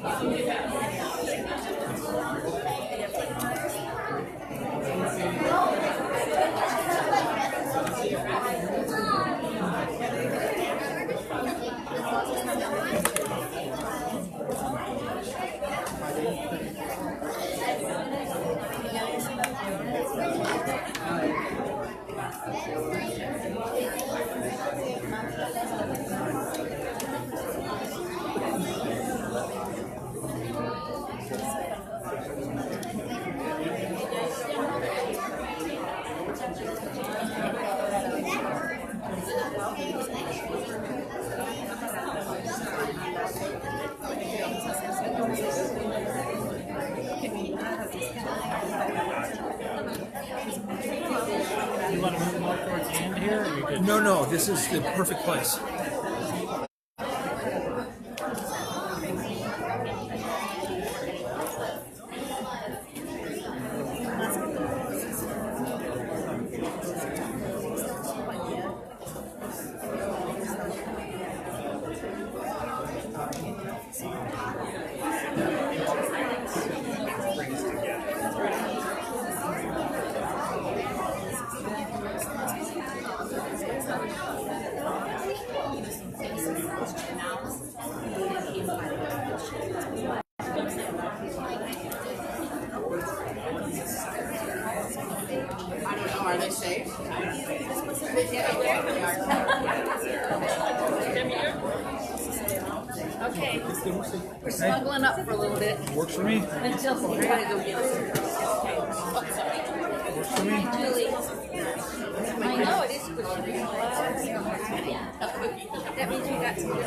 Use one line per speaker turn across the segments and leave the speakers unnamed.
You want to move more towards the end here? Or you could...
No, this is the perfect place.
Are they safe?
Okay, we're smuggling up for a little bit.
Works for me.
Until we're going to go get it.
Works for me.
Julie, I know it is squishy. That means you got to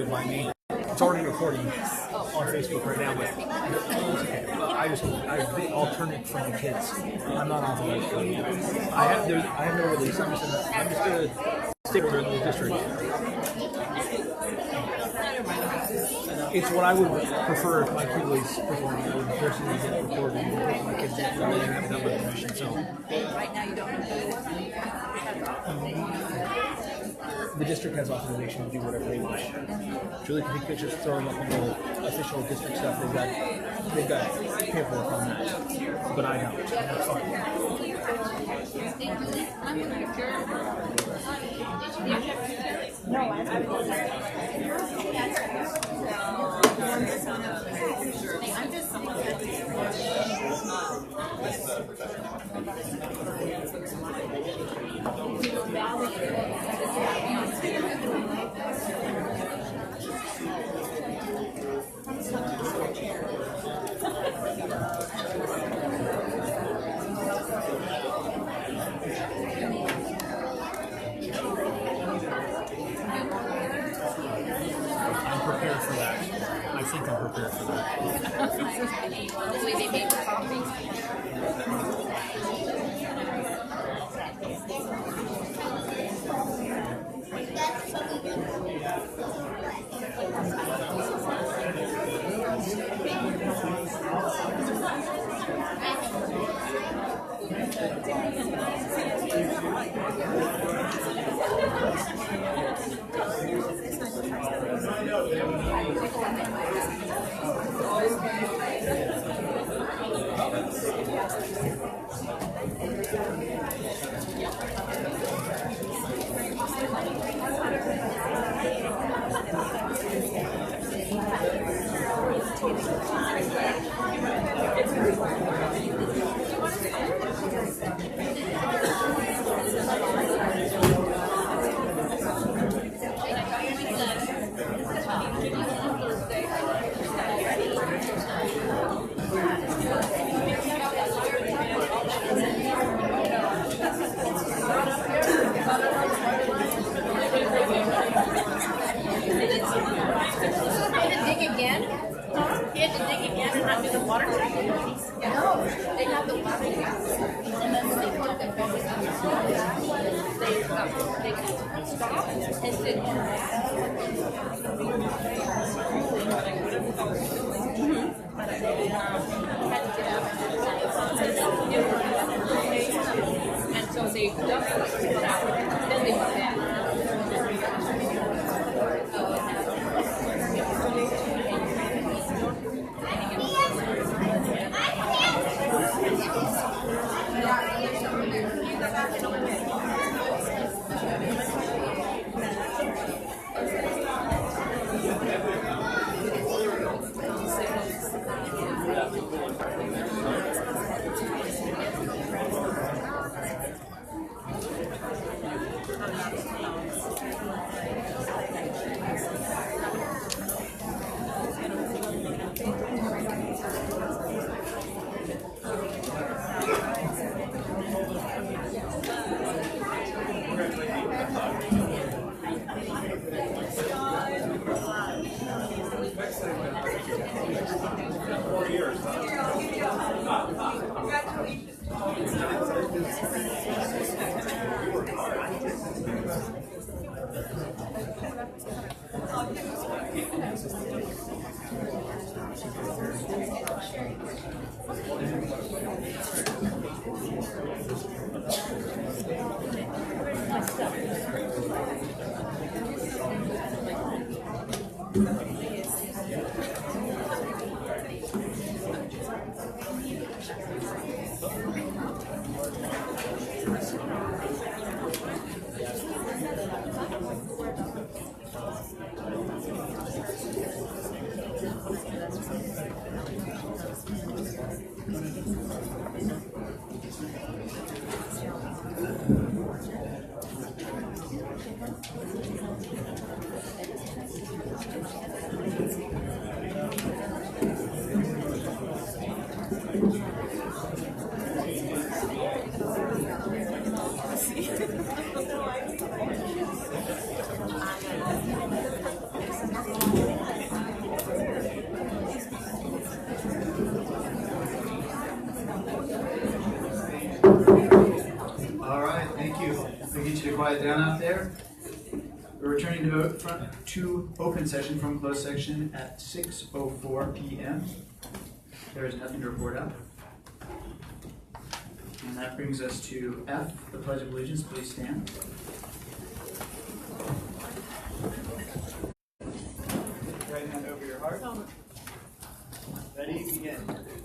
By me. It's already recording on Facebook right now, but I alternate from the kids. I'm not authorized. I have no release. I'm just a sticker in the district. It's what I would prefer if my kid was performing. I would personally get recorded and my kids didn't really have that much permission. So
right now you don't
the district has authorization to do whatever they wish. Julie can take pictures, throw them up on the official district stuff. They've got paperwork on that, but I don't. That's fine.
No, I'm
prepared for that. I think I'm prepared for that.
the way they make the coffee.
Quiet down out there. We're returning to open session from closed section at 6:04 p.m. There is nothing to report out. And that brings us to F, the Pledge of Allegiance. Please stand. Right hand over your heart. Ready, begin.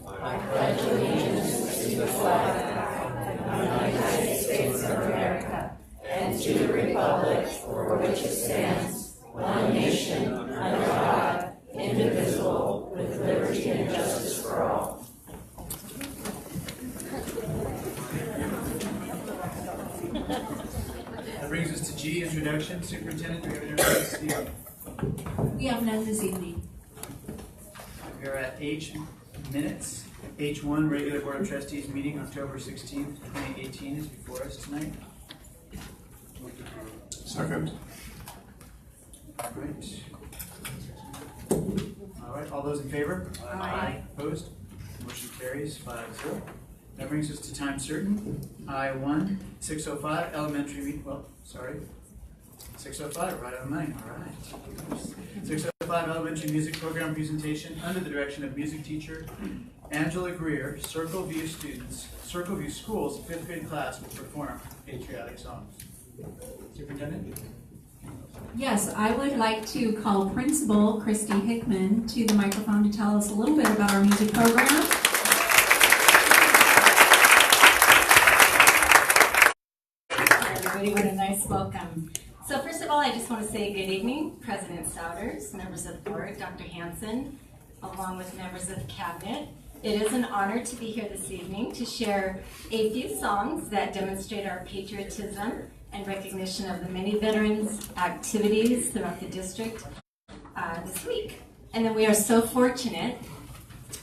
I pledge allegiance to the flag of the United States of America and to the republic for which it stands, one nation, under God, indivisible, with liberty and justice for all.
That brings us to G, introduction. Superintendent, do we have an introduction?
We have none this evening.
We are at H, minutes. H1, regular Board of Trustees meeting, October 16th, 2018 is before us tonight.
Second.
All right, all those in favor?
Aye.
Opposed? Motion carries 5-0. That brings us to time certain. I1, 6:05, elementary meeting, 6:05, right on mine, all right. 6:05, elementary music program presentation under the direction of music teacher Angela Greer. Circleview Schools 5th grade class will perform patriotic songs. Superintendent?
Yes, I would like to call Principal Christy Hickman to the microphone to tell us a little bit about our music program.
Hi, everybody, what a nice welcome. So first of all, I just want to say good evening, President Souders, members of the board, Dr. Hanson, along with members of the cabinet. It is an honor to be here this evening to share a few songs that demonstrate our patriotism and recognition of the many veterans activities throughout the district this week. And then we are so fortunate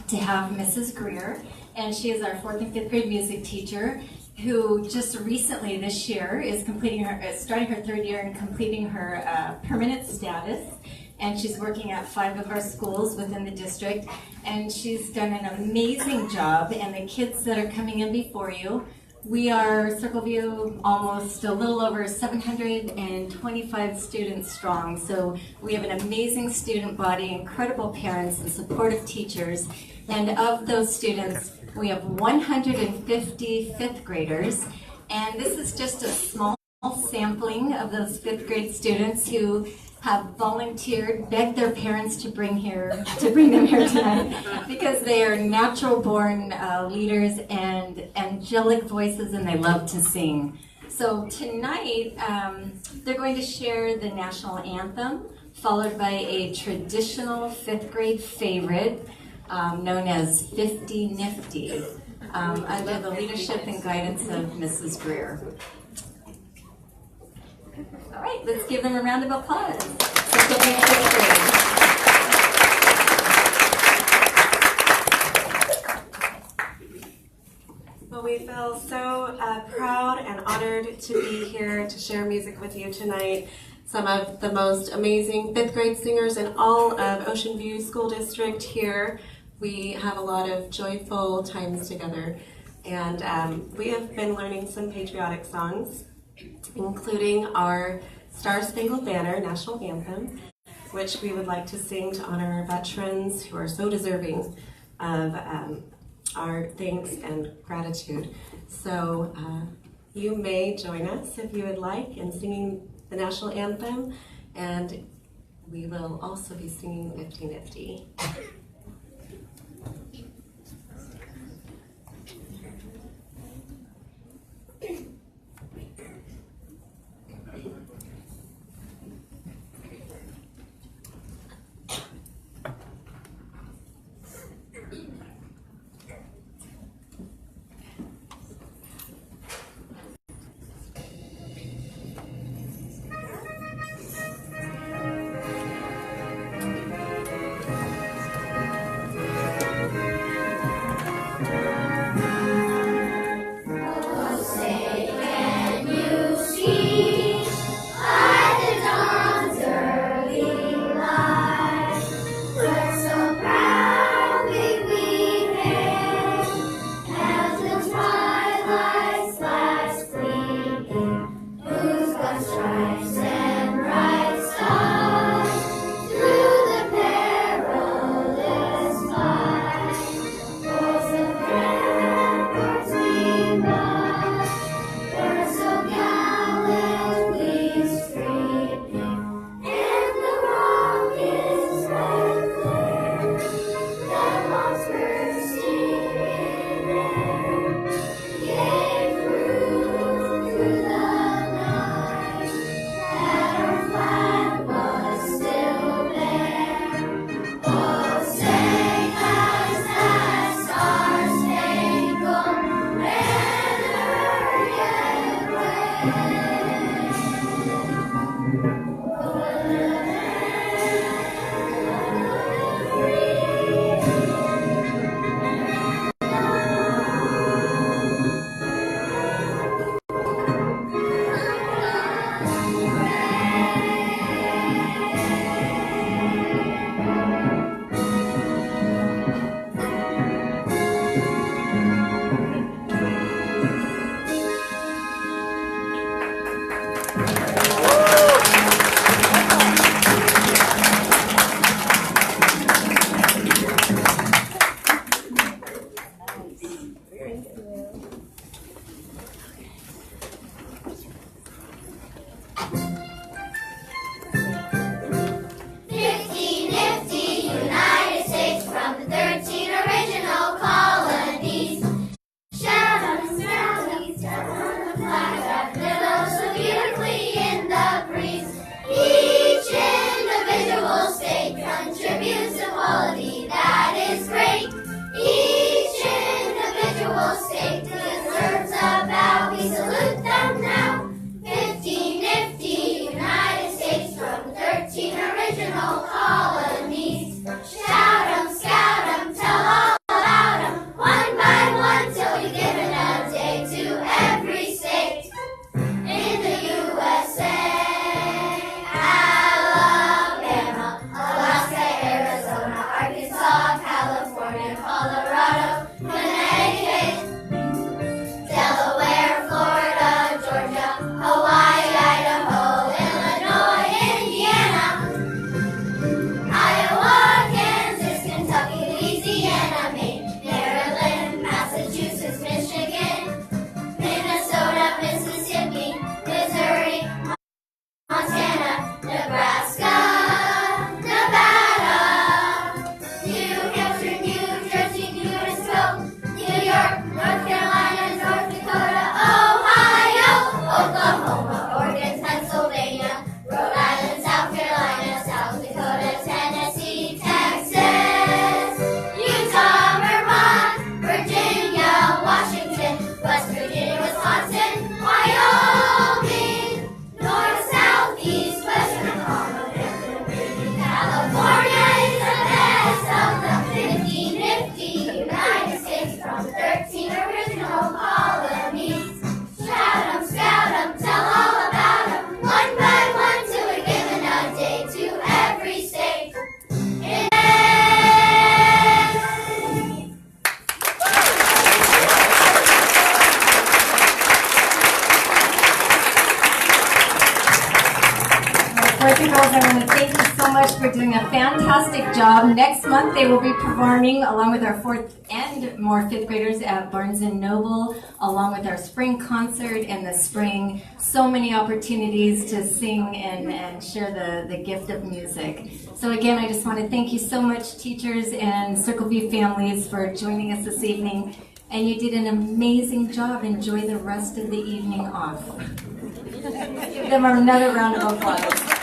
to have Mrs. Greer, and she is our 4th and 5th grade music teacher who just recently this year is starting her 3rd year and completing her permanent status. And she's working at 5 of our schools within the district, and she's done an amazing job. And the kids that are coming in before you, we are Circleview almost a little over 725 students strong. So we have an amazing student body, incredible parents, and supportive teachers. And of those students, we have 150 5th graders. And this is just a small sampling of those 5th grade students who have volunteered, begged their parents to bring them here tonight because they are natural-born leaders and angelic voices, and they love to sing. So tonight, they're going to share the national anthem, followed by a traditional 5th grade favorite known as 50 Nifty, under the leadership and guidance of Mrs. Greer. All right, let's give them a round of applause.
Well, we feel so proud and honored to be here to share music with you tonight.
some of the most amazing fifth grade singers in all of Ocean View School District here. We have a lot of joyful times together, and we have been learning some patriotic songs, including our Star Spangled Banner national anthem, which we would like to sing to honor our veterans who are so deserving of our thanks and gratitude. So you may join us if you would like in singing the national anthem, and we will also be singing Nifty Nifty.
much for doing a fantastic job. Next month they will be performing along with our 4th and more 5th graders at Barnes & Noble, along with our spring concert in the spring. So many opportunities to sing and share the gift of music. So again, I just want to thank you so much, teachers and Circle View families, for joining us this evening. And you did an amazing job. Enjoy the rest of the evening off. Give them another round of applause.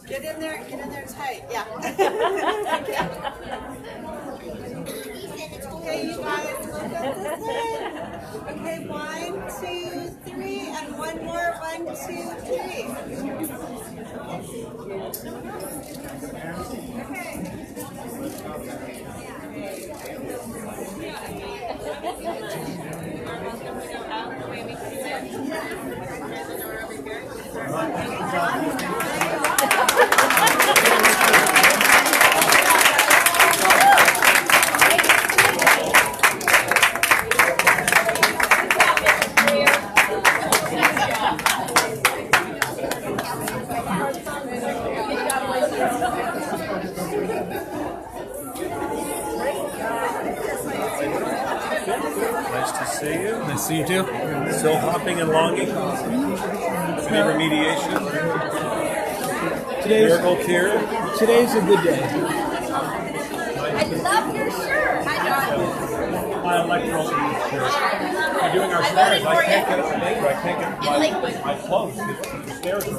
Get in there tight, yeah. Okay, you guys, look up this way. Okay, 1, 2, 3, and one more, 1, 2, 3.
Nice to see you.
Nice to see you too.
Still hopping and longing. Any remediation? Miracle cure?
Today's a good day.
I love your shirt.
I like your shirt. We're doing our stairs. I can't get up the neighbor. I can't get my clothes. The stairs are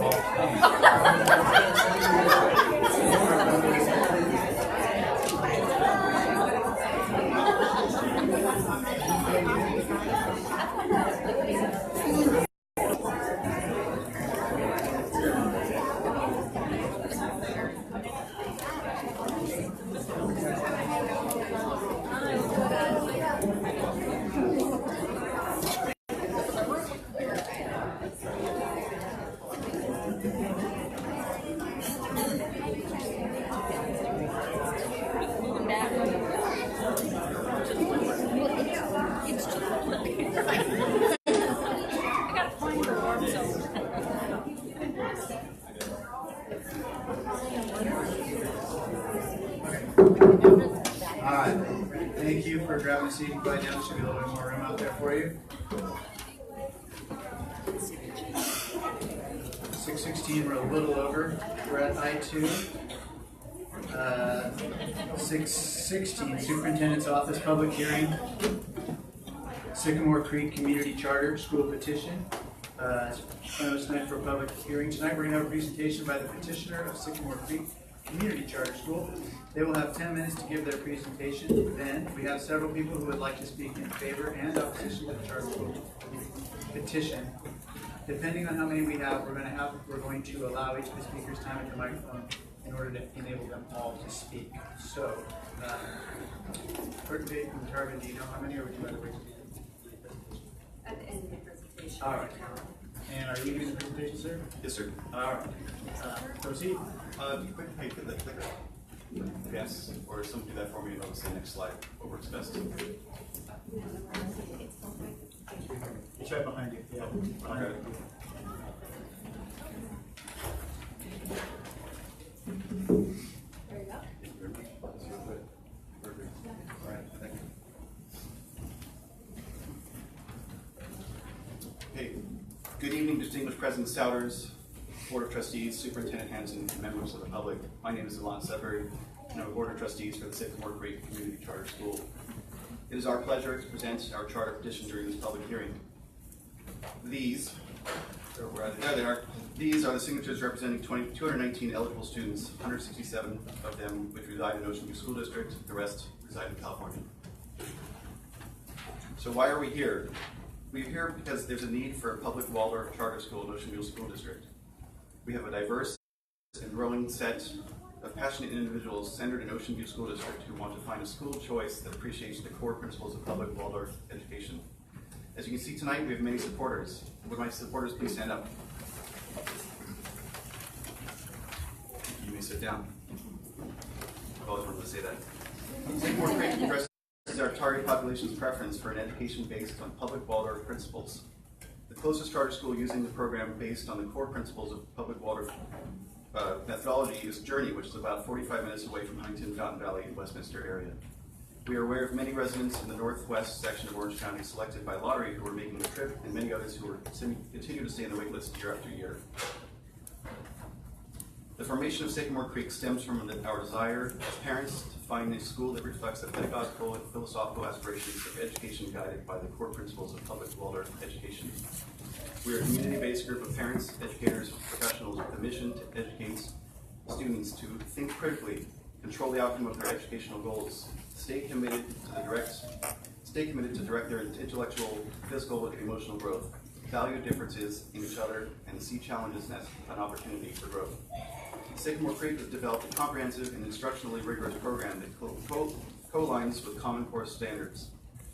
Thank you for grabbing a seat and quiet down. There should be a little bit more room out there for you. 6:16, we're a little over. We're at I-2. 6:16, Superintendent's Office Public Hearing. Sycamore Creek Community Charter School Petition. It's tonight for a public hearing. Tonight we're going to have a presentation by the petitioner of Sycamore Creek Community Charter School. They will have 10 minutes to give their presentation. Then we have several people who would like to speak in favor and opposition to the charter school petition. Depending on how many we have, we're going to allow each of the speakers time at the microphone in order to enable them all to speak. So, Clerk Dave and Tarvin, do you know how many, or would you rather wait?
At the end of the presentation.
All right. And are you doing the presentation, sir?
Yes, sir.
All right. Proceed.
Hey, put that clicker. Yes, or someone do that for me, and I'll say next slide. What works best?
It's right behind you. Yeah. Behind
Okay.
There you go.
Perfect. All right, thank you. Hey, good evening, distinguished President Souders, Board of Trustees, Superintendent Hanson, and members of the public. My name is Alon Sudbury, and I'm a Board of Trustees for the Sycamore Creek Community Charter School. It is our pleasure to present our charter petition during this public hearing. These There they are. These are the signatures representing 219 eligible students, 167 of them which reside in Ocean View School District, the rest reside in California. So why are we here? We're here because there's a need for a public Waldorf charter school in Ocean View School District. We have a diverse and growing set of passionate individuals centered in Ocean View School District who want to find a school of choice that appreciates the core principles of public Waldorf education. As you can see tonight, we have many supporters. Would my supporters please stand up? You may sit down. I've always wanted to say that. Sycamore Creek addresses our target population's preference for an education based on public Waldorf principles. The closest charter school using the program based on the core principles of public Waldorf methodology is Journey, which is about 45 minutes away from Huntington, Fountain Valley, and Westminster area. We are aware of many residents in the northwest section of Orange County selected by lottery who are making the trip, and many others who continue to stay on the wait list year after year. The formation of Sycamore Creek stems from our desire as parents to find a school that reflects the pedagogical and philosophical aspirations of education guided by the core principles of public Waldorf education. We are a community-based group of parents, educators, professionals with a mission to educate students to think critically, control the outcome of their educational goals, stay committed to direct their intellectual, physical, and emotional growth, value differences in each other, and see challenges as an opportunity for growth. Sycamore Creek has developed a comprehensive and instructionally rigorous program that co-aligns with Common Core standards.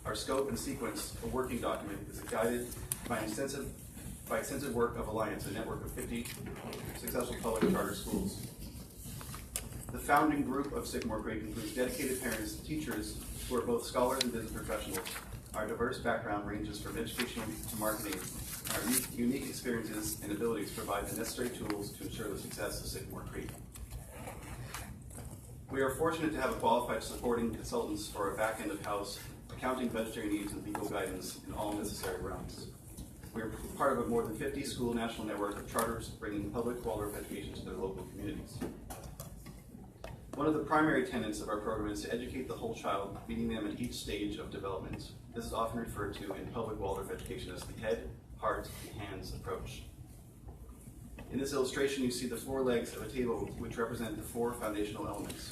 Our scope and sequence, a working document, is guided by extensive work of Alliance, a network of 50 successful public charter schools. The founding group of Sycamore Creek includes dedicated parents and teachers who are both scholars and business professionals. Our diverse background ranges from education to marketing. Our unique experiences and abilities provide the necessary tools to ensure the success of Sycamore Creek. We are fortunate to have qualified supporting consultants for our back end of house, accounting, budgetary needs, and legal guidance in all necessary realms. We are part of a more than 50 school national network of charters bringing public Waldorf education to their local communities. One of the primary tenets of our program is to educate the whole child, meeting them at each stage of development. This is often referred to in public Waldorf education as the head, heart, and hands approach. In this illustration, you see the 4 legs of a table which represent the 4 foundational elements.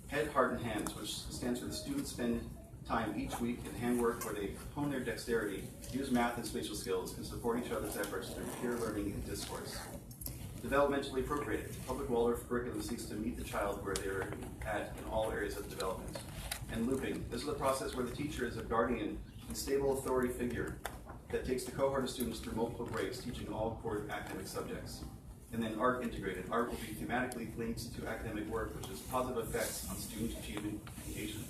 Head, heart, and hands, which stands for the students spend time each week in handwork where they hone their dexterity, use math and spatial skills, and support each other's efforts through peer learning and discourse. Developmentally appropriated, public Waldorf curriculum seeks to meet the child where they are at in all areas of development. And looping, this is a process where the teacher is a guardian and stable authority figure that takes the cohort of students through multiple grades, teaching all core academic subjects. And then art integrated. Art will be thematically linked to academic work, which has positive effects on student achievement and engagement.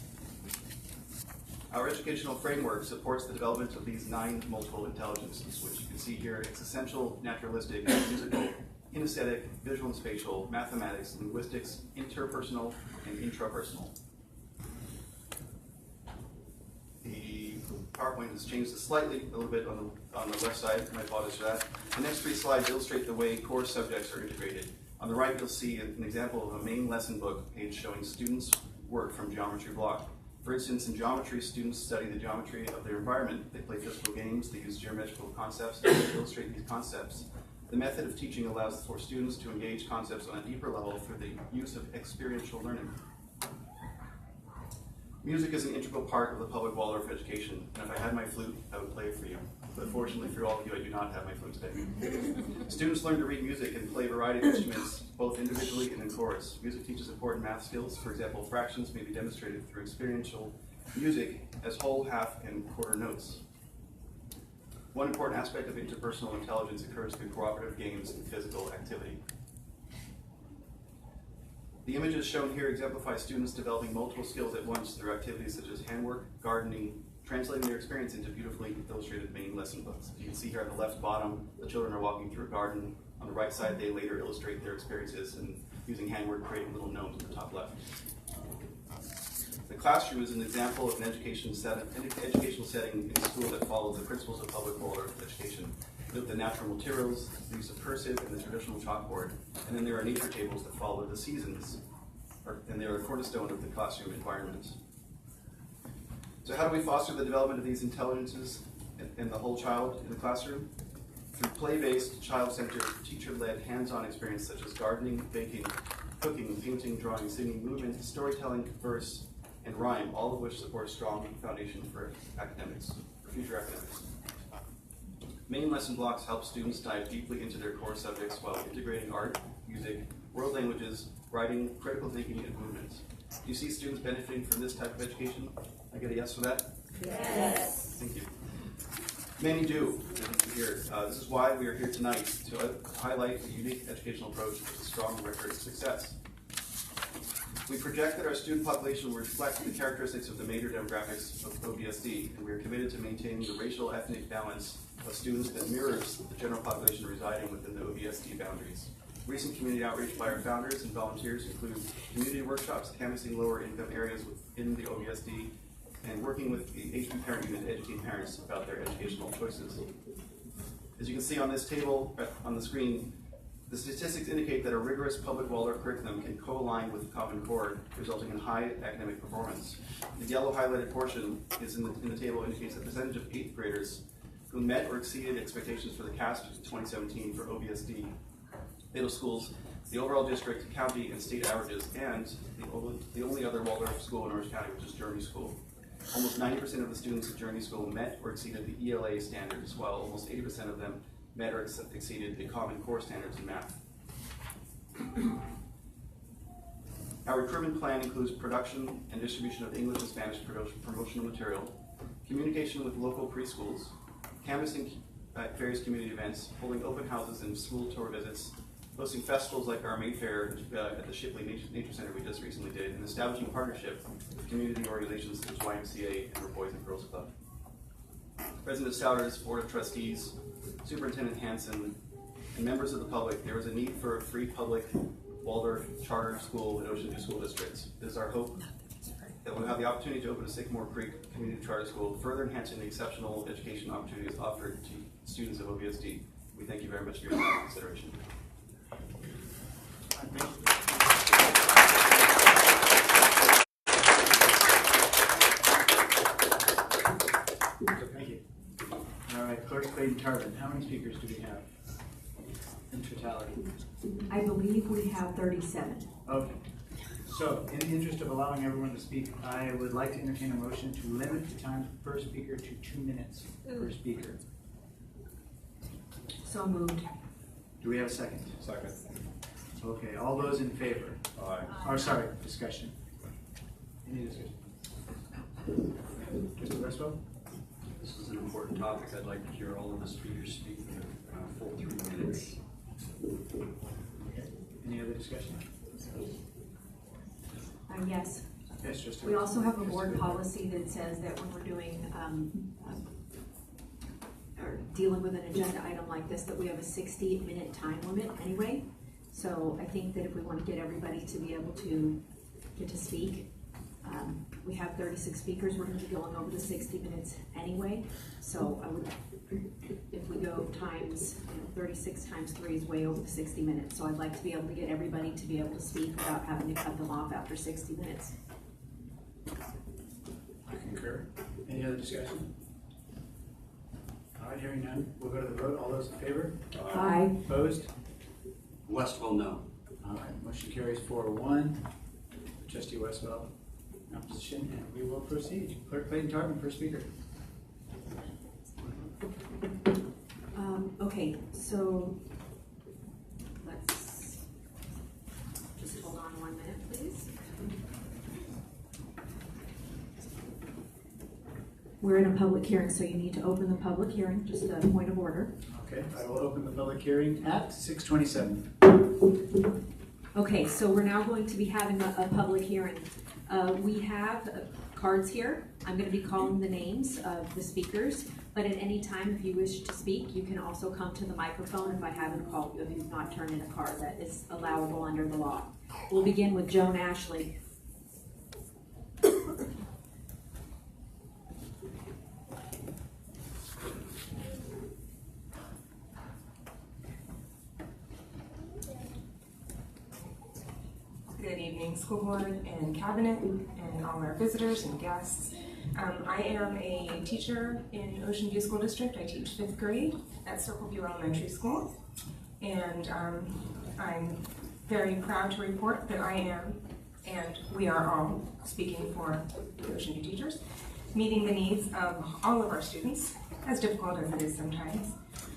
Our educational framework supports the development of these 9 multiple intelligences, which you can see here: existential, naturalistic, musical, kinesthetic, visual and spatial, mathematics, linguistics, interpersonal, and intrapersonal. The PowerPoint has changed slightly, a little bit on the left side. My apologies for that. The next 3 slides illustrate the way core subjects are integrated. On the right, you'll see an example of a main lesson book page showing students' work from geometry block. For instance, in geometry, students study the geometry of their environment. They play physical games, they use geometrical concepts to illustrate these concepts. The method of teaching allows for students to engage concepts on a deeper level through the use of experiential learning. Music is an integral part of the public Waldorf education, and if I had my flute, I would play it for you. But fortunately for all of you, I do not have my flute today. Students learn to read music and play a variety of instruments, both individually and in chorus. Music teaches important math skills. For example, fractions may be demonstrated through experiential music as whole, half, and quarter notes. One important aspect of interpersonal intelligence occurs through cooperative games and physical activity. The images shown here exemplify students developing multiple skills at once through activities such as handwork, gardening, translating their experience into beautifully illustrated main lesson books. You can see here at the left bottom, the children are walking through a garden. On the right side, they later illustrate their experiences and using handwork, creating little gnomes in the top left. The classroom is an example of an educational setting in a school that follows the principles of public Waldorf education. Note the natural materials, the use of cursive, and the traditional chalkboard. And then there are nature tables that follow the seasons, and they are a cornerstone of the classroom environment. So how do we foster the development of these intelligences in the whole child in the classroom? Through play-based, child-centered, teacher-led, hands-on experience such as gardening, baking, cooking, painting, drawing, singing, movement, storytelling, verse, and rhyme, all of which support a strong foundation for academics, for future academics. Main lesson blocks help students dive deeply into their core subjects while integrating art, music, world languages, writing, critical thinking, and movement. Do you see students benefiting from this type of education? I get a yes for that?
Yes.
Thank you. Many do. This is why we are here tonight, to highlight a unique educational approach with a strong record of success. We project that our student population will reflect the characteristics of the major demographics of OVSD, and we are committed to maintaining the racial ethnic balance of students that mirrors the general population residing within the OVSD boundaries. Recent community outreach by our founders and volunteers include community workshops canvassing lower income areas within the OVSD and working with the HP Parent Unit to educate parents about their educational choices. As you can see on this table on the screen, the statistics indicate that a rigorous public Waldorf curriculum can co-align with the Common Core, resulting in high academic performance. The yellow highlighted portion is in the table indicates the percentage of 8th graders who met or exceeded expectations for the CASP 2017 for OVSD middle schools, the overall district, county, and state averages, and the only other Waldorf school in Orange County, which is Journey School. Almost 90% of the students at Journey School met or exceeded the ELA standards, while almost 80% of them met or exceeded the Common Core standards in math. Our recruitment plan includes production and distribution of English and Spanish promotional material, communication with local preschools, canvassing at various community events, holding open houses and school tour visits, hosting festivals like our Mayfair at the Shipley Nature Center we just recently did, and establishing partnership with community organizations such as YMCA and our Boys and Girls Club. President Souders, Board of Trustees, Superintendent Hanson, and members of the public, there is a need for a free public Waldorf charter school in Ocean View School Districts. It is our hope that we'll have the opportunity to open a Sycamore Creek Community Charter School, further enhancing the exceptional education opportunities offered to students of OVSD. We thank you very much for your time and consideration.
Thank you. All right, Clerk Clayton Tarvin, how many speakers do we have in totality?
I believe we have 37.
Okay. So, in the interest of allowing everyone to speak, I would like to entertain a motion to limit the time per speaker to 2 minutes per speaker.
So moved.
Do we have a second?
Second.
Okay, all those in favor?
Aye.
Or sorry, discussion. Any discussion? Mr. Westwell?
This is an important topic. I'd like to hear all of the speakers speak for a full 3 minutes.
Okay. Any other discussion?
Yes.
Yes, just
we also have a board policy that says that when we're doing or dealing with an agenda item like this, that we have a 60-minute time limit anyway. So I think that if we want to get everybody to be able to get to speak, we have 36 speakers. We're going to be going over the 60 minutes anyway. So I would, if we go times, 36 times 3 is way over the 60 minutes. So I'd like to be able to get everybody to be able to speak without having to cut them off after 60 minutes.
I concur. Any other discussion? All right, hearing none, we'll go to the vote. All those in favor?
Aye.
Opposed?
Westwell, no.
All right, motion carries 4-1. Trustee Westwell, opposition, and we will proceed. Clerk Clayton Tarvin, first speaker.
Okay, so let's just hold on 1 minute, please. We're in a public hearing, so you need to open the public hearing, just a point of order.
Okay, I will open the public hearing at 6:27.
Okay, so we're now going to be having a public hearing. We have cards here. I'm going to be calling the names of the speakers, but at any time, if you wish to speak, you can also come to the microphone if I haven't called you, if you've not turned in a card. That is allowable under the law. We'll begin with Joan Ashley.
Good evening, school board and cabinet and all our visitors and guests. I am a teacher in Ocean View School District. I teach 5th grade at Circle View Elementary School. And I'm very proud to report that I am, and we are all, speaking for the Ocean View teachers, meeting the needs of all of our students, as difficult as it is sometimes.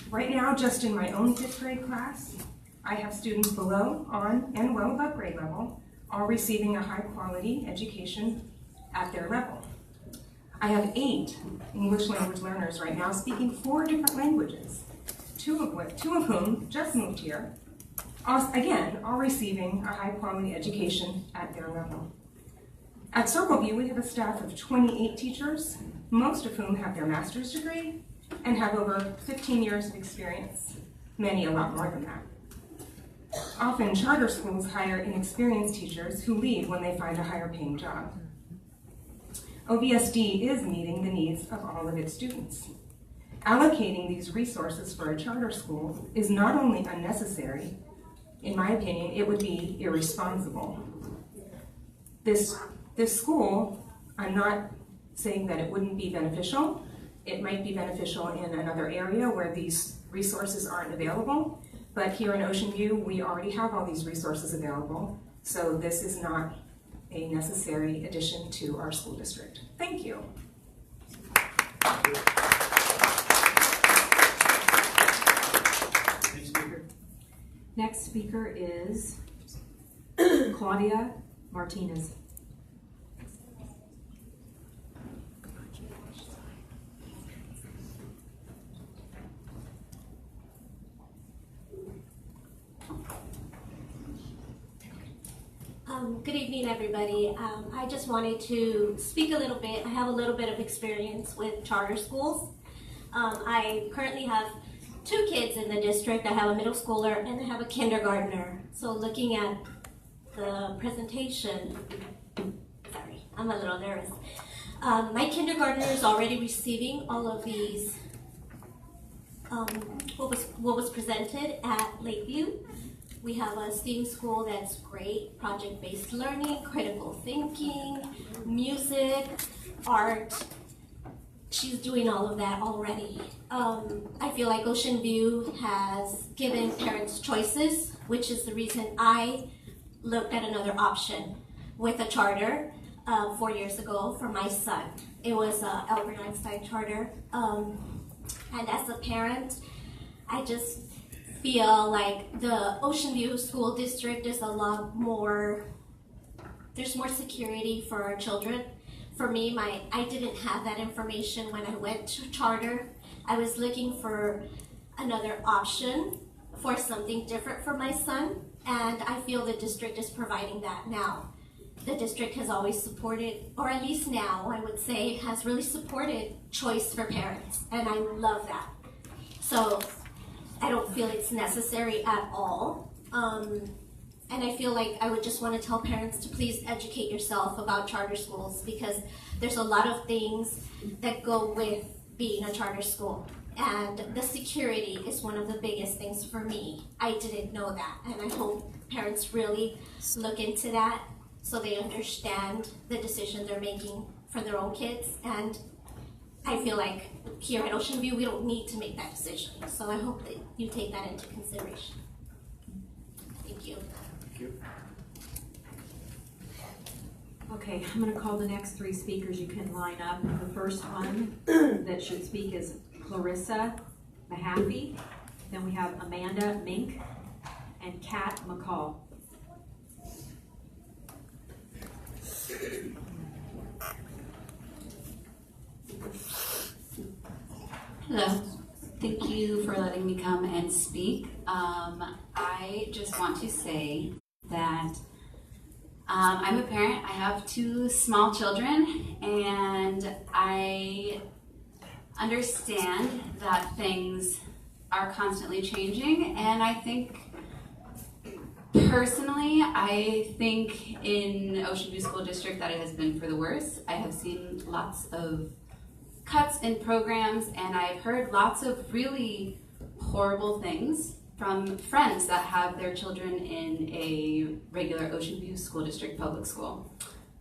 Right now, just in my own 5th grade class, I have students below, on, and well above grade level, all receiving a high quality education at their level. I have 8 English language learners right now speaking 4 different languages, two of whom just moved here, again, all receiving a high quality education at their level. At Circle View, we have a staff of 28 teachers, most of whom have their master's degree and have over 15 years of experience, many a lot more than that. Often, charter schools hire inexperienced teachers who leave when they find a higher paying job. OVSD is meeting the needs of all of its students. Allocating these resources for a charter school is not only unnecessary, in my opinion, it would be irresponsible. This school, I'm not saying that it wouldn't be beneficial. It might be beneficial in another area where these resources aren't available, but here in Ocean View, we already have all these resources available, so this is not a necessary addition to our school district. Thank you.
Next speaker.
Next speaker is Claudia Martinez.
Good evening, everybody. I just wanted to speak a little bit. I have a little bit of experience with charter schools. I currently have 2 kids in the district. I have a middle schooler and I have a kindergartner. So looking at the presentation, sorry, I'm a little nervous. My kindergartner is already receiving all of these, what was presented at Lakeview. We have a STEAM school that's great, project-based learning, critical thinking, music, art. She's doing all of that already. I feel like Ocean View has given parents choices, which is the reason I looked at another option with a charter 4 years ago for my son. It was an Albert Einstein charter. And as a parent, I just feel like the Ocean View School District is a lot more, there's more security for our children. For me, I didn't have that information when I went to charter. I was looking for another option for something different for my son, and I feel the district is providing that now. The district has always supported, or at least now, I would say, has really supported choice for parents, and I love that. So I don't feel it's necessary at all. And I feel like I would just want to tell parents to please educate yourself about charter schools, because there's a lot of things that go with being a charter school. And the security is one of the biggest things for me. I didn't know that, and I hope parents really look into that so they understand the decision they're making for their own kids. And I feel like here at Ocean View, we don't need to make that decision. So I hope that you take that into consideration. Thank you.
Thank you.
Okay, I'm going to call the next 3 speakers. You can line up. The first one that should speak is Clarissa Mahaffey. Then we have Amanda Mink and Kat McCall.
Hello. Thank you for letting me come and speak. I just want to say that I'm a parent. I have 2 small children, and I understand that things are constantly changing, and I think personally, I think in Ocean View School District that it has been for the worse. I have seen lots of cuts in programs, and I've heard lots of really horrible things from friends that have their children in a regular Ocean View School District public school.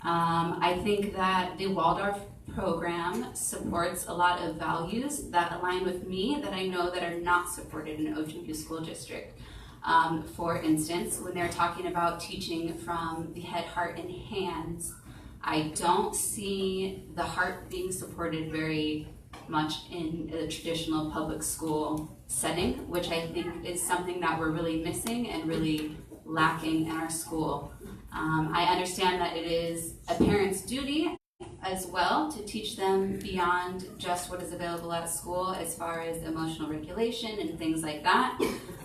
I think that the Waldorf program supports a lot of values that align with me that I know that are not supported in Ocean View School District. For instance, when they're talking about teaching from the head, heart, and hands, I don't see the heart being supported very much in a traditional public school setting, which I think is something that we're really missing and really lacking in our school. I understand that it is a parent's duty as well to teach them beyond just what is available at school as far as emotional regulation and things like that.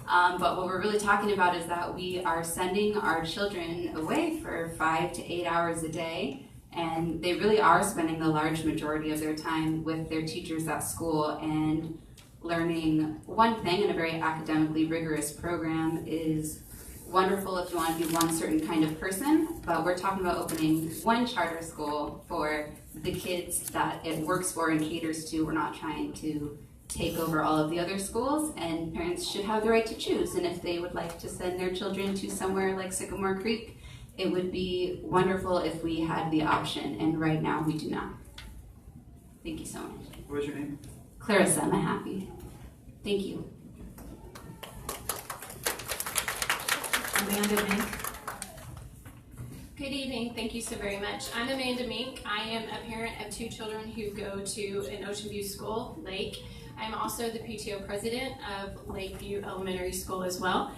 But what we're really talking about is that we are sending our children away for 5 to 8 hours a day, and they really are spending the large majority of their time with their teachers at school and learning one thing in a very academically rigorous program is wonderful if you want to be one certain kind of person, but we're talking about opening one charter school for the kids that it works for and caters to. We're not trying to take over all of the other schools, and parents should have the right to choose. And if they would like to send their children to somewhere like Sycamore Creek, it would be wonderful if we had the option, and right now we do not. Thank you so much.
What's your name?
Clarissa Mahaffey. Thank you.
Amanda Mink.
Good evening. Thank you so very much. I'm Amanda Mink. I am a parent of 2 children who go to an Ocean View school, Lake. I'm also the PTO president of Lakeview Elementary School as well.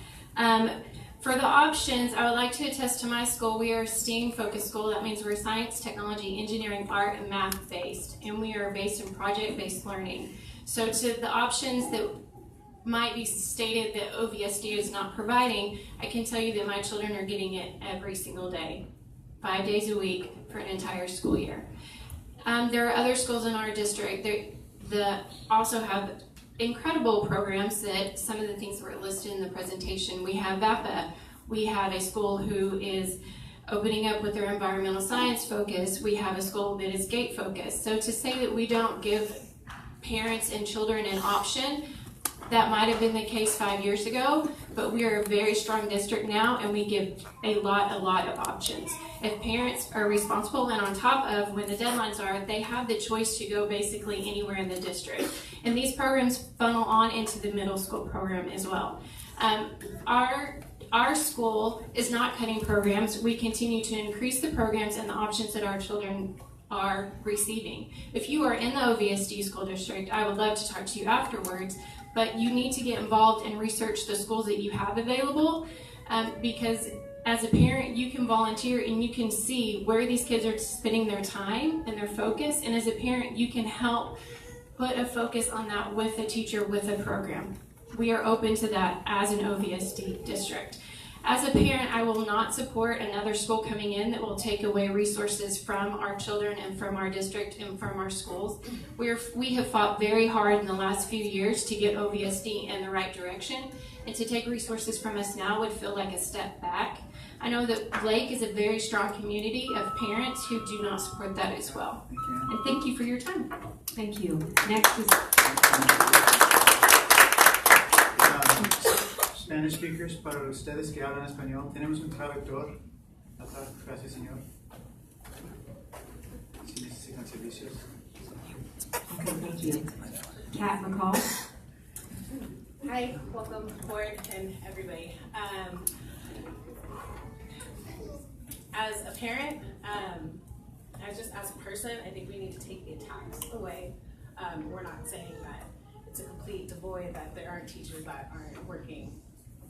For the options, I would like to attest to my school. We are a STEAM-focused school. That means we're science, technology, engineering, art, and math-based, and we are based in project-based learning. So to the options that might be stated that OVSD is not providing, I can tell you that my children are getting it every single day, 5 days a week for an entire school year. There are other schools in our district that also have incredible programs that some of the things that were listed in the presentation. We have VAPA. We have a school who is opening up with their environmental science focus. We have a school that is GATE focused. So to say that we don't give parents and children an option, that might have been the case 5 years ago, but we are a very strong district now, and we give a lot of options. If parents are responsible and on top of when the deadlines are, they have the choice to go basically anywhere in the district. And these programs funnel on into the middle school program as well. Our school is not cutting programs. We continue to increase the programs and the options that our children are receiving. If you are in the OVSD school district, I would love to talk to you afterwards, but you need to get involved and research the schools that you have available, because as a parent, you can volunteer and you can see where these kids are spending their time and their focus, and as a parent, you can help put a focus on that with a teacher, with a program. We are open to that as an OVSD district. As a parent, I will not support another school coming in that will take away resources from our children and from our district and from our schools. We have fought very hard in the last few years to get OVSD in the right direction, and to take resources from us now would feel like a step back. I know that Lake is a very strong community of parents who do not support that as well. And thank you for your time.
Thank you. Next is
Spanish speakers, para ustedes que hablan español, tenemos un traductor. Gracias, señor. Si necesitan servicios.
Okay, thank you. Kat McCall.
Hi, welcome board and everybody. As a parent, just as a person, I think we need to take the attacks away. We're not saying that it's a complete devoid, that there aren't teachers that aren't working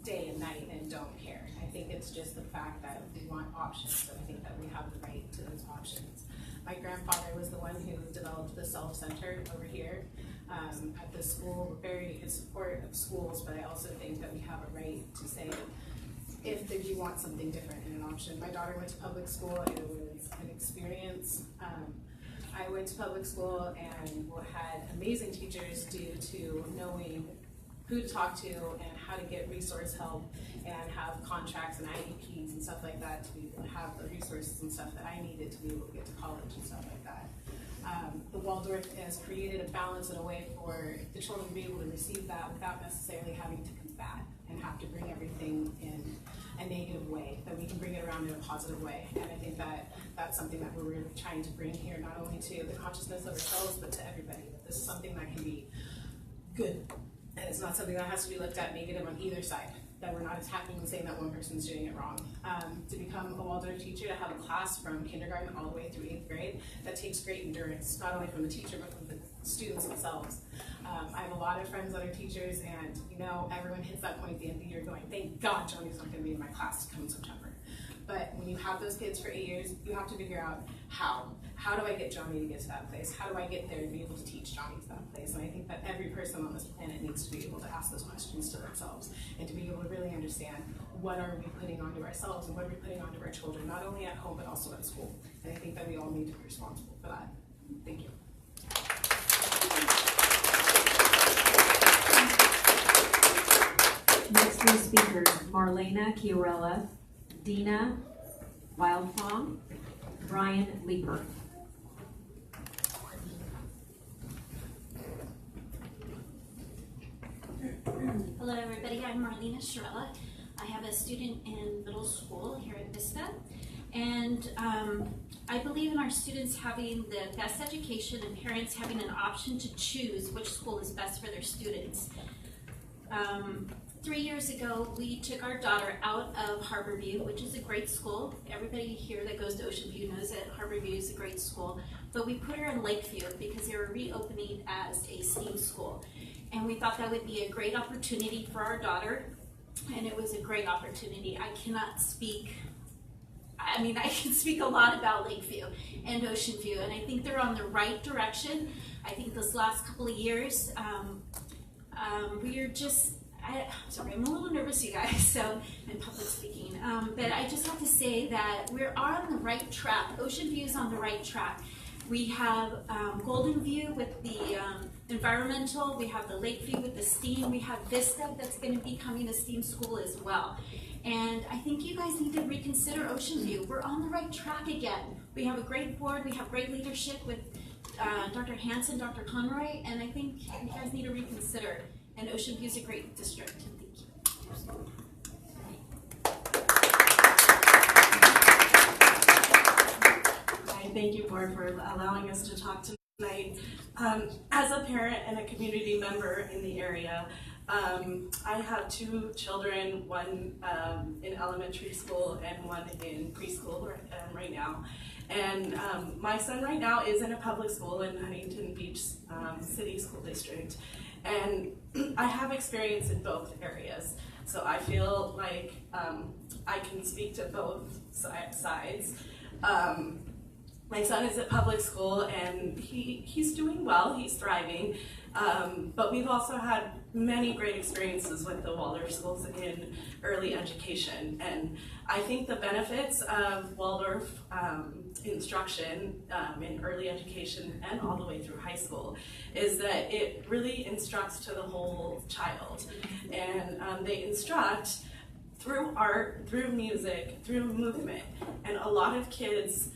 day and night and don't care. I think it's just the fact that we want options, so I think that we have the right to those options. My grandfather was the one who developed the self-center over here at the school. We're very in support of schools, but I also think that we have a right to say if you want something different in an option. My daughter went to public school. It was an experience. I went to public school and had amazing teachers due to knowing who to talk to and how to get resource help and have contracts and IEPs and stuff like that to be able to have the resources and stuff that I needed to be able to get to college and stuff like that. The Waldorf has created a balance and a way for the children to be able to receive that without necessarily having to combat and have to bring everything in.
a negative way, that we can bring it around in a positive way. And I think that that's something that we're really trying to bring here, not only to the consciousness of ourselves, but to everybody. This is something that can be good, and it's not something that has to be looked at negative on either side, that we're not attacking and saying that one person's doing it wrong. To become a Waldorf teacher, to have a class from kindergarten all the way through 8th grade, that takes great endurance, not only from the teacher, but from the students themselves. I have a lot of friends that are teachers, and you know, everyone hits that point at the end of the year going, thank God Joni's not going to be in my class come September. But when you have those kids for 8 years, you have to figure out how. How do I get Joni to get to that place? How do I get there to be able to teach Joni to that place? And I think that every person on this planet needs to be able to ask those questions to themselves and to be able to really understand what are we putting onto ourselves and what are we putting onto our children, not only at home but also at school. And I think that we all need to be responsible for that. Thank you.
Next three speakers, Marlena Chiarella, Dina Wildfong, Brian Leeper.
Hello everybody, I'm Marlena Chiarella. I have a student in middle school here at Vista, and I believe in our students having the best education and parents having an option to choose which school is best for their students. 3 years ago, we took our daughter out of Harborview, which is a great school. Everybody here that goes to Ocean View knows that Harborview is a great school. But we put her in Lakeview because they were reopening as a STEAM school. And we thought that would be a great opportunity for our daughter. And it was a great opportunity. I cannot speak, I mean, I can speak a lot about Lakeview and Ocean View, and I think they're on the right direction. I think this last couple of years, we are just, sorry, I'm a little nervous, you guys, so in public speaking. But I just have to say that we are on the right track. Ocean View is on the right track. We have Golden View with the environmental, we have the Lakeview with the STEAM, we have Vista that's going to be becoming a STEAM school as well. And I think you guys need to reconsider Ocean View. We're on the right track again. We have a great board, we have great leadership with Dr. Hanson, Dr. Conroy, and I think you guys need to reconsider. And Ocean View is a great district. Thank you.
Thank you, board, for allowing us to talk tonight. As a parent and a community member in the area, I have two children, one in elementary school and one in preschool right now. And my son right now is in a public school in Huntington Beach City School District. And I have experience in both areas. So I feel like I can speak to both sides. My son is at public school and he's doing well, he's thriving, but we've also had many great experiences with the Waldorf schools in early education. And I think the benefits of Waldorf instruction in early education and all the way through high school is that it really instructs to the whole child. And they instruct through art, through music, through movement. And a lot of kids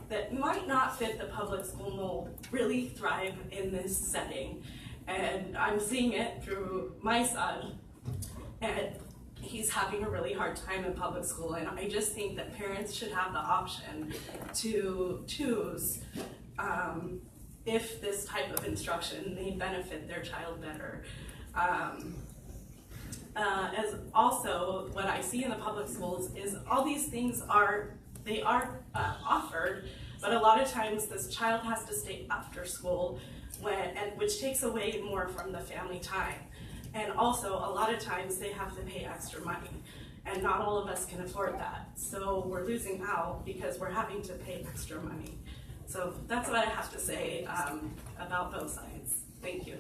that might not fit the public school mold really thrive in this setting. And I'm seeing it through my son, and he's having a really hard time in public school. And I just think that parents should have the option to choose if this type of instruction may benefit their child better. As also, what I see in the public schools is all these things are offered, but a lot of times this child has to stay after school, which takes away more from the family time. And also, a lot of times they have to pay extra money, and not all of us can afford that. So we're losing out because we're having to pay extra money. So that's what I have to say about both sides. Thank you.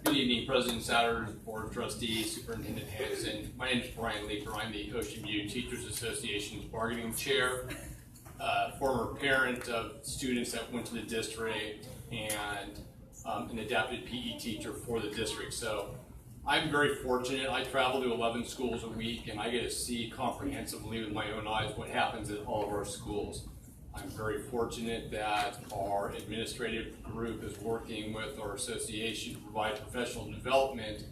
Good evening, President Souders, Board of Trustees, Superintendent Hanson. My name is Brian Leeper. I'm the Ocean View Teachers Association's bargaining chair, former parent of students that went to the district, and an adapted PE teacher for the district. So I'm very fortunate. I travel to 11 schools a week, and I get to see comprehensively with my own eyes what happens at all of our schools. I'm very fortunate that our administrative group is working with our association to provide professional development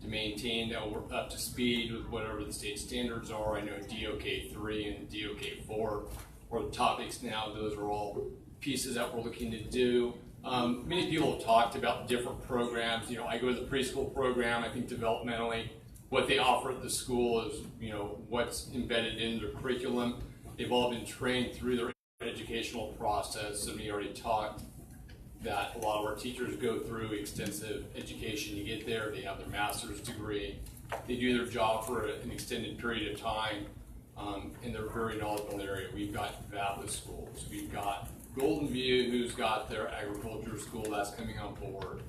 to maintain that we're up to speed with whatever the state standards are. I know DOK 3 and DOK 4 are the topics now. Those are all pieces that we're looking to do. Many people have talked about different programs. I go to the preschool program. I think developmentally, what they offer at the school is, what's embedded in their curriculum. They've all been trained through their educational process. Somebody already talked that a lot of our teachers go through extensive education to get there. They have their master's degree. They do their job for an extended period of time, and they're very knowledgeable in the area. We've got Valley schools. We've got Golden View, who's got their agriculture school that's coming on board.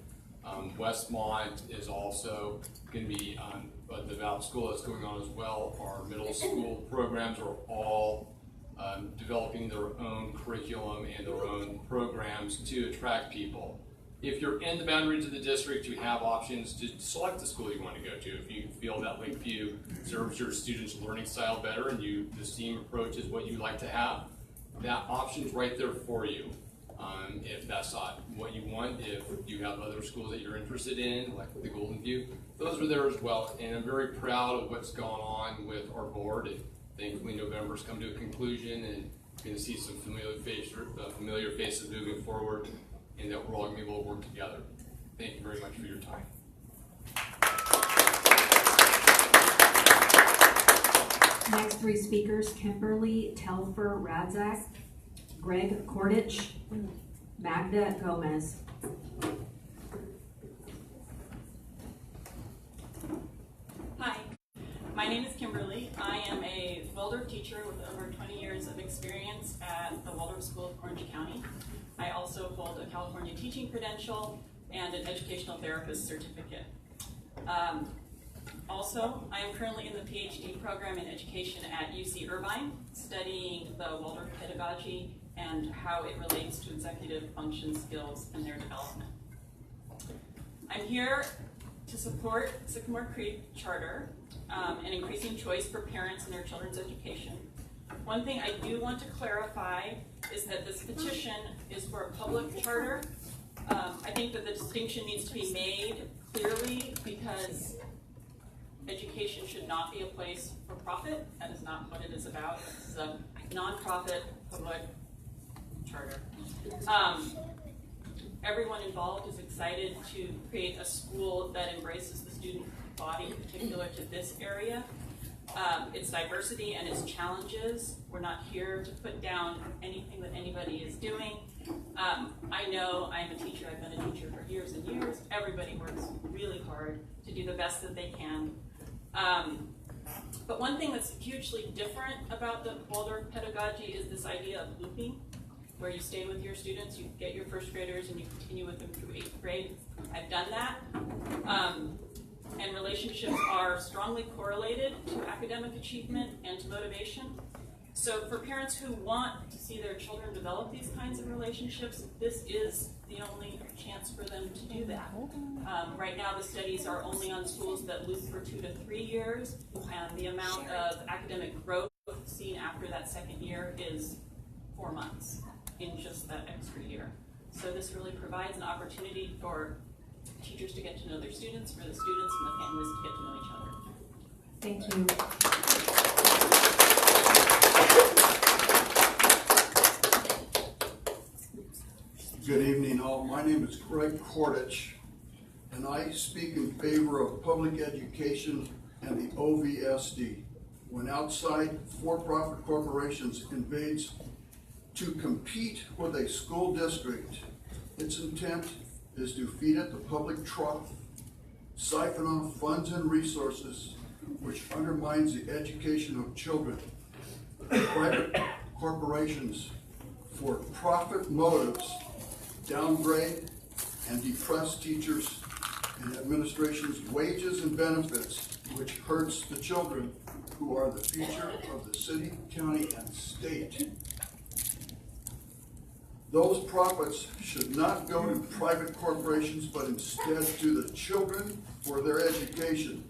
Westmont is also going to be the Valley school that's going on as well. Our middle school programs are all developing their own curriculum and their own programs to attract people. If you're in the boundaries of the district, you have options to select the school you want to go to. If you feel that Lakeview serves your students' learning style better and the STEAM approach is what you like to have, that option's right there for you. If that's not what you want, if you have other schools that you're interested in, like the Golden View, those are there as well. And I'm very proud of what's gone on with our board. Thankfully, November's come to a conclusion, and we're going to see some familiar faces moving forward, and that we're all going to be able to work together. Thank you very much for your time.
Next three speakers: Kimberly Telfer Radzak, Greg Kordich, Magda Gomez.
Hi, my name is Kimberly. I am a Waldorf teacher with over 20 years of experience at the Waldorf School of Orange County. I also hold a California teaching credential and an educational therapist certificate. Also, I am currently in the PhD program in education at UC Irvine, studying the Waldorf pedagogy and how it relates to executive function skills and their development. I'm here to support Sycamore Creek Charter and increasing choice for parents in their children's education. One thing I do want to clarify is that this petition is for a public charter. I think that the distinction needs to be made clearly because education should not be a place for profit. That is not what it is about. This is a nonprofit public charter. Everyone involved is excited to create a school that embraces the student body, particular to this area. Its diversity and its challenges. We're not here to put down anything that anybody is doing. I know I'm a teacher. I've been a teacher for years and years. Everybody works really hard to do the best that they can. But one thing that's hugely different about the Waldorf pedagogy is this idea of looping, where you stay with your students, you get your first graders, and you continue with them through 8th grade. I've done that. And relationships are strongly correlated to academic achievement and to motivation. So for parents who want to see their children develop these kinds of relationships, this is the only chance for them to do that. Right now the studies are only on schools that loop for 2 to 3 years, and the amount of academic growth seen after that second year is 4 months in just that extra year. So this really provides an opportunity for teachers to get to know their students, for the students and the families to get to know each other.
Thank you.
Good evening all. My name is Greg Kordich, and I speak in favor of public education and the OVSD. When outside for-profit corporations invades to compete with a school district, its intent is to feed at the public trough, siphon off funds and resources, which undermines the education of children. Private corporations, for profit motives, downgrade and depress teachers and administration's wages and benefits, which hurts the children who are the future of the city, county, and state. Those profits should not go to private corporations, but instead to the children for their education.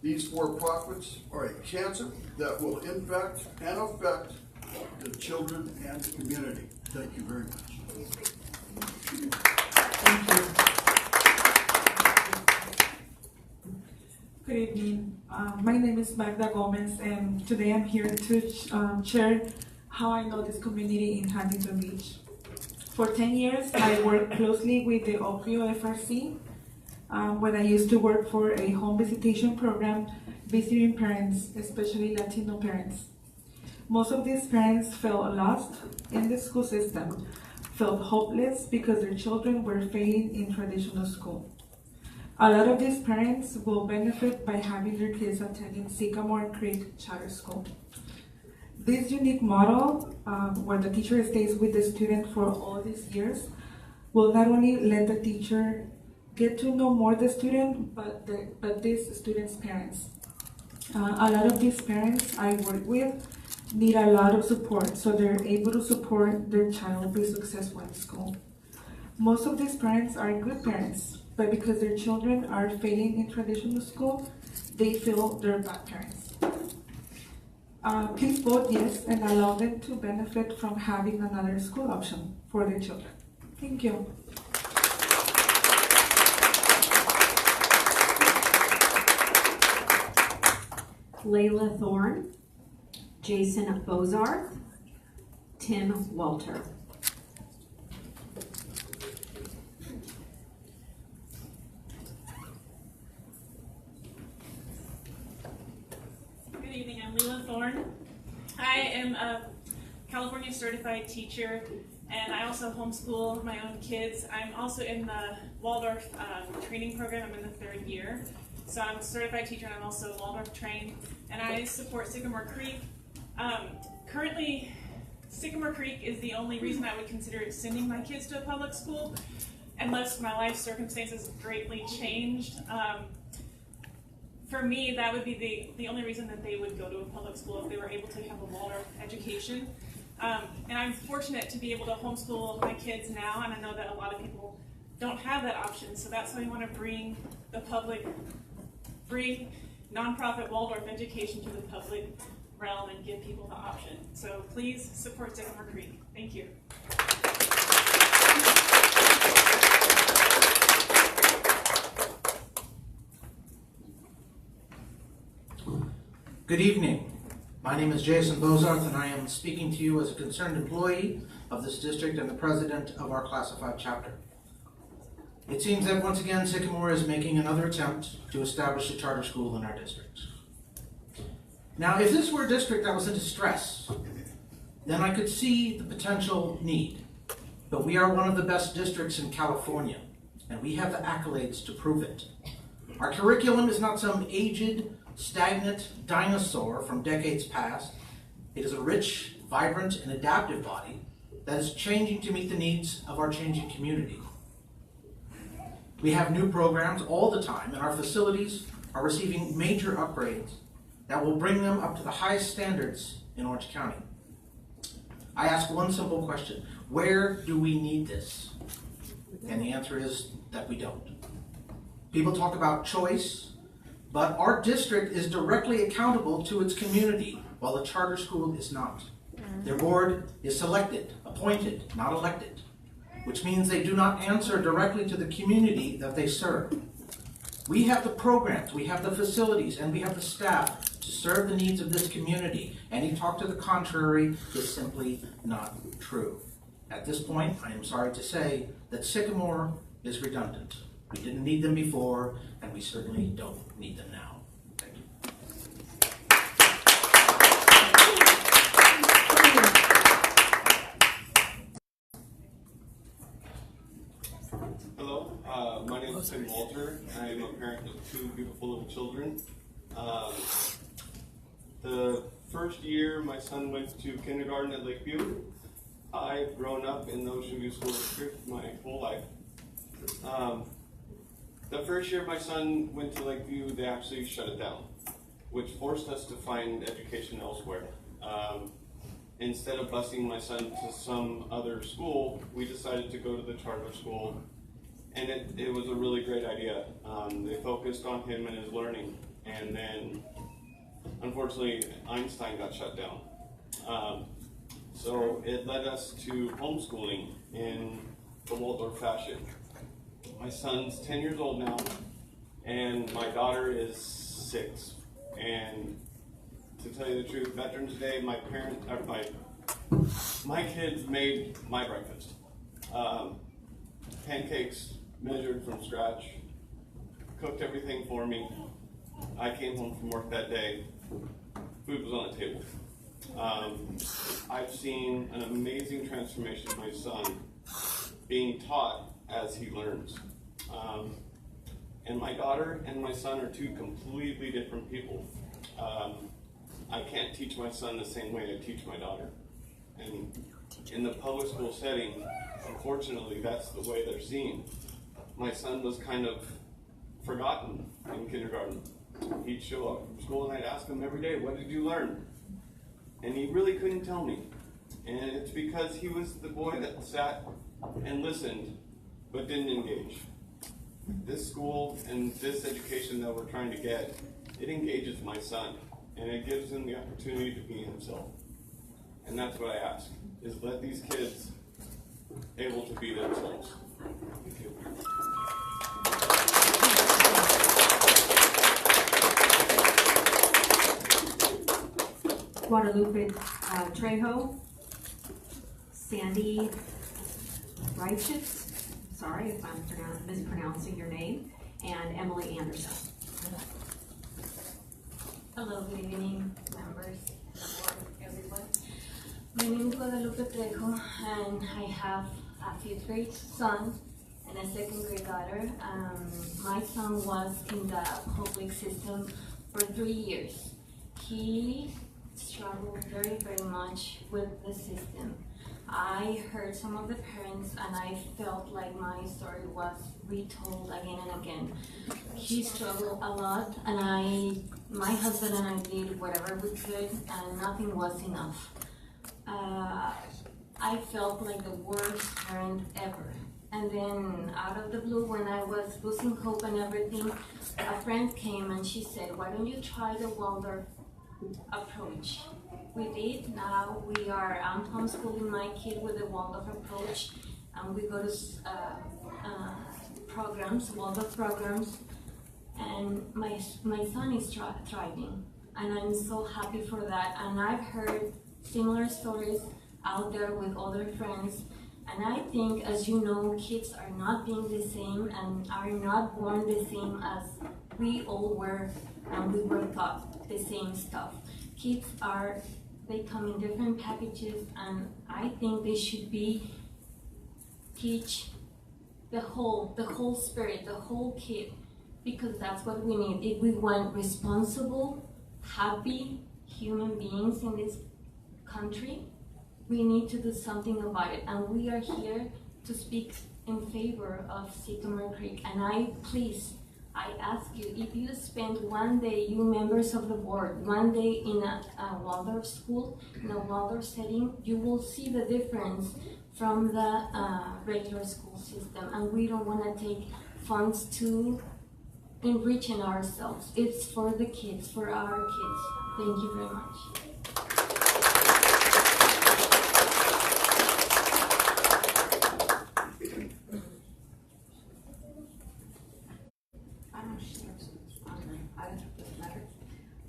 These for-profits are a cancer that will infect and affect the children and the community. Thank you very much.
Good evening. My name is Magda Gomez, and today I'm here to share how I know this community in Huntington Beach. For 10 years, I worked closely with the OVSD when I used to work for a home visitation program visiting parents, especially Latino parents. Most of these parents felt lost in the school system, felt hopeless because their children were failing in traditional school. A lot of these parents will benefit by having their kids attending Sycamore Creek Charter School. This unique model, where the teacher stays with the student for all these years, will not only let the teacher get to know more the student, but this student's parents. A lot of these parents I work with need a lot of support, so they're able to support their child be successful in school. Most of these parents are good parents, but because their children are failing in traditional school, they feel they're bad parents. Please vote yes and allow them to benefit from having another school option for their children. Thank you.
Layla Thorne, Jason Bozarth, Tim Walter.
Good evening, I'm Leela Thorne. I am a California certified teacher, and I also homeschool my own kids. I'm also in the Waldorf training program. I'm in the 3rd year. So I'm a certified teacher and I'm also Waldorf trained, and I support Sycamore Creek. Currently, Sycamore Creek is the only reason I would consider sending my kids to a public school, unless my life circumstances greatly changed. For me, that would be the only reason that they would go to a public school, if they were able to have a Waldorf education. And I'm fortunate to be able to homeschool my kids now, and I know that a lot of people don't have that option, so that's why we want to bring nonprofit Waldorf education to the public realm and give people the option. So please support Sycamore Creek. Thank you.
Good evening. My name is Jason Bozarth, and I am speaking to you as a concerned employee of this district and the president of our classified chapter. It seems that once again Sycamore is making another attempt to establish a charter school in our district. Now, if this were a district that was in distress, then I could see the potential need. But we are one of the best districts in California, and we have the accolades to prove it. Our curriculum is not some aged, stagnant dinosaur from decades past. It is a rich, vibrant, and adaptive body that is changing to meet the needs of our changing community. We have new programs all the time, and our facilities are receiving major upgrades that will bring them up to the highest standards in Orange County. I ask one simple question: where do we need this? And the answer is that we don't. People talk about choice, but our district is directly accountable to its community, while the charter school is not. Their board is selected, appointed, not elected, which means they do not answer directly to the community that they serve. We have the programs, we have the facilities, and we have the staff to serve the needs of this community. Any talk to the contrary is simply not true. At this point, I am sorry to say that Sycamore is redundant. We didn't need them before, and we certainly don't need them now. Thank you.
Hello, my name is Tim Walter. I am a parent of 2 beautiful little children. The first year my son went to kindergarten at Lakeview. I've grown up in the Ocean View School District my whole life. The first year my son went to Lakeview, they actually shut it down, which forced us to find education elsewhere. Instead of busing my son to some other school, we decided to go to the charter school, and it was a really great idea. They focused on him and his learning, and then unfortunately Einstein got shut down. So it led us to homeschooling in the Waldorf fashion. My son's 10 years old now, and my daughter is 6. And to tell you the truth, Veterans Day, my kids made my breakfast. Pancakes measured from scratch, cooked everything for me. I came home from work that day, food was on the table. I've seen an amazing transformation of my son being taught as he learns. And my daughter and my son are two completely different people. I can't teach my son the same way I teach my daughter. And in the public school setting, unfortunately, that's the way they're seen. My son was kind of forgotten in kindergarten. He'd show up from school and I'd ask him every day, what did you learn? And he really couldn't tell me. And it's because he was the boy that sat and listened, but didn't engage. This school and this education that we're trying to get, it engages my son, and it gives him the opportunity to be himself. And that's what I ask, is let these kids able to be themselves. Thank you.
Guadalupe Trejo, Sandy Reichitz, sorry if I'm mispronouncing your name, and Emily Anderson.
Hello, good evening, members, everyone. My name is Guadalupe Trejo, and I have a 5th grade son and a 2nd grade daughter. My son was in the public system for 3 years. He struggled very, very much with the system. I heard some of the parents and I felt like my story was retold again and again. He struggled a lot, and my husband and I did whatever we could, and nothing was enough. I felt like the worst parent ever. And then out of the blue, when I was losing hope and everything, a friend came and she said, why don't you try the Waldorf approach? We did. Now I'm homeschooling my kid with the Waldorf approach, and we go to programs, Waldorf programs, and my son is thriving, and I'm so happy for that. And I've heard similar stories out there with other friends, and I think, as you know, kids are not being the same and are not born the same as we all were, and we were taught the same stuff. Kids they come in different packages, and I think they should teach the whole spirit, the whole kid, because that's what we need. If we want responsible, happy human beings in this country, we need to do something about it. And we are here to speak in favor of Sycamore Creek. And I ask you, if you spend one day, you members of the board, one day in a Waldorf school, in a Waldorf setting, you will see the difference from the regular school system. And we don't want to take funds to enriching ourselves. It's for the kids, for our kids. Thank you very much.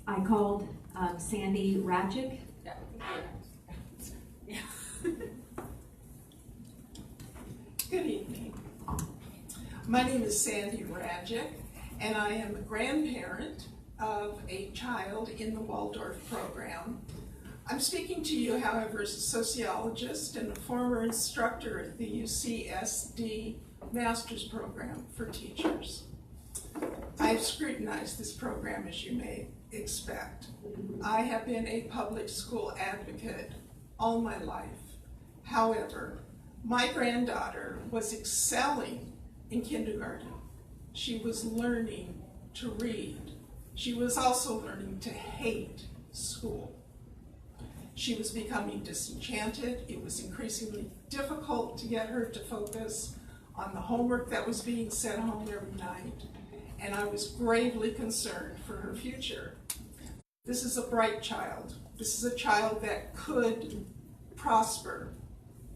I called Sandy Radjic.
Good evening. My name is Sandy Radjic, and I am a grandparent of a child in the Waldorf program. I'm speaking to you, however, as a sociologist and a former instructor at the UCSD Master's Program for Teachers. I've scrutinized this program, as you may expect. I have been a public school advocate all my life. However, my granddaughter was excelling in kindergarten. She was learning to read. She was also learning to hate school. She was becoming disenchanted. It was increasingly difficult to get her to focus on the homework that was being sent home every night. And I was gravely concerned for her future. This is a bright child. This is a child that could prosper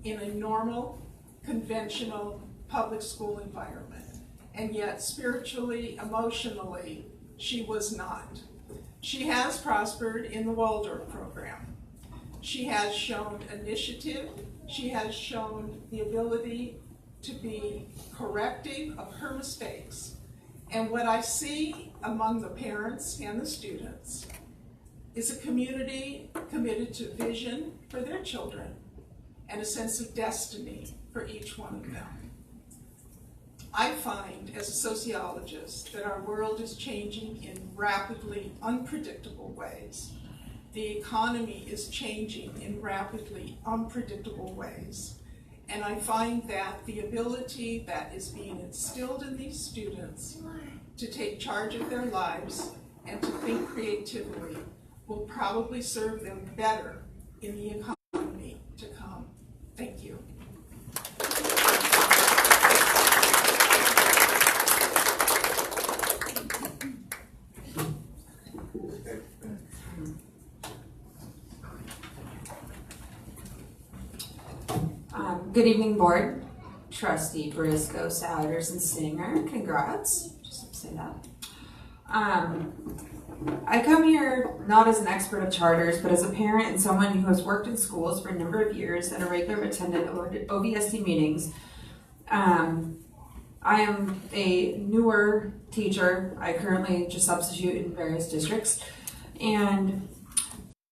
in a normal, conventional public school environment. And yet spiritually, emotionally, she was not. She has prospered in the Waldorf program. She has shown initiative. She has shown the ability to be corrective of her mistakes. And what I see among the parents and the students is a community committed to vision for their children and a sense of destiny for each one of them. I find, as a sociologist, that our world is changing in rapidly unpredictable ways. The economy is changing in rapidly unpredictable ways. And I find that the ability that is being instilled in these students to take charge of their lives and to think creatively will probably serve them better in the economy to come. Thank you.
Good evening, board. Trustee Briscoe, Souders, and Singer. Congrats. Just to say that. I come here not as an expert of charters, but as a parent and someone who has worked in schools for a number of years and a regular attendant of OVSD meetings. I am a newer teacher. I currently just substitute in various districts. And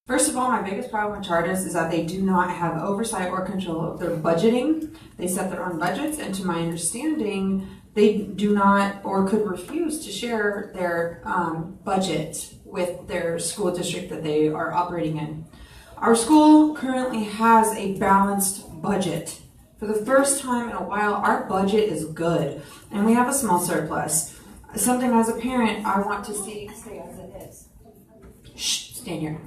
first of all, my biggest problem with charters is that they do not have oversight or control of their budgeting. They set their own budgets, and to my understanding, they do not or could refuse to share their budget with their school district that they are operating in. Our school currently has a balanced budget. For the first time in a while, our budget is good, and we have a small surplus. Something as a parent I want to see stay as it is. Shh, stand here.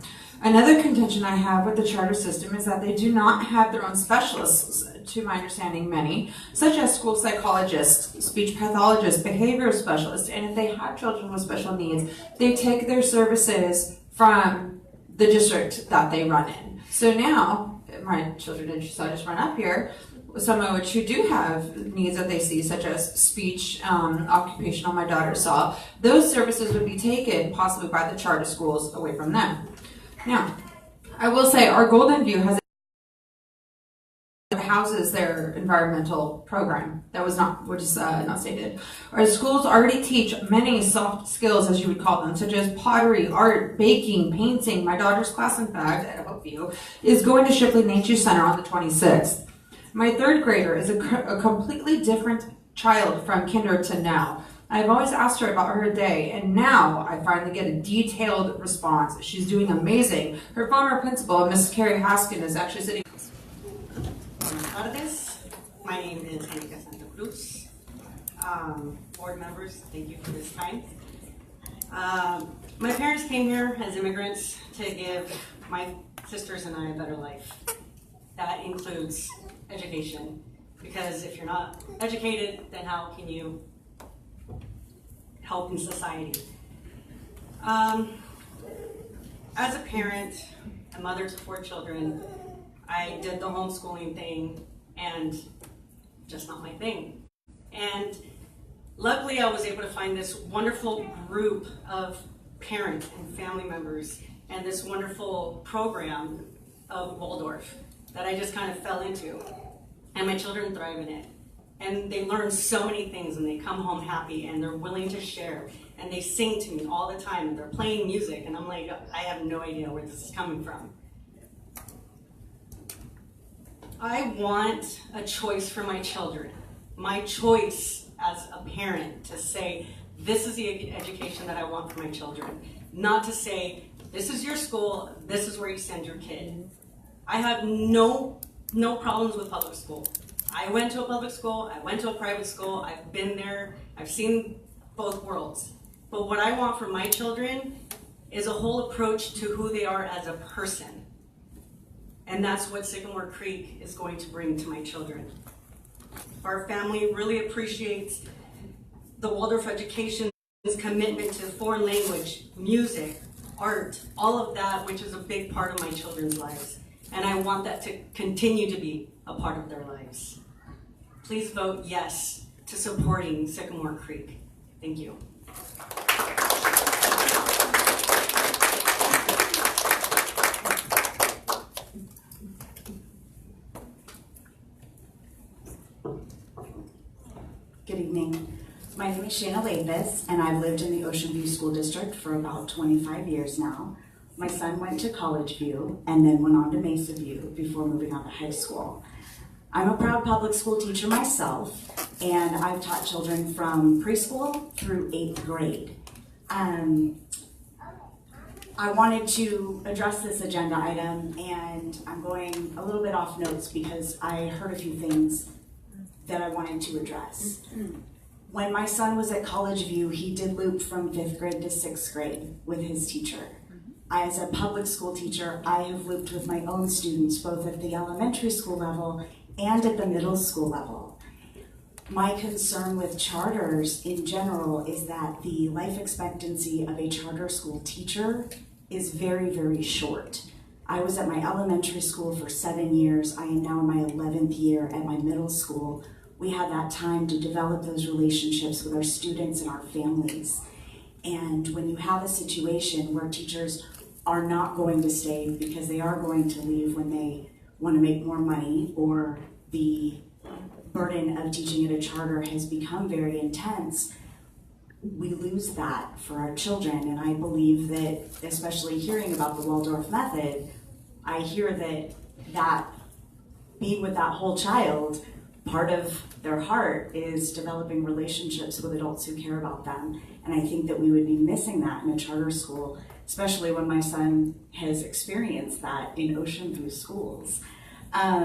Another contention I have with the charter system is that they do not have their own specialists, to my understanding many, such as school psychologists, speech pathologists, behavioral specialists, and if they have children with special needs, they take their services from the district that they run in. So now, my children and so I just run up here, some of which who do have needs that they see, such as speech, occupational, my daughter saw, those services would be taken possibly by the charter schools away from them. Now, I will say our Golden View houses their environmental program. That was not, which is not stated. Our schools already teach many soft skills, as you would call them, such as pottery, art, baking, painting. My daughter's class, in fact, at Oakview, is going to Shipley Nature Center on the 26th. My third grader is a completely different child from kinder to now. I've always asked her about her day, and now I finally get a detailed response. She's doing amazing. Her former principal, Mrs. Carrie Haskin, is actually sitting.
Buenas tardes. My name is Erika Santa Cruz. Board members, thank you for this time. My parents came here as immigrants to give my sisters and I a better life. That includes education, because if you're not educated, then how can you help in society? As a parent, a mother to 4 children, I did the homeschooling thing, and just not my thing. And luckily I was able to find this wonderful group of parents and family members and this wonderful program of Waldorf that I just kind of fell into. And my children thrive in it. And they learn so many things, and they come home happy, and they're willing to share, and they sing to me all the time, and they're playing music, and I'm like, I have no idea where this is coming from. I want a choice for my children. My choice as a parent to say, this is the education that I want for my children. Not to say, this is your school, this is where you send your kid. I have no problems with public school. I went to a public school, I went to a private school, I've been there, I've seen both worlds. But what I want for my children is a whole approach to who they are as a person. And that's what Sycamore Creek is going to bring to my children. Our family really appreciates the Waldorf education's commitment to foreign language, music, art, all of that, which is a big part of my children's lives. and I want that to continue to be a part of their lives. Please vote yes to supporting Sycamore Creek. Thank you.
Good evening. My name is Shana Lapis, and I've lived in the Ocean View School District for about 25 years now. My son went to College View and then went on to Mesa View before moving on to high school. I'm a proud public school teacher myself, and I've taught children from preschool through 8th grade. I wanted to address this agenda item, and I'm going a little bit off notes because I heard a few things that I wanted to address. When my son was at College View, he did loop from 5th grade to 6th grade with his teacher. As a public school teacher, I have looped with my own students, both at the elementary school level and at the middle school level. My concern with charters in general is that the life expectancy of a charter school teacher is very, very short. I was at my elementary school for 7 years. I am now in my 11th year at my middle school. We had that time to develop those relationships with our students and our families. And when you have a situation where teachers are not going to stay because they are going to leave when they want to make more money, or the burden of teaching at a charter has become very intense, we lose that for our children. And I believe that, especially hearing about the Waldorf method, I hear that being with that whole child, part of their heart is developing relationships with adults who care about them. And I think that we would be missing that in a charter school, especially when my son has experienced that in Ocean View schools. I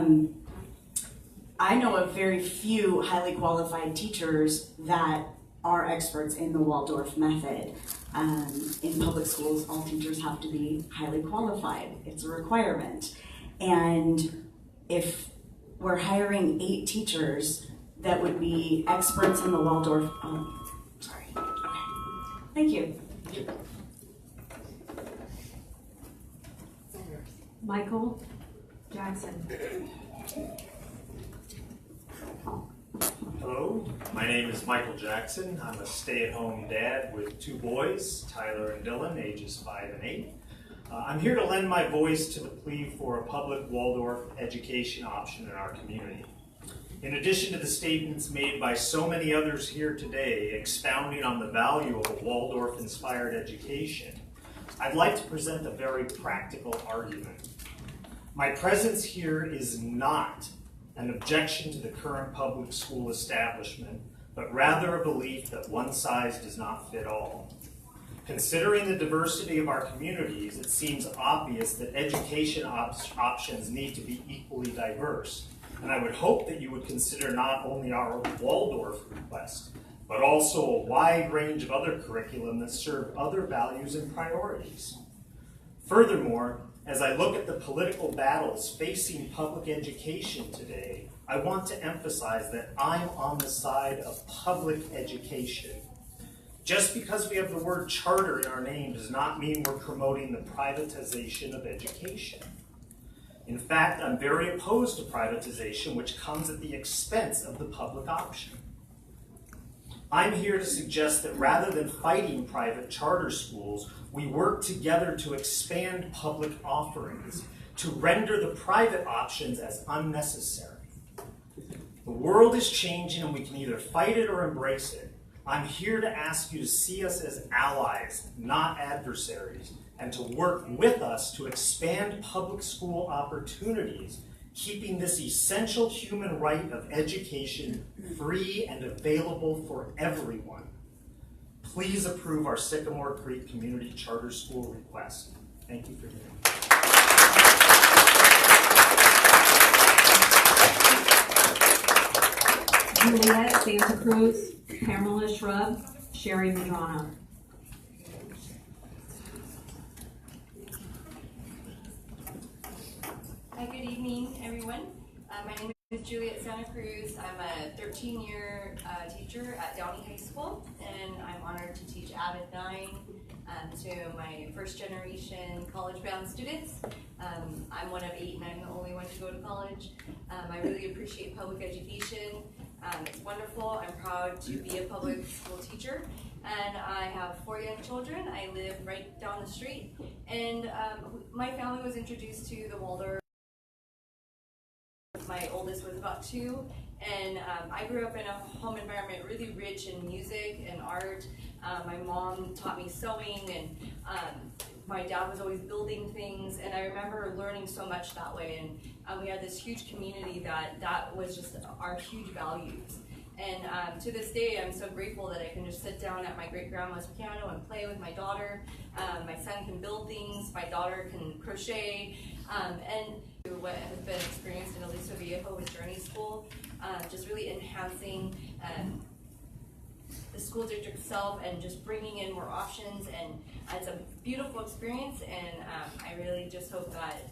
know of very few highly qualified teachers that are experts in the Waldorf method. In public schools, all teachers have to be highly qualified. It's a requirement. And if we're hiring 8 teachers that would be experts in the Waldorf, sorry, okay. Thank you.
Michael Jackson.
Hello, my name is Michael Jackson. I'm a stay-at-home dad with 2 boys, Tyler and Dylan, ages 5 and 8. I'm here to lend my voice to the plea for a public Waldorf education option in our community. In addition to the statements made by so many others here today expounding on the value of a Waldorf-inspired education, I'd like to present a very practical argument. My presence here is not an objection to the current public school establishment, but rather a belief that one size does not fit all. Considering the diversity of our communities, it seems obvious that education options need to be equally diverse. And I would hope that you would consider not only our Waldorf request, but also a wide range of other curriculum that serve other values and priorities. Furthermore, as I look at the political battles facing public education today, I want to emphasize that I'm on the side of public education. Just because we have the word charter in our name does not mean we're promoting the privatization of education. In fact, I'm very opposed to privatization, which comes at the expense of the public option. I'm here to suggest that rather than fighting private charter schools, we work together to expand public offerings, to render the private options as unnecessary. The world is changing and we can either fight it or embrace it. I'm here to ask you to see us as allies, not adversaries, and to work with us to expand public school opportunities, keeping this essential human right of education free and available for everyone. Please approve our Sycamore Creek Community Charter School request. Thank you for hearing.
Juliet Santa Cruz, Pamela Shrub, Sherry Madrano.
Hi, good evening, everyone. My name is Juliet Santa Cruz. I'm a 13-year teacher at Downey High School, and I'm honored to teach Avid 9 to my first-generation college-bound students. I'm one of 8 9 to college. I really appreciate public education. It's wonderful. I'm proud to be a public school teacher. And I have 4 young children. I live right down the street. And my family was introduced to the Waldorf. My oldest was about 2. And I grew up in a home environment really rich in music and art. My mom taught me sewing, and my dad was always building things. And I remember learning so much that way. And we had this huge community that was just our huge values. And to this day, I'm so grateful that I can just sit down at my great-grandma's piano and play with my daughter. My son can build things, my daughter can crochet, and what has been experienced in Aliso Viejo with Journey School, just really enhancing the school district itself and just bringing in more options. And it's a beautiful experience, and I really just hope that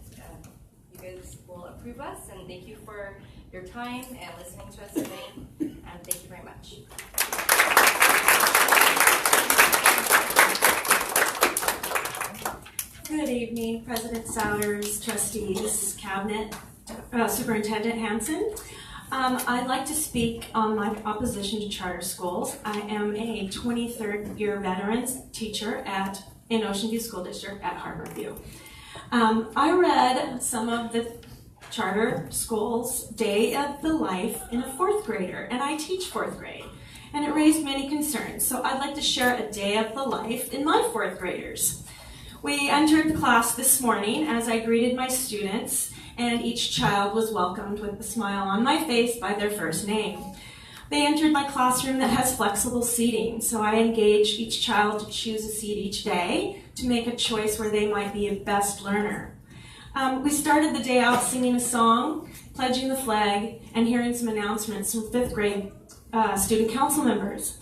you guys will approve us, and thank you for your time and listening to us today, and thank you very much.
Good evening, President Souders, trustees, cabinet, Superintendent Hansen. I'd like to speak on my opposition to charter schools. I am a 23rd year veterans teacher in Ocean View School District at Harborview. I read some of the charter schools' day of the life in a 4th grader, and I teach 4th grade, and it raised many concerns. So I'd like to share a day of the life in my 4th graders. We entered class this morning as I greeted my students, and each child was welcomed with a smile on my face by their first name. They entered my classroom that has flexible seating, so I engaged each child to choose a seat each day to make a choice where they might be a best learner. We started the day out singing a song, pledging the flag, and hearing some announcements from 5th grade student council members.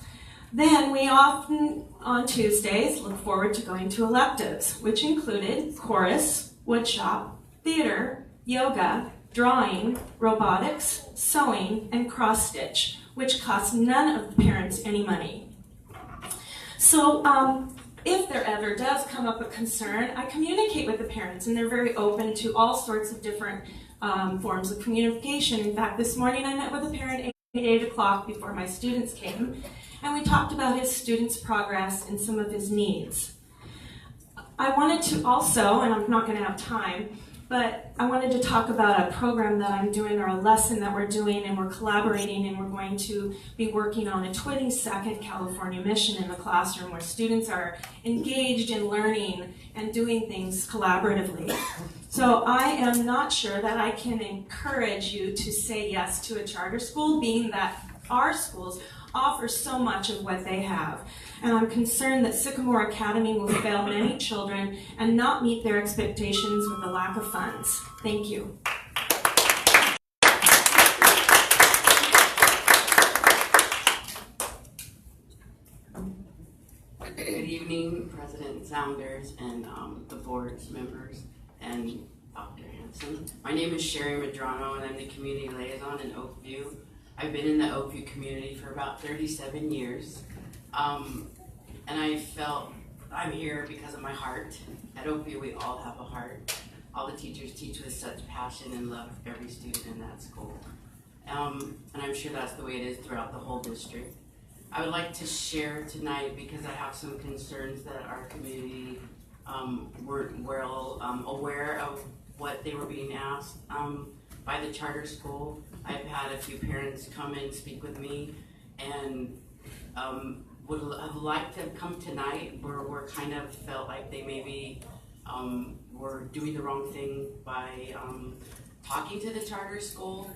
Then we often, on Tuesdays, look forward to going to electives, which included chorus, woodshop, theater, yoga, drawing, robotics, sewing, and cross-stitch, which cost none of the parents any money. So if there ever does come up a concern, I communicate with the parents, and they're very open to all sorts of different forms of communication. In fact, this morning I met with a parent at 8 o'clock before my students came, and we talked about his students' progress and some of his needs. I wanted to also, and I'm not going to have time, but I wanted to talk about a program that I'm doing, or a lesson that we're doing, and we're collaborating, and we're going to be working on a 22nd California mission in the classroom where students are engaged in learning and doing things collaboratively. So I am not sure that I can encourage you to say yes to a charter school, being that our schools offer so much of what they have. And I'm concerned that Sycamore Academy will fail many children and not meet their expectations with the lack of funds. Thank you.
Good evening, President Sounders and the board's members and Dr. Hansen. My name is Sherry Madrano, and I'm the community liaison in Oakview. I've been in the Oakview community for about 37 years. And I felt I'm here because of my heart. At Oakview, we all have a heart. All the teachers teach with such passion and love for every student in that school. And I'm sure that's the way it is throughout the whole district. I would like to share tonight because I have some concerns that our community weren't well aware of what they were being asked by the charter school. I've had a few parents come and speak with me, and would have liked to come tonight, where we're kind of felt like they maybe were doing the wrong thing by talking to the charter school.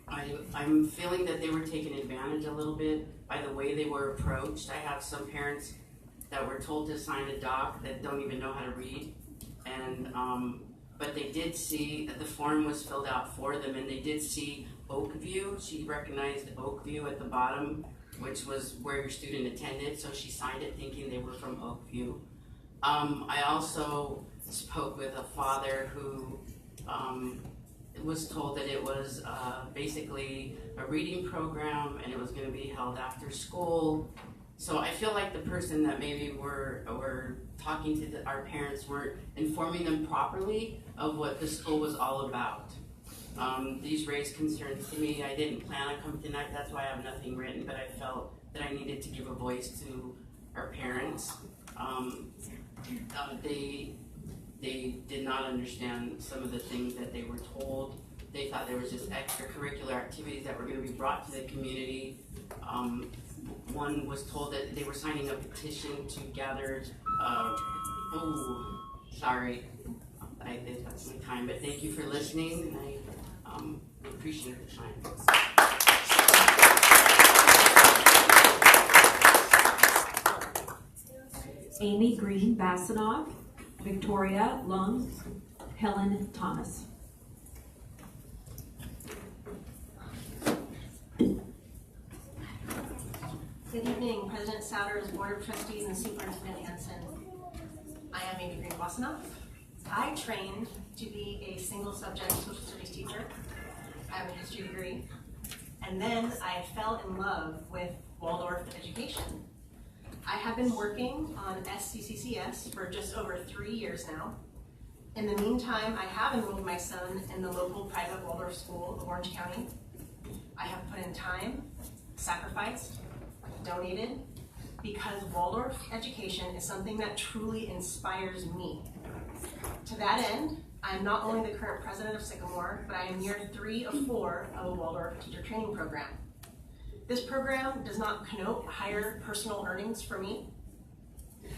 I'm feeling that they were taken advantage a little bit by the way they were approached. I have some parents that were told to sign a doc that don't even know how to read, and but they did see that the form was filled out for them, and they did see Oakview. She recognized Oakview at the bottom, which was where your student attended, so she signed it thinking they were from Oakview. I also spoke with a father who was told that it was basically a reading program and it was going to be held after school. So I feel like the person that maybe were talking to our parents weren't informing them properly of what the school was all about. These raise concerns to me. I didn't plan on coming tonight, that's why I have nothing written, but I felt that I needed to give a voice to our parents. They did not understand some of the things that they were told. They thought there was just extracurricular activities that were going to be brought to the community. One was told that they were signing a petition to gather, sorry, I think that's my time, but thank you for listening, and I appreciate the time.
Amy Green Bassanoff, Victoria Lung, Helen Thomas.
Good evening, President Souders, Board of Trustees, and Superintendent Hanson. I am Amy Green Bassanoff. I trained to be a single subject social studies teacher. I have a history degree. And then I fell in love with Waldorf education. I have been working on SCCCS for just over 3 years now. In the meantime, I have enrolled my son in the local private Waldorf school of Orange County. I have put in time, sacrificed, donated, because Waldorf education is something that truly inspires me. To that end, I am not only the current president of Sycamore, but I am year 3 of 4 of a Waldorf teacher training program. This program does not connote higher personal earnings for me,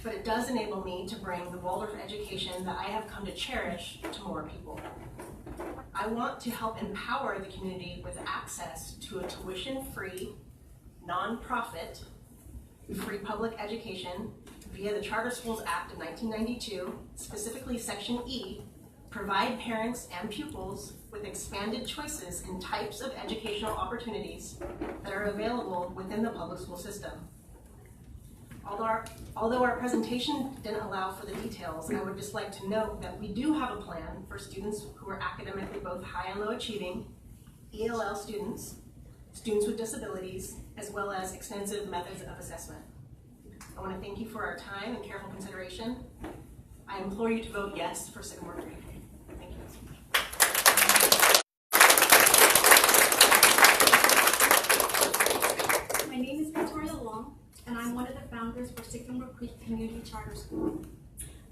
but it does enable me to bring the Waldorf education that I have come to cherish to more people. I want to help empower the community with access to a tuition-free, nonprofit, free public education via the Charter Schools Act of 1992, specifically Section E, provide parents and pupils with expanded choices in types of educational opportunities that are available within the public school system. Although our presentation didn't allow for the details, I would just like to note that we do have a plan for students who are academically both high and low achieving, ELL students, students with disabilities, as well as extensive methods of assessment. I want to thank you for our time and careful consideration. I implore you to vote yes for Sycamore Creek. Thank you.
My name is Victoria Long, and I'm one of the founders for Sycamore Creek Community Charter School.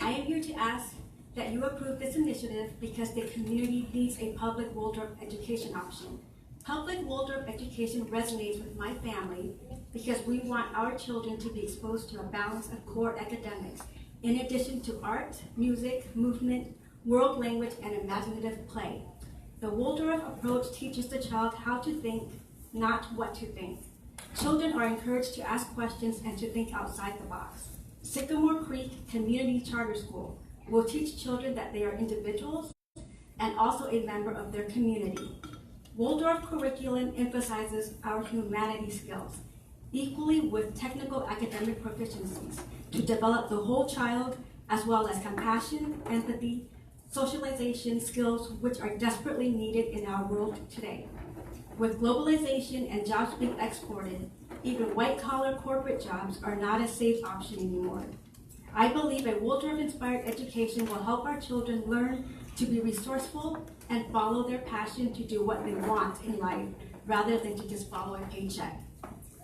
I am here to ask that you approve this initiative because the community needs a public Waldorf education option. Public Waldorf education resonates with my family because we want our children to be exposed to a balance of core academics, in addition to art, music, movement, world language, and imaginative play. The Waldorf approach teaches the child how to think, not what to think. Children are encouraged to ask questions and to think outside the box. Sycamore Creek Community Charter School will teach children that they are individuals and also a member of their community. Waldorf curriculum emphasizes our humanity skills, equally with technical academic proficiencies, to develop the whole child, as well as compassion, empathy, socialization skills, which are desperately needed in our world today. With globalization and jobs being exported, even white-collar corporate jobs are not a safe option anymore. I believe a Waldorf-inspired education will help our children learn to be resourceful and follow their passion to do what they want in life, rather than to just follow a paycheck.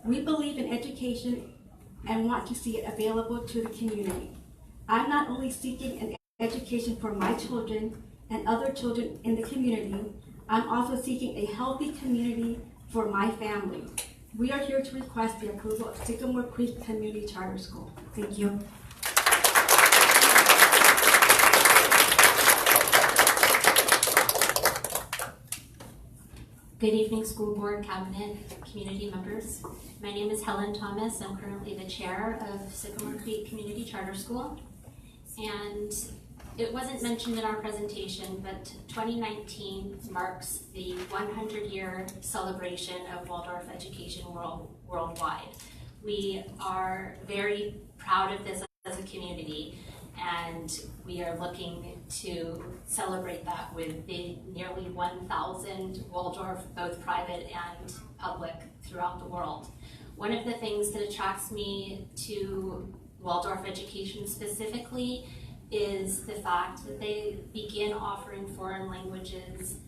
We believe in education and want to see it available to the community. I'm not only seeking an education for my children and other children in the community, I'm also seeking a healthy community for my family. We are here to request the approval of Sycamore Creek Community Charter School. Thank you.
Good evening, school board, cabinet, community members. My name is Helen Thomas. I'm currently the chair of Sycamore Creek Community Charter School. And it wasn't mentioned in our presentation, but 2019 marks the 100-year celebration of Waldorf education worldwide. We are very proud of this as a community, and we are looking to celebrate that with the nearly 1,000 Waldorf, both private and public, throughout the world. One of the things that attracts me to Waldorf education specifically is the fact that they begin offering foreign languages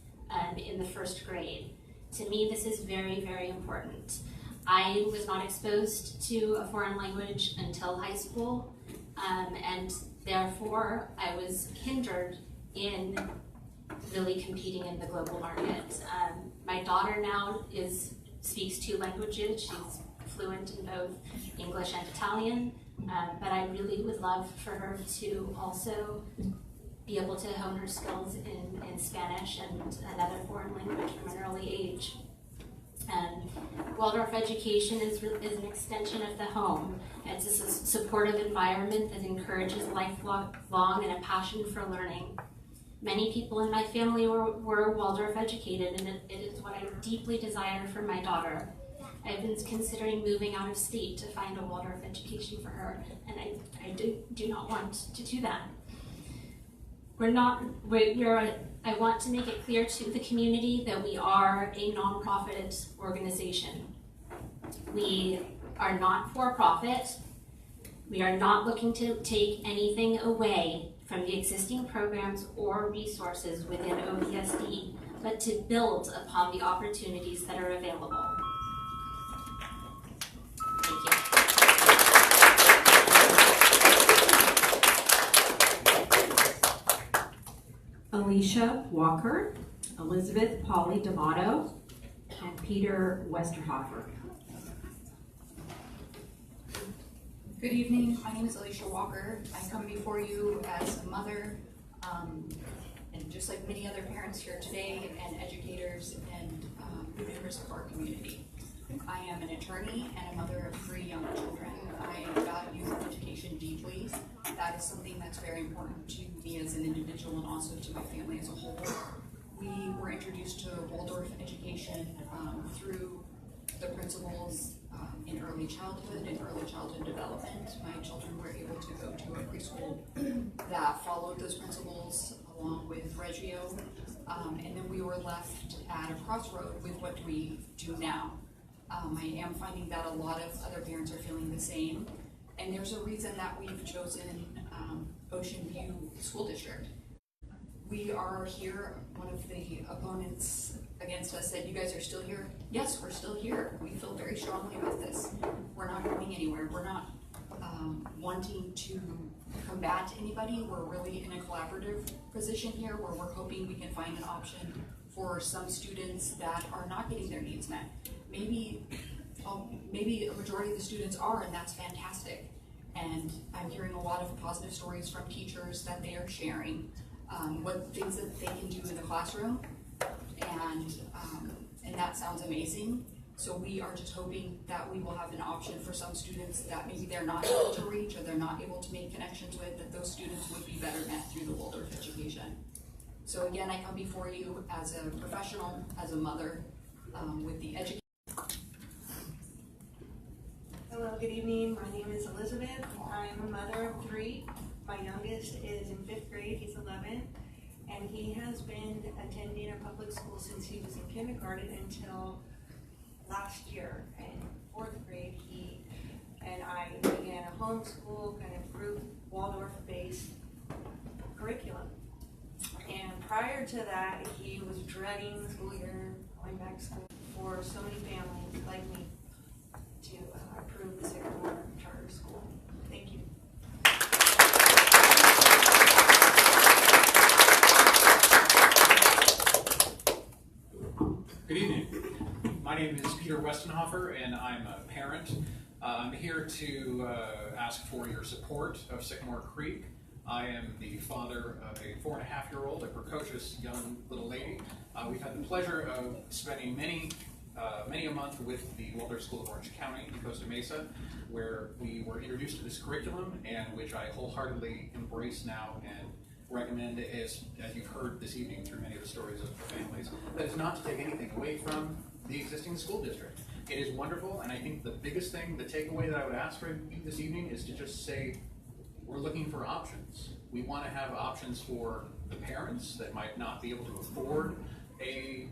in the first grade. To me, this is very, very important. I was not exposed to a foreign language until high school, and therefore I was hindered in really competing in the global market. My daughter now speaks 2 languages. She's fluent in both English and Italian, but I really would love for her to also be able to hone her skills in Spanish and another foreign language from an early age. Waldorf education is an extension of the home. It's a supportive environment that encourages lifelong and a passion for learning. Many people in my family were Waldorf educated, and it is what I deeply desire for my daughter. I've been considering moving out of state to find a Waldorf education for her, and I do not want to do that. I want to make it clear to the community that we are a nonprofit organization. We are not for profit. We are not looking to take anything away from the existing programs or resources within OVSD, but to build upon the opportunities that are available. Thank you.
Alicia Walker, Elizabeth Polly D'Amato, and Peter Westerhofer.
Good evening, my name is Alicia Walker. I come before you as a mother, and just like many other parents here today, and educators and members of our community. I am an attorney and a mother of 3 young children. I value education deeply. That is something that's very important to me as an individual and also to my family as a whole. We were introduced to Waldorf education through the principals in early childhood and early childhood development. My children were able to go to a preschool that followed those principles along with Reggio, and then we were left at a crossroad with what do we do now. I am finding that a lot of other parents are feeling the same, and there's a reason that we've chosen Ocean View School District. We are here. One of the opponents against us said, "You guys are still here?" Yes, we're still here. We feel very strongly about this. We're not going anywhere. We're not wanting to combat anybody. We're really in a collaborative position here where we're hoping we can find an option for some students that are not getting their needs met. Maybe a majority of the students are, and that's fantastic. And I'm hearing a lot of positive stories from teachers that they are sharing what things that they can do in the classroom, and that sounds amazing. So we are just hoping that we will have an option for some students that maybe they're not able to reach or they're not able to make connections with, that those students would be better met through the Waldorf education. So again, I come before you as a professional, as a mother, with the education.
Hello, good evening. My name is Elizabeth. I am a mother of 3. My youngest is in 5th grade, he's 11, and he has been attending a public school since he was in kindergarten until last year. In 4th grade, he and I began a homeschool kind of group Waldorf-based curriculum. And prior to that, he was dreading the school year, going back to school. For so many families like me to approve the Sycamore Charter School. Thank you.
Good evening. My name is Peter Westenhofer, and I'm a parent. I'm here to ask for your support of Sycamore Creek. I am the father of a 4.5-year-old, a precocious young little lady. We've had the pleasure of spending many a month with the Waldorf School of Orange County in Costa Mesa, where we were introduced to this curriculum, and which I wholeheartedly embrace now and recommend, as you've heard this evening through many of the stories of the families. That is not to take anything away from the existing school district. It is wonderful, and I think the biggest thing, the takeaway that I would ask for you this evening is to just say, we're looking for options. We want to have options for the parents that might not be able to afford a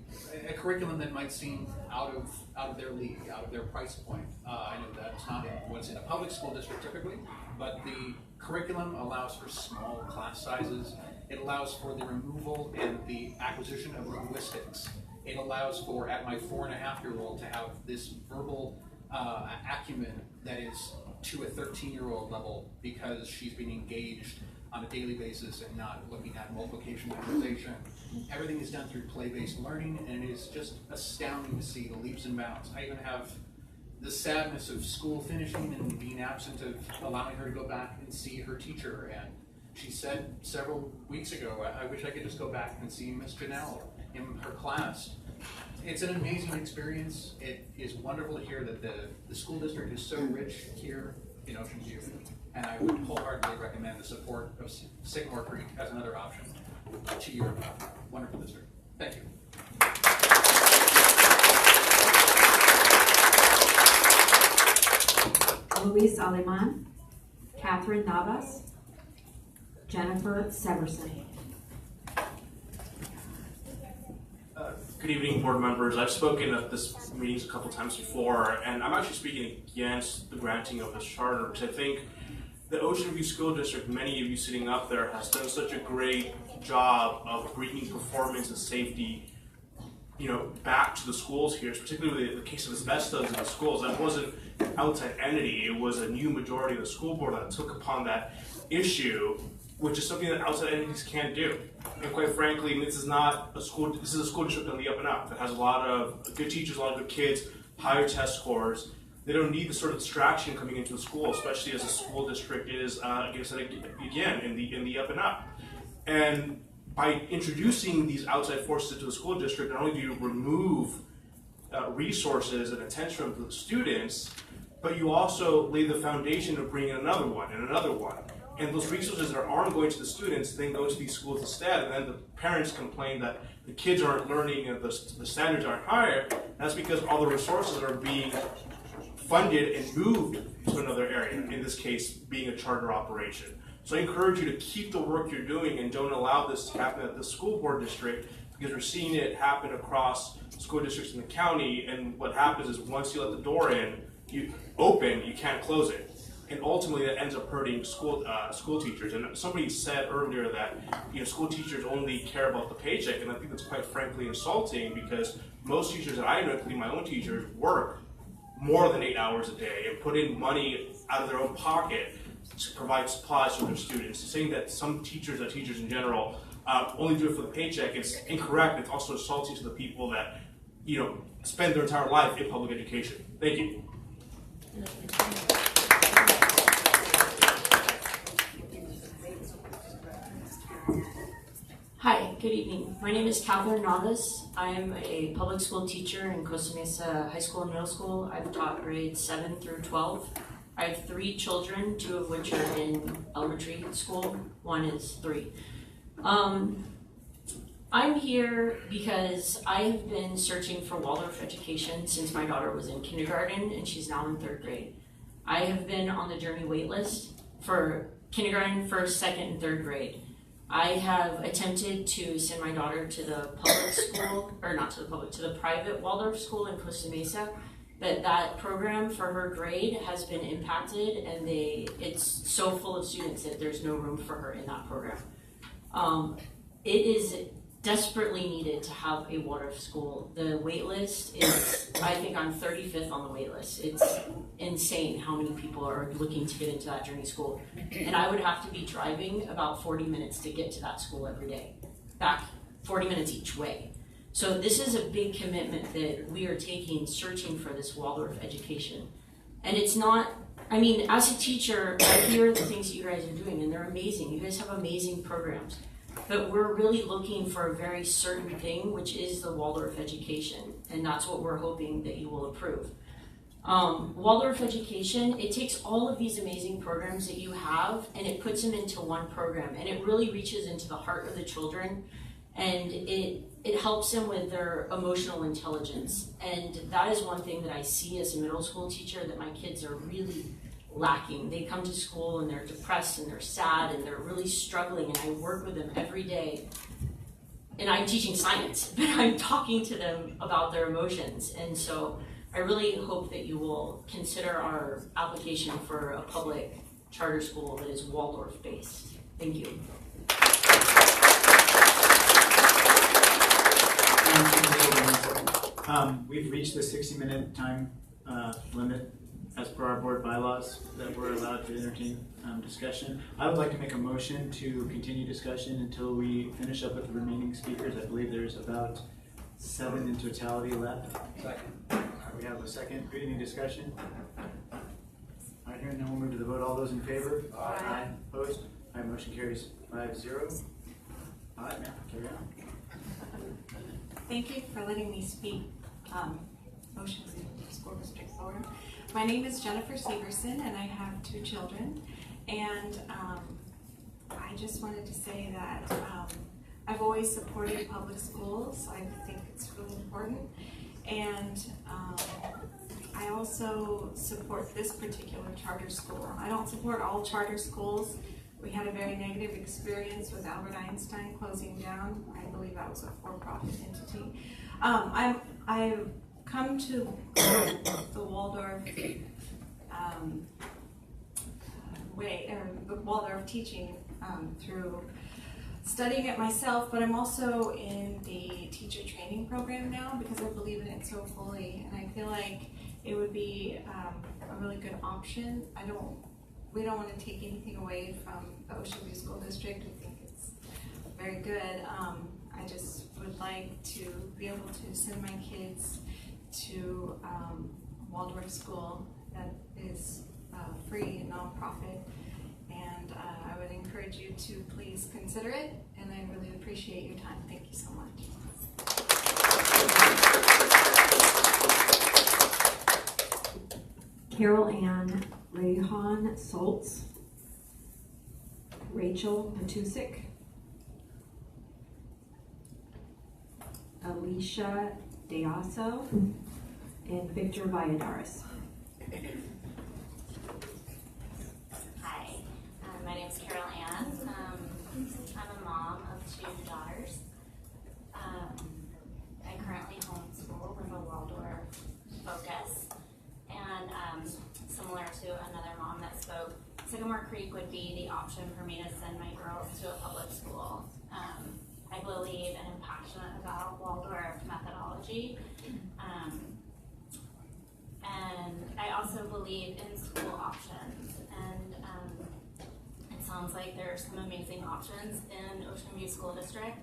curriculum that might seem out of their league, out of their price point. I know that's not what's in a public school district typically, but the curriculum allows for small class sizes. It allows for the removal and the acquisition of linguistics. It allows for, at my 4.5-year-old, to have this verbal acumen that is to a 13-year-old level because she's being engaged on a daily basis and not looking at multiplication, memorization. Everything is done through play-based learning, and it is just astounding to see the leaps and bounds. I even have the sadness of school finishing and being absent of allowing her to go back and see her teacher. And she said several weeks ago, I wish I could just go back and see Miss Janelle in her class. It's an amazing experience. It is wonderful to hear that the school district is so rich here in Ocean View. And I would wholeheartedly recommend the support of Sycamore Creek as another option to your wonderful district. Thank you.
Luis Aleman, Catherine Navas, Jennifer Severson.
Good evening, board members. I've spoken at this meetings a couple times before, and I'm actually speaking against the granting of this charter because I think the Ocean View School District, many of you sitting up there, has done such a great job of bringing performance and safety, back to the schools here, particularly the case of asbestos in the schools. That wasn't an outside entity; it was a new majority of the school board that took upon that issue, which is something that outside entities can't do. And quite frankly, this is a school district on the up and up that has a lot of good teachers, a lot of good kids, higher test scores. They don't need the sort of distraction coming into the school, especially as a school district is, again, in the up and up. And by introducing these outside forces into the school district, not only do you remove resources and attention from the students, but you also lay the foundation of bringing another one and another one. And those resources that aren't going to the students then go to these schools instead, and then the parents complain that the kids aren't learning and the standards aren't higher. That's because all the resources are being funded and moved to another area, in this case being a charter operation. So I encourage you to keep the work you're doing and don't allow this to happen at the school board district, because we're seeing it happen across school districts in the county, and what happens is once you let the door in, you can't close it. And ultimately that ends up hurting school teachers. And somebody said earlier that school teachers only care about the paycheck, and I think that's quite frankly insulting, because most teachers that I know, including my own teachers, work more than 8 hours a day and put in money out of their own pocket to provide supplies for their students. Saying that some teachers in general only do it for the paycheck is incorrect. It's also insulting to the people that spend their entire life in public education. Thank you.
Hi, good evening. My name is Catherine Navas. I am a public school teacher in Costa Mesa High School and Middle School. I've taught grades 7 through 12. I have 3 children, 2 of which are in elementary school, 1 is 3. I'm here because I have been searching for Waldorf education since my daughter was in kindergarten, and she's now in 3rd grade. I have been on the Journey wait list for kindergarten, 1st, 2nd, and 3rd grade. I have attempted to send my daughter to the public school, or not to the public, to the private Waldorf school in Costa Mesa, but that program for her grade has been impacted, and it's so full of students that there's no room for her in that program. It is desperately needed to have a Waldorf school. The wait list is, I think I'm 35th on the wait list. It's insane how many people are looking to get into that Journey school. And I would have to be driving about 40 minutes to get to that school every day, back 40 minutes each way. So this is a big commitment that we are taking, searching for this Waldorf education. And it's not, as a teacher, I hear the things that you guys are doing, and they're amazing. You guys have amazing programs. But we're really looking for a very certain thing, which is the Waldorf education, and that's what we're hoping that you will approve. Waldorf education, it takes all of these amazing programs that you have, and it puts them into one program, and it really reaches into the heart of the children, and it helps them with their emotional intelligence. And that is one thing that I see as a middle school teacher that my kids are really lacking. They come to school and they're depressed and they're sad and they're really struggling, and I work with them every day. And I'm teaching science, but I'm talking to them about their emotions. And so I really hope that you will consider our application for a public charter school that is Waldorf based. Thank you.
We've reached the 60-minute time limit as per our board bylaws that we're allowed to entertain discussion. I would like to make a motion to continue discussion until we finish up with the remaining speakers. I believe there's about 7 in totality left. Second. All right, we have a second. Any discussion? All right, hearing none, we'll move to the vote. All those in favor? Aye. Opposed? All right, motion carries 5-0. All right, ma'am, carry on.
Thank you for letting me speak. Motion School District Forum. My name is Jennifer Severson, and I have 2 children. And I just wanted to say that I've always supported public schools. I think it's really important. And I also support this particular charter school. I don't support all charter schools. We had a very negative experience with Albert Einstein closing down. I believe that was a for-profit entity. I've come to the Waldorf the Waldorf teaching through studying it myself, but I'm also in the teacher training program now because I believe in it so fully, and I feel like it would be a really good option. We don't want to take anything away from the Ocean View School District. We think it's very good. I just would like to be able to send my kids to Waldorf school that is free and nonprofit, and I would encourage you to please consider it, and I really appreciate your time. Thank you so much.
Carol Ann Rayhan Soltz, Rachel Patusik, Alicia Deaso, and Victor Valladares.
Hi, my name is Carol Ann. I'm a mom of 2 daughters. I currently homeschool with a Waldorf focus, and similar to another mom that spoke, Sycamore Creek would be the option for me to send my girls to a public school. I believe and am passionate about Waldorf methodology. And I also believe in school options. And it sounds like there are some amazing options in Ocean View School District.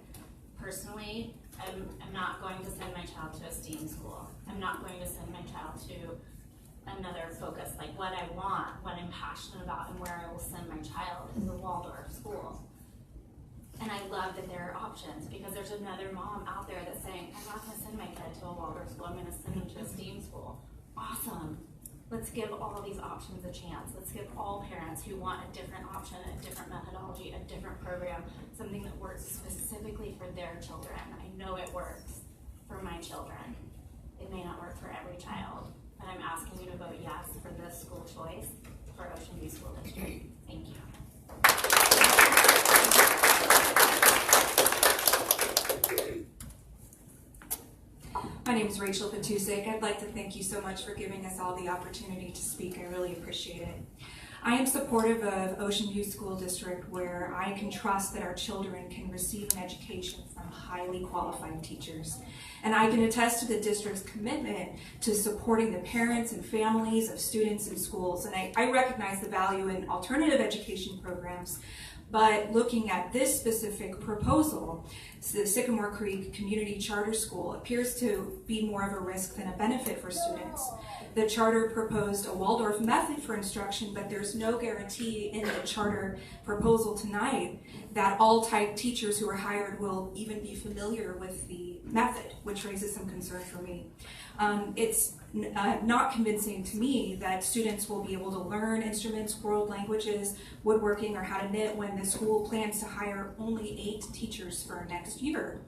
Personally, I'm not going to send my child to a STEAM school. I'm not going to send my child to another focus. Like what I want, what I'm passionate about, and where I will send my child is a Waldorf school. And I love that there are options because there's another mom out there that's saying, I'm not going to send my kid to a Waldorf school, I'm going to send him to a STEAM school. Awesome. Let's give all these options a chance. Let's give all parents who want a different option, a different methodology, a different program, something that works specifically for their children. I know it works for my children. It may not work for every child, but I'm asking you to vote yes for this school choice for Ocean View School District. Thank you.
My name is Rachel Patusik. I'd like to thank you so much for giving us all the opportunity to speak. I really appreciate it. I am supportive of Ocean View School District where I can trust that our children can receive an education from highly qualified teachers. And I can attest to the district's commitment to supporting the parents and families of students in schools. And I recognize the value in alternative education programs, but looking at this specific proposal, the Sycamore Creek Community Charter School appears to be more of a risk than a benefit for students. The charter proposed a Waldorf method for instruction, but there's no guarantee in the charter proposal tonight that all type teachers who are hired will even be familiar with the method, which raises some concern for me. It's not convincing to me that students will be able to learn instruments, world languages, woodworking, or how to knit when the school plans to hire only 8 teachers for next year.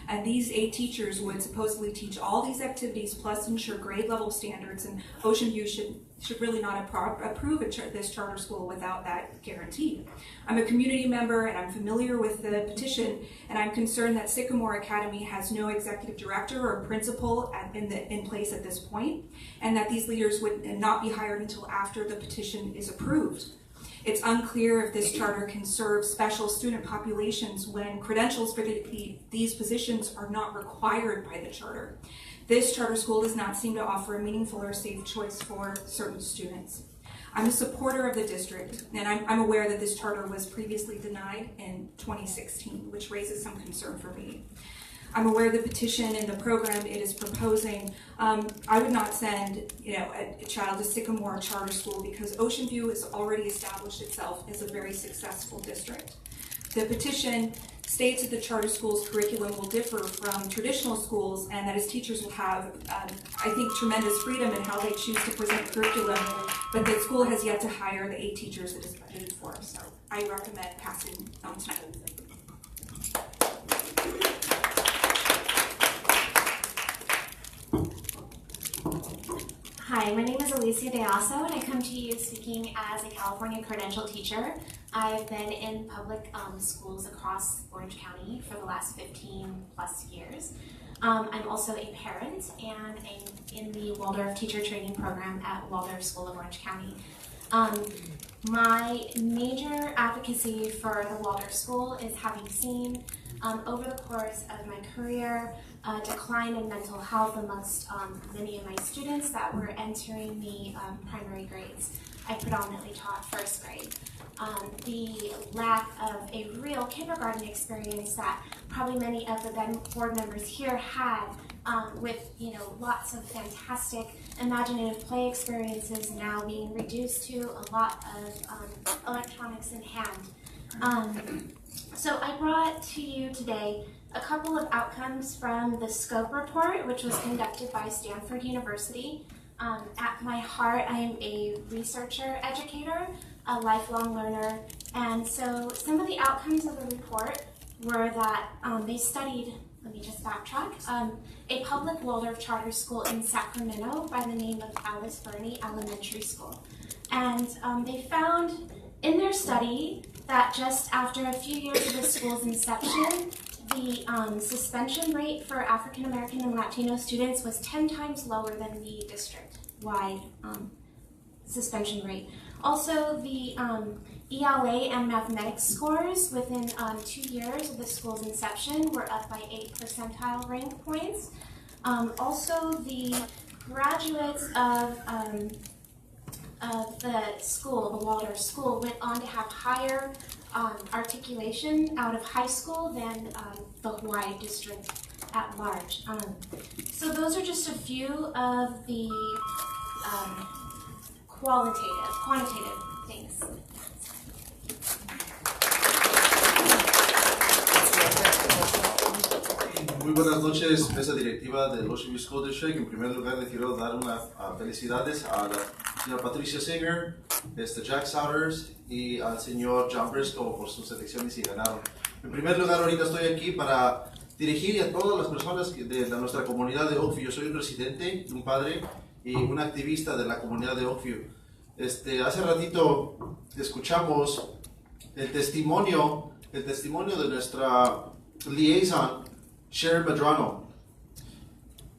And these 8 teachers would supposedly teach all these activities plus ensure grade level standards, and Ocean View should really not approve this charter school without that guarantee. I'm a community member and I'm familiar with the petition, and I'm concerned that Sycamore Academy has no executive director or principal in place at this point, and that these leaders would not be hired until after the petition is approved. It's unclear if this charter can serve special student populations when credentials for these positions are not required by the charter. This charter school does not seem to offer a meaningful or safe choice for certain students. I'm a supporter of the district, and I'm aware that this charter was previously denied in 2016, which raises some concern for me. I'm aware of the petition and the program it is proposing. I would not send a child to Sycamore Charter School because Ocean View has already established itself as a very successful district. The petition states that the charter school's curriculum will differ from traditional schools and that its teachers will have, I think, tremendous freedom in how they choose to present curriculum, but the school has yet to hire the 8 teachers it is budgeted for. So I recommend passing on tonight.
Hi, my name is Alicia DeAsso, and I come to you speaking as a California credential teacher. I've been in public schools across Orange County for the last 15 plus years. I'm also a parent, and I'm in the Waldorf teacher training program at Waldorf School of Orange County. My major advocacy for the Waldorf School is having seen over the course of my career a decline in mental health amongst many of my students that were entering the primary grades. I predominantly taught first grade. The lack of a real kindergarten experience that probably many of the board members here had with lots of fantastic imaginative play experiences now being reduced to a lot of electronics in hand. So I brought to you today a couple of outcomes from the SCOPE report, which was conducted by Stanford University. At my heart, I am a researcher, educator, a lifelong learner, and so some of the outcomes of the report were that they studied, let me just backtrack, a public Waldorf charter school in Sacramento by the name of Alice Burney Elementary School. And they found in their study that just after a few years of the school's inception, the suspension rate for African American and Latino students was 10 times lower than the district-wide suspension rate. Also, the ELA and mathematics scores within 2 years of the school's inception were up by 8 percentile rank points. Also, the graduates of the school, the Waldorf School, went on to have higher articulation out of high school than the Hawaii district at large. So those are just a few of the quantitative things.
Muy buenas noches, mesa directiva del Ocean View School District. En primer lugar, le quiero dar unas felicidades a la señora Patricia Singer, Jack Souders y al señor John Briscoe por sus elecciones y ganaron. En primer lugar, ahorita estoy aquí para dirigir a todas las personas de nuestra comunidad de Oakview. Yo soy un residente, un padre y un activista de la comunidad de Oakview. Hace ratito escuchamos el testimonio de nuestra liaison, Sharon Medrano,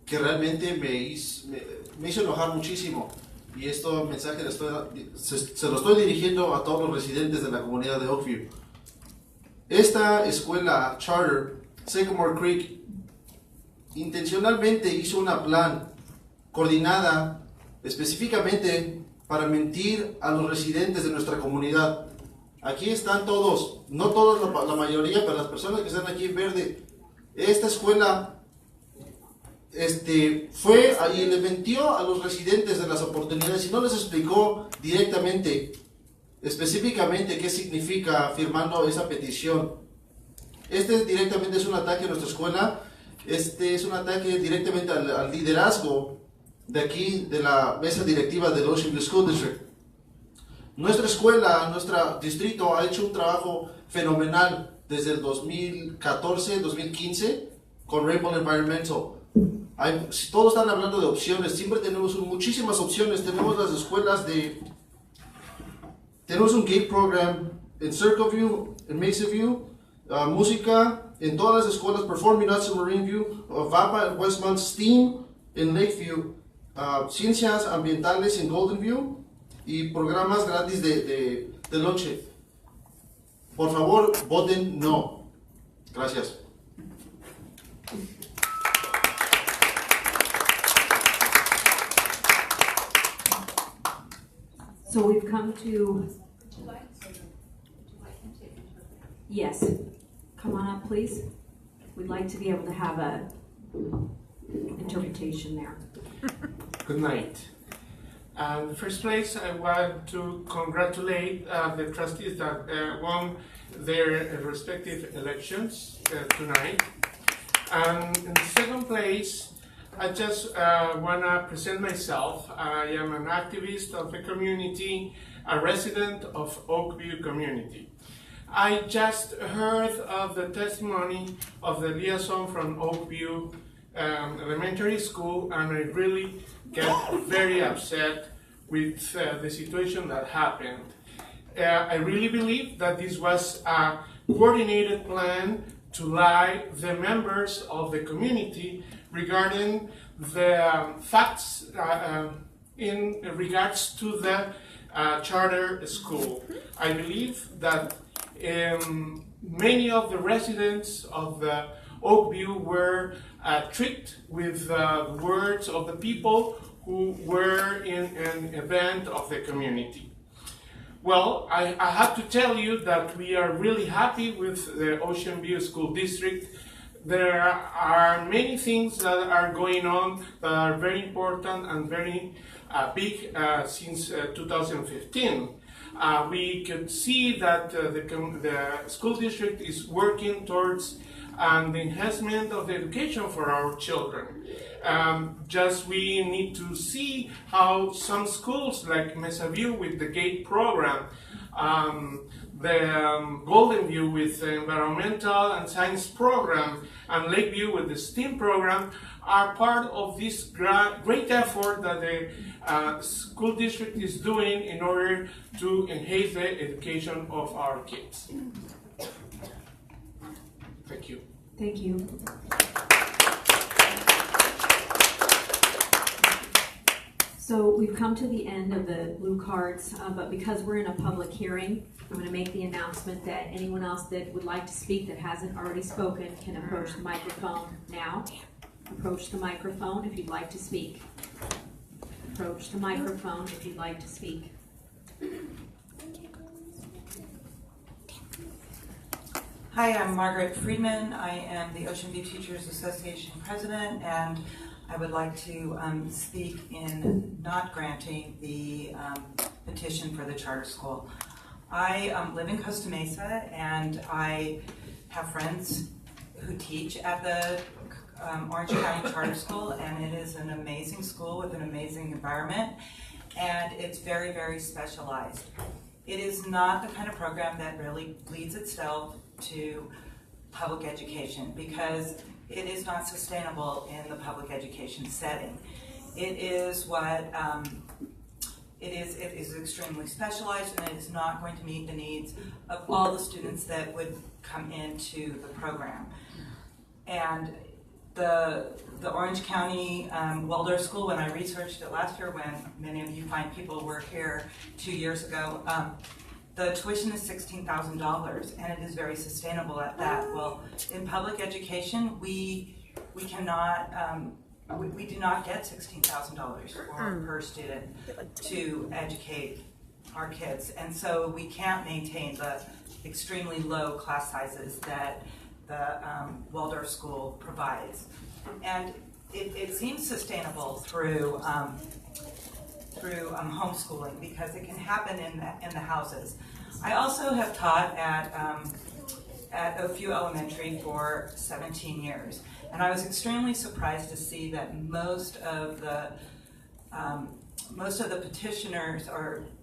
que realmente me hizo enojar muchísimo. Y este mensaje se lo estoy dirigiendo a todos los residentes de la comunidad de Oakview. Esta escuela charter, Sycamore Creek, intencionalmente hizo una plan coordinada específicamente para mentir a los residentes de nuestra comunidad. Aquí están todos, no todos, la mayoría, pero las personas que están aquí en verde. Esta escuela fue y le mintió a los residentes de las oportunidades y no les explicó directamente, específicamente qué significa firmando esa petición. Directamente es un ataque a nuestra escuela, es un ataque directamente al liderazgo de aquí, de la mesa directiva del Ocean View School District. Nuestra escuela, nuestro distrito ha hecho un trabajo fenomenal desde el 2014-2015 con Rainbow Environmental. Todos están hablando de opciones, siempre tenemos muchísimas opciones. Tenemos las escuelas tenemos un GATE program en Circleview, en Maceview, música en todas las escuelas, Performing Arts en Marine View, VAPA en Westmont, STEAM en Lakeview, ciencias ambientales en Golden View y programas gratis de de noche. Por favor, voten no. Gracias.
So we've come to, yes, come on up, please. We'd like to be able to have a interpretation there.
Good night. In the first place, I want to congratulate the trustees that won their respective elections tonight. And in the second place, I just want to present myself. I am an activist of the community, a resident of Oakview community. I just heard of the testimony of the liaison from Oakview Elementary School, and I really get very upset with the situation that happened. I really believe that this was a coordinated plan to lie the members of the community regarding the facts in regards to the charter school. I believe that many of the residents of the Oakview were tricked with the words of the people who were in an event of the community. Well, I have to tell you that we are really happy with the Ocean View School District. There are many things that are going on that are very important and very big since 2015. We could see that the school district is working towards the enhancement of the education for our children. Just we need to see how some schools like Mesa View with the GATE program, the Golden View with the environmental and science program, and Lakeview with the STEAM program are part of this great effort that the school district is doing in order to enhance the education of our kids. Thank you.
Thank you. So we've come to the end of the blue cards, but because we're in a public hearing, I'm going to make the announcement that anyone else that would like to speak that hasn't already spoken can approach the microphone now. Approach the microphone if you'd like to speak. Approach the microphone if you'd like to speak.
Hi, I'm Margaret Friedman. I am the Ocean View Teachers Association president, and I would like to speak in not granting the petition for the charter school. I live in Costa Mesa, and I have friends who teach at the Orange County Charter School, and it is an amazing school with an amazing environment, and it's very, very specialized. It is not the kind of program that really leads itself to public education because it is not sustainable in the public education setting. It is what it is extremely specialized, and it is not going to meet the needs of all the students that would come into the program. And the Orange County Waldorf School, when I researched it last year, when many of you fine people were here 2 years ago, the tuition is $16,000, and it is very sustainable at that. Well, in public education, we cannot, we do not get $16,000 per student to educate our kids, and so we can't maintain the extremely low class sizes that the Waldorf School provides. And it seems sustainable through homeschooling because it can happen in the houses. I also have taught at Oakview Elementary for 17 years, and I was extremely surprised to see that most of the petitioners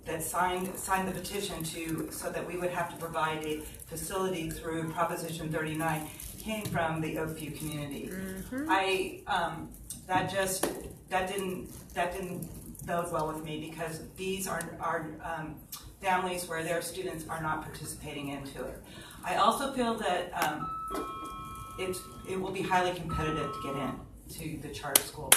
that signed the petition so that we would have to provide a facility through Proposition 39 came from the Oakview community. Mm-hmm. That didn't bode well with me because these are families where their students are not participating into it. I also feel that it will be highly competitive to get in to the charter school.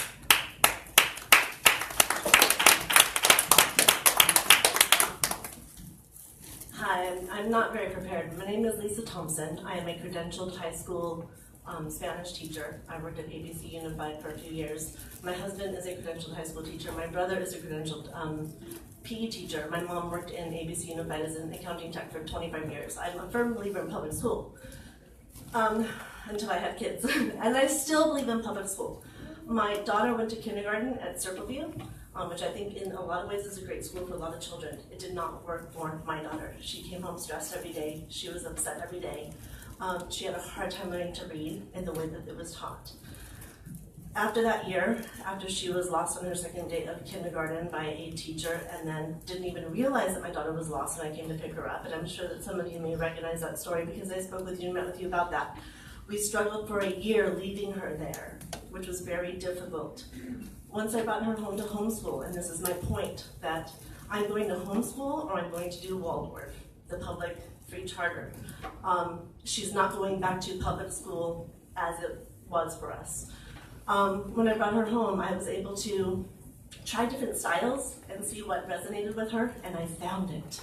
Hi, I'm not very prepared. My name is Lisa Thompson. I am a credentialed high school Spanish teacher. I worked at ABC Unified for a few years. My husband is a credentialed high school teacher. My brother is a credentialed PE teacher. My mom worked in ABC Unified as an accounting tech for 25 years. I'm a firm believer in public school until I had kids. And I still believe in public school. My daughter went to kindergarten at Circleview, which I think in a lot of ways is a great school for a lot of children. It did not work for my daughter. She came home stressed every day. She was upset every day. She had a hard time learning to read in the way that it was taught. After that year, after she was lost on her second day of kindergarten by a teacher and then didn't even realize that my daughter was lost when I came to pick her up, and I'm sure that some of you may recognize that story because I spoke with you and met with you about that. We struggled for a year leaving her there, which was very difficult. Once I brought her home to homeschool, and this is my point, that I'm going to homeschool or I'm going to do Waldorf, the public free charter. She's not going back to public school as it was for us. When I brought her home, I was able to try different styles and see what resonated with her, and I found it.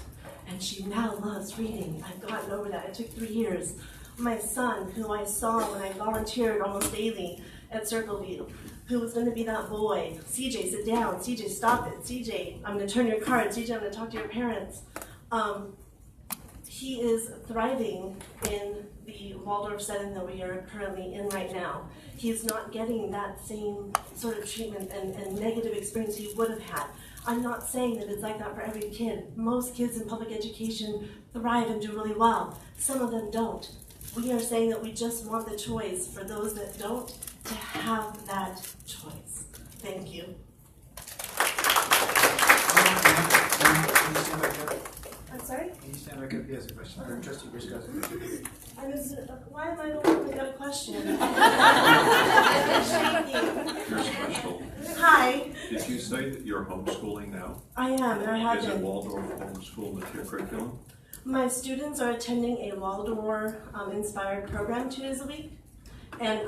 And she now loves reading. I've gotten over that. It took 3 years. My son, who I saw when I volunteered almost daily at Circleview, who was going to be that boy. CJ, sit down. CJ, stop it. CJ, I'm going to turn your card. CJ, I'm going to talk to your parents. He is thriving in the Waldorf setting that we are currently in right now. He's not getting that same sort of treatment and negative experience he would have had. I'm not saying that it's like that for every kid. Most kids in public education thrive and do really well. Some of them don't. We are saying that we just want the choice for those that don't to have that choice. Thank you. I'm sorry?
Can you stand back up? He has a question. Or Trustee Briscoe.
Why am I the one that got a question? Hi.
Did you say that you're homeschooling now?
I am, and I have
Is it
been.
Waldorf homeschool with your curriculum?
My students are attending a Waldorf inspired program 2 days a week. And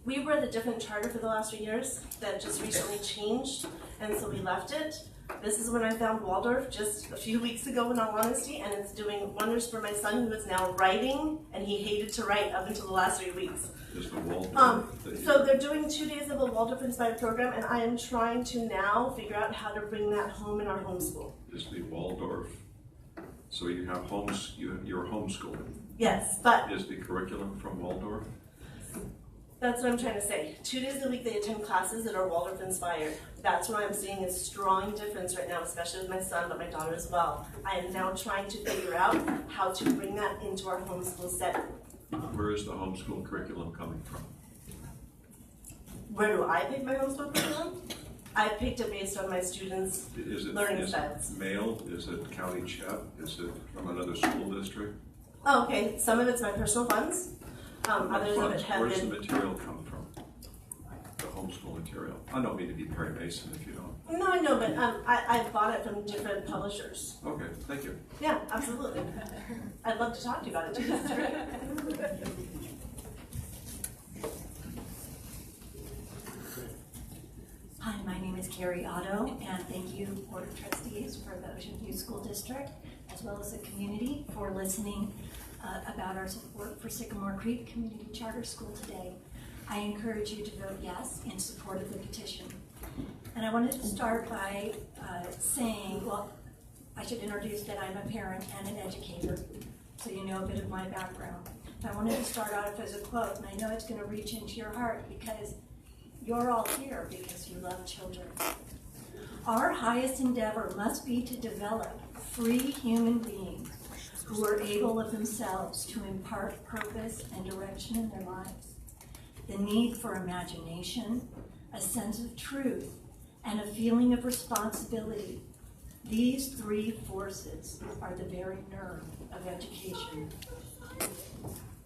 we were at a different charter for the last few years that just recently changed, and so we left it. This is when I found Waldorf just a few weeks ago, in all honesty, and it's doing wonders for my son, who is now writing, and he hated to write up until the last 3 weeks.
Is the Waldorf?
So they're doing 2 days of a Waldorf-inspired program, and I am trying to now figure out how to bring that home in our homeschool.
Is the Waldorf? So you have you're homeschooling.
Yes, but
Is the curriculum from Waldorf?
that's what I'm trying to say. 2 days a week they attend classes that are Waldorf-inspired. That's what I'm seeing a strong difference right now, especially with my son, but my daughter as well. I am now trying to figure out how to bring that into our homeschool setting.
Where is the homeschool curriculum coming from?
Where do I pick my homeschool curriculum? I picked it based on my students' learning styles.
Mail? Is it county CHEP? Is it from another school district?
Oh, okay. Some of it's my personal funds. Others of it have
Where's the
been.
material come from? The homeschool material. I don't mean to be Perry Mason if you don't.
No, I know, but I bought it from different publishers.
Okay, thank you.
Yeah, absolutely. I'd love to talk to you about it too. It's great.
Hi, my name is Carrie Otto, and thank you, Board of Trustees, for the Ocean View School District, as well as the community, for listening about our support for Sycamore Creek Community Charter School today. I encourage you to vote yes in support of the petition. And I wanted to start by saying, well, I should introduce that I'm a parent and an educator, so you know a bit of my background. I wanted to start out as a quote, and I know it's going to reach into your heart because you're all here because you love children. Our highest endeavor must be to develop free human beings who are able of themselves to impart purpose and direction in their lives. The need for imagination, a sense of truth, and a feeling of responsibility. These 3 forces are the very nerve of education.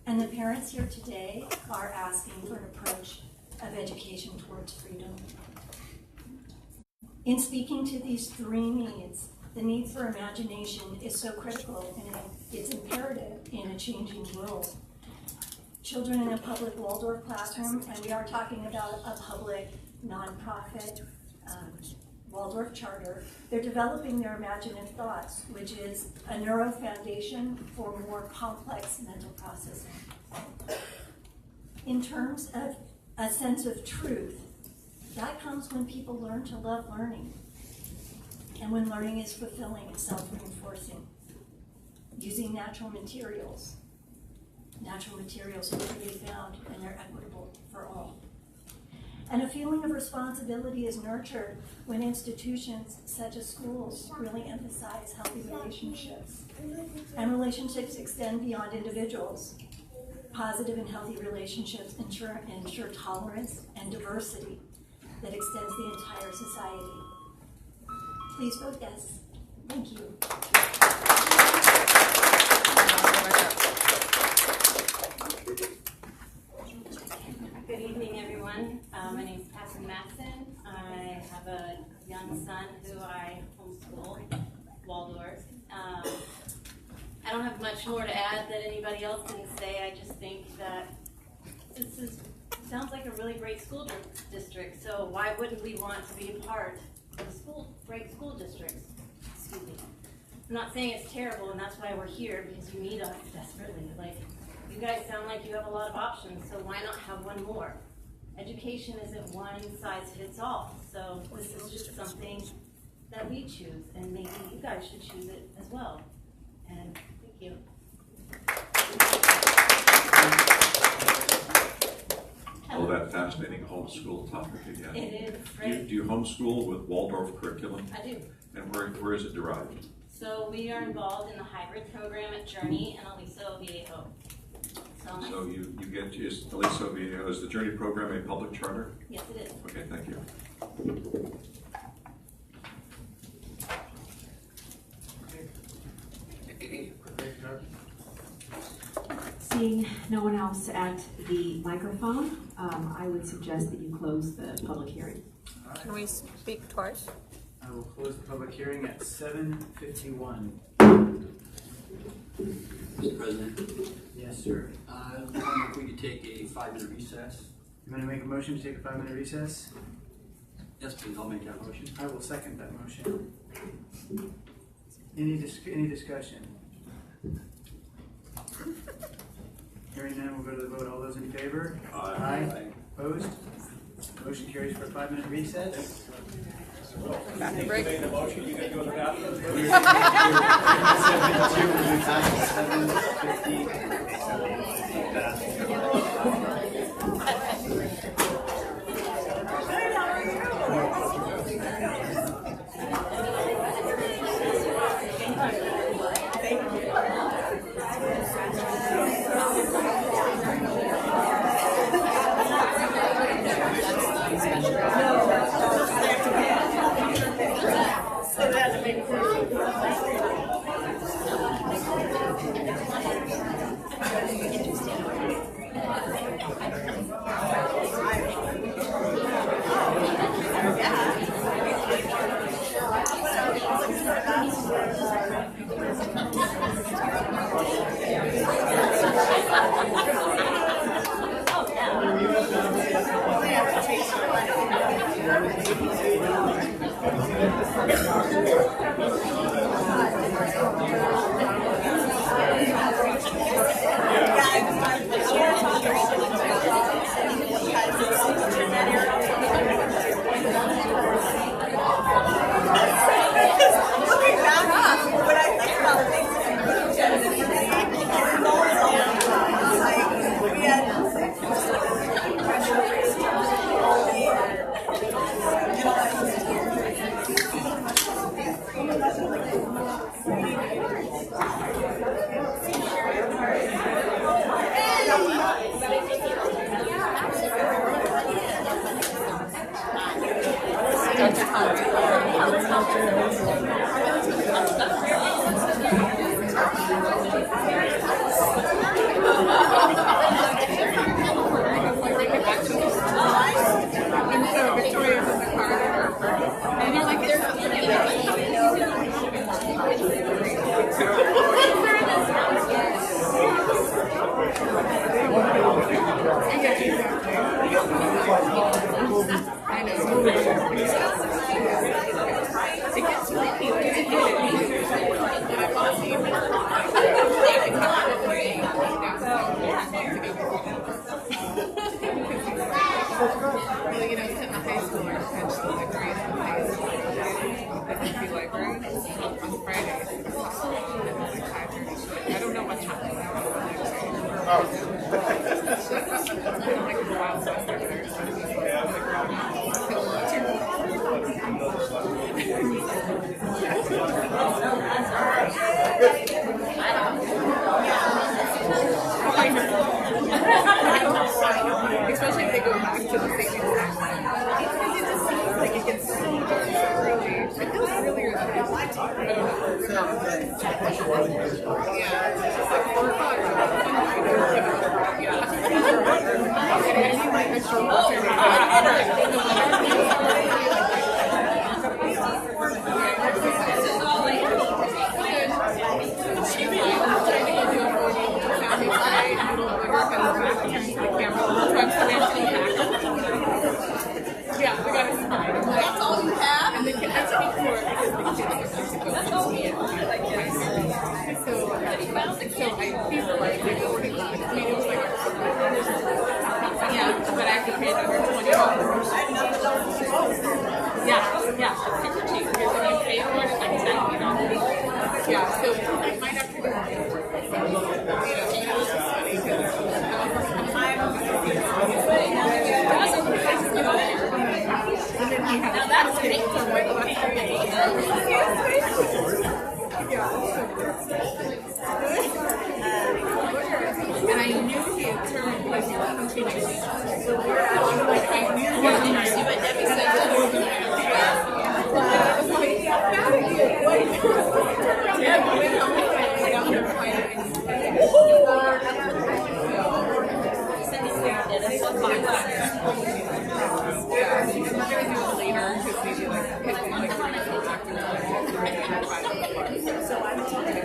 And the parents here today are asking for an approach of education towards freedom. In speaking to these 3 needs, the need for imagination is so critical and it's imperative in a changing world. Children in a public Waldorf classroom, and we are talking about a public nonprofit Waldorf Charter, they're developing their imaginative thoughts, which is a neuro foundation for more complex mental processing. In terms of a sense of truth, that comes when people learn to love learning, and when learning is fulfilling and self-reinforcing, using natural materials. Natural materials are to be found, and they're equitable for all. And a feeling of responsibility is nurtured when institutions such as schools really emphasize healthy relationships. And relationships extend beyond individuals. Positive and healthy relationships ensure tolerance and diversity that extends the entire society. Please vote yes. Thank you.
Good evening, everyone. My name is Catherine Matson. I have a young son who I homeschool, Waldorf. I don't have much more to add that anybody else didn't say. I just think that sounds like a really great school district. So why wouldn't we want to be a part of great school districts? Excuse me. I'm not saying it's terrible, and that's why we're here, because you need us desperately. Like, you guys sound like you have a lot of options, so why not have one more? Education isn't one size fits all, so this is just something that we choose, and maybe you guys should choose it as well. And thank you.
Oh, that fascinating homeschool topic again.
It is, right?
Do you homeschool with Waldorf curriculum?
I do.
And where is it derived?
So we are involved in the hybrid program at Journey and Aliso Viejo.
So you get, is Aliso Viejo, is the Journey program a public charter?
Yes, it is.
Okay, thank you.
Seeing no one else at the microphone, I would suggest that you close the public hearing.
Can we speak twice?
I will close the public hearing at 7:51.
Mr. President?
Yes, sir.
I was wondering if we could take a 5-minute recess.
You want to make a motion to take a 5-minute recess?
Yes, please, I'll make that motion.
I will second that motion. Any discussion? Hearing none, we'll go to the vote. All those in favor?
Aye.
Opposed? Motion carries for a 5-minute recess.
Bathroom break.
The motion, you gotta go to the bathroom.
Well, you know, some high schoolers catch the library in high school. At the library on Fridays. And like 5:30. I don't know what's happening now. Like a wild west over there. Especially if they go back to the same exact time. It just seems like it gets so early. It feels earlier than it used to. I don't know. Yeah, it's just like 4 o'clock. Yeah. And I need my extra water. Yeah, we got a smile. That's all you have? And the kids, I speak for it because the kids are supposed to go to me and so I feel like they were working on it. I mean, it was like, yeah, but I have to pay another $20. Yeah, super cheap. Because when you pay for it, it's like $70. Yeah, so I might have to go. Now that's great. And I knew he had turned like continuing. Like I knew what he was doing. Debbie said that. But I was like, yeah, but we don't play down there playing. Yeah, I'm not gonna do it later because maybe like hit me like back to the so I'm talking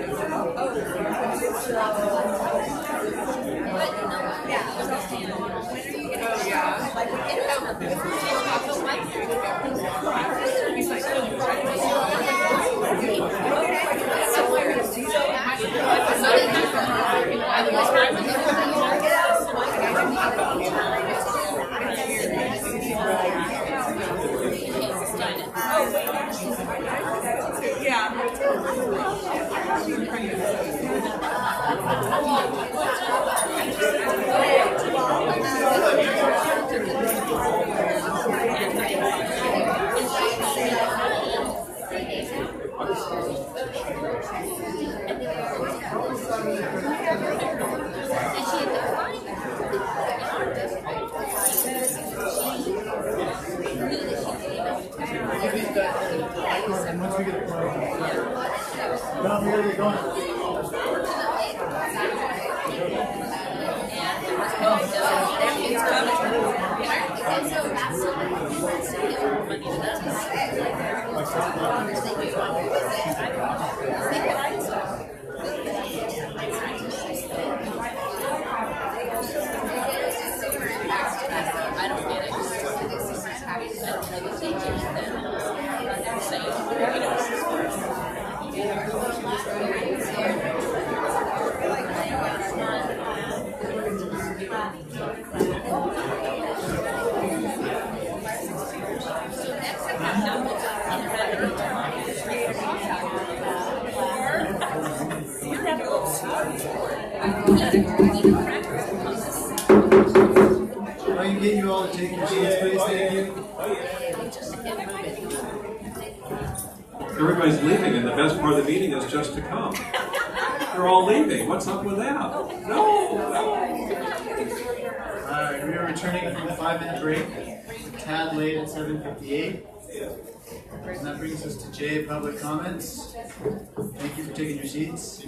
I can get you all to take your seats, please. Thank you.
Everybody's leaving, and the best part of the meeting is just to come. They're all leaving. What's up with that? No.
Alright, we are returning from a 5-minute break. It's a tad late at 7:58. And that brings us to J, public comments. Thank you for taking your seats.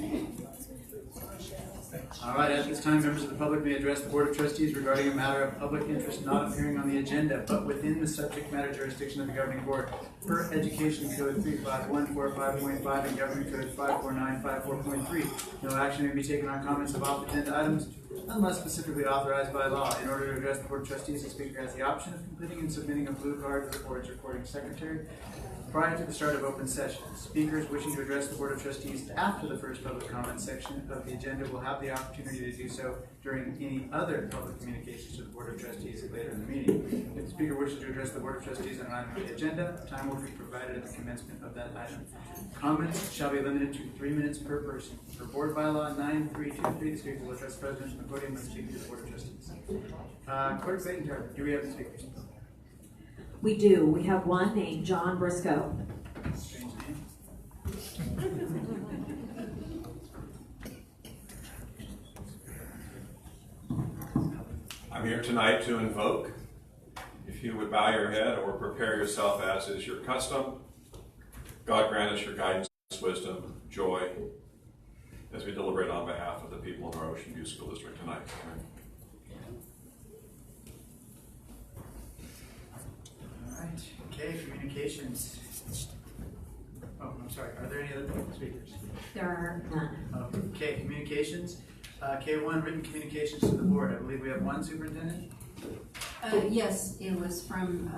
Alright, at this time, members of the public may address the Board of Trustees regarding a matter of public interest not appearing on the agenda, but within the subject matter jurisdiction of the governing board, per Education Code 35145.5 and Government Code 54954.3. No action may be taken on comments of off-agenda items unless specifically authorized by law. In order to address the Board of Trustees, the Speaker has the option of completing and submitting a blue card to the Board's recording secretary prior to the start of open session. Speakers wishing to address the Board of Trustees after the first public comment section of the agenda will have the opportunity to do so during any other public communications to the Board of Trustees later in the meeting.
speaker wishes to address the Board of Trustees on an item on the agenda, time will be provided at the commencement of that item. Comments shall be limited to 3 minutes per person. For Board Bylaw 9323, the speaker will address the President from the podium when speaking to the Board of Trustees. Clerk Clayton, do we have the speakers?
We do. We have one named John Briscoe.
Strange name.
I'm here tonight to invoke. If you would bow your head or prepare yourself as is your custom, God grant us your guidance, wisdom, joy, as we deliberate on behalf of the people in our Ocean View School District tonight. Amen.
All right. Okay, communications. Oh, I'm sorry. Are there any other speakers?
There are none.
Okay, communications. K1, written communications to the board. I believe we have one, Superintendent.
Yes, it was from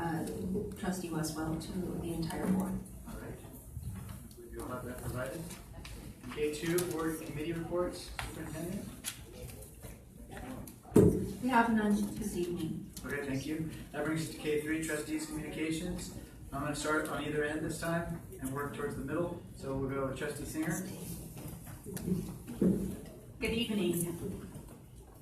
Trustee Westwell to the entire board.
All right. I believe you'll have that provided. K2, board committee reports, Superintendent.
We have none this evening.
Okay, thank you. That brings us to K3, trustees communications. I'm going to start on either end this time and work towards the middle. So we'll go with Trustee Singer.
Good evening.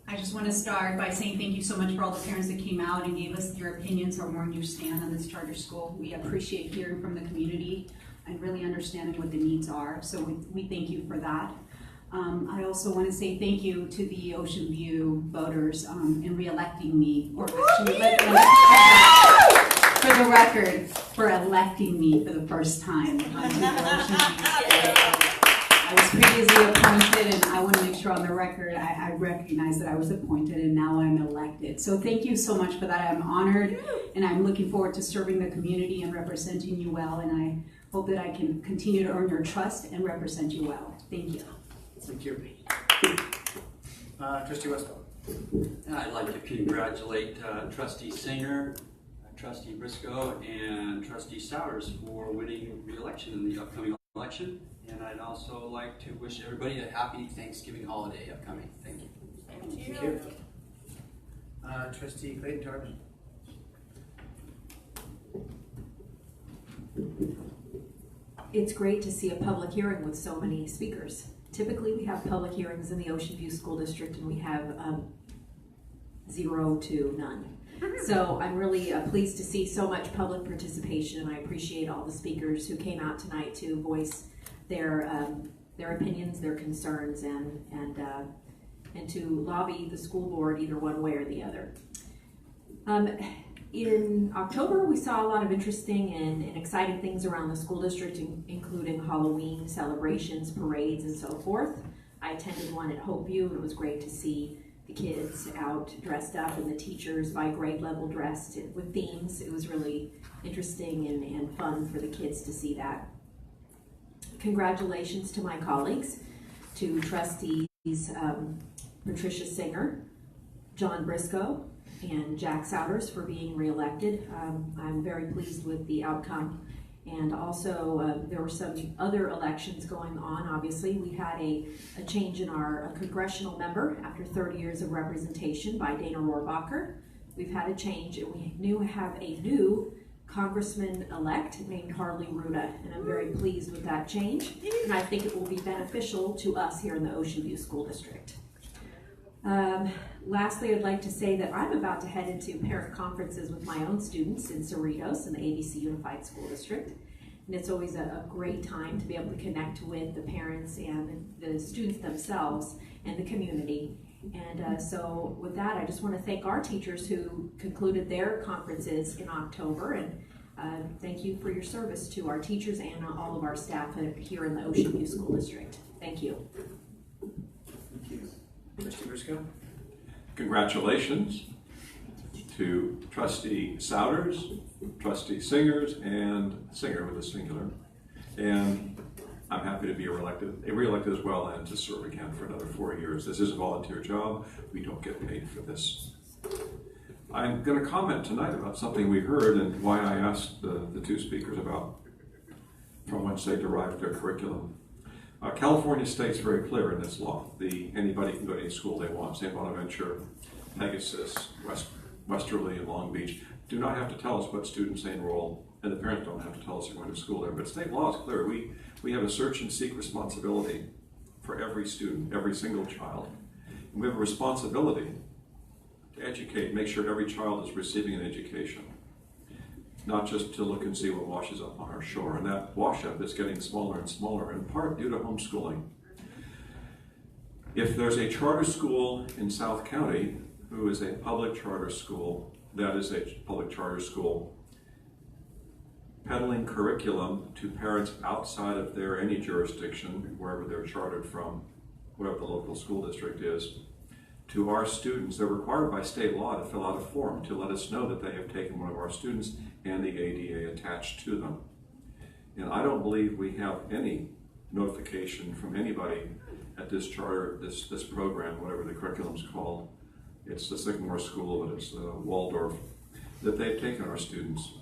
I just want to start by saying thank you so much for all the parents that came out and gave us your opinions on where you stand on this charter school. We appreciate hearing from the community and really understanding what the needs are. So we thank you for that. I also want to say thank you to the Ocean View voters in re-electing me, or actually, for the record, for electing me for the first time. I was previously appointed, and I want to make sure on the record I recognize that I was appointed and now I'm elected. So thank you so much for that. I'm honored, and I'm looking forward to serving the community and representing you well, and I hope that I can continue to earn your trust and represent you well. Thank you.
Thank you. Trustee Westphal.
I'd like to congratulate Trustee Singer, Trustee Briscoe, and Trustee Souders for winning re-election in the upcoming election. And I'd also like to wish everybody a happy Thanksgiving holiday upcoming. Thank you.
Thank you. Trustee Clayton Tarvin.
It's great to see a public hearing with so many speakers. Typically, we have public hearings in the Ocean View School District, and we have 0 to none. So I'm really pleased to see so much public participation, and I appreciate all the speakers who came out tonight to voice their opinions, their concerns, and to lobby the school board either one way or the other. In October, we saw a lot of interesting and exciting things around the school district, including Halloween celebrations, parades, and so forth. I attended one at Hopeview, and it was great to see the kids out dressed up and the teachers by grade level dressed with themes. It was really interesting and fun for the kids to see that. Congratulations to my colleagues, to trustees Patricia Singer, John Briscoe, and Jack Souders for being reelected. I'm very pleased with the outcome. And also, there were some other elections going on. Obviously, we had a change in our congressional member after 30 years of representation by Dana Rohrabacher. We've had a change, and we have a new Congressman-elect named Harley Ruda, and I'm very pleased with that change. And I think it will be beneficial to us here in the Ocean View School District. Lastly, I'd like to say that I'm about to head into parent conferences with my own students in Cerritos in the ABC Unified School District. And it's always a great time to be able to connect with the parents and the students themselves and the community. And so with that, I just want to thank our teachers who concluded their conferences in October. And thank you for your service to our teachers and all of our staff here in the Ocean View School District. Thank you.
Thank you. Trustee Briscoe.
Congratulations to Trustee Souders, Trustee Singers, and Singer with a singular. And I'm happy to be re-elected as well and to serve again for another 4 years. This is a volunteer job. We don't get paid for this. I'm going to comment tonight about something we heard and why I asked the two speakers about from whence they derived their curriculum. California State's very clear in this law. Anybody can go to any school they want. St. Bonaventure, Pegasus, Westerly, and Long Beach. do not have to tell us what students they enroll, and the parents don't have to tell us they're going to school there. But state law is clear. We have a search and seek responsibility for every student, every single child. And we have a responsibility to educate, make sure every child is receiving an education, not just to look and see what washes up on our shore. And that wash up is getting smaller and smaller, in part due to homeschooling. If there's a charter school in South County who is a public charter school, that is a public charter school peddling curriculum to parents outside of their any jurisdiction, wherever they're chartered from, whatever the local school district is, to our students, they're required by state law to fill out a form to let us know that they have taken one of our students and the ADA attached to them. And I don't believe we have any notification from anybody at this charter, this program, whatever the curriculum's called. It's the Sycamore School, but it's the Waldorf, that they've taken our students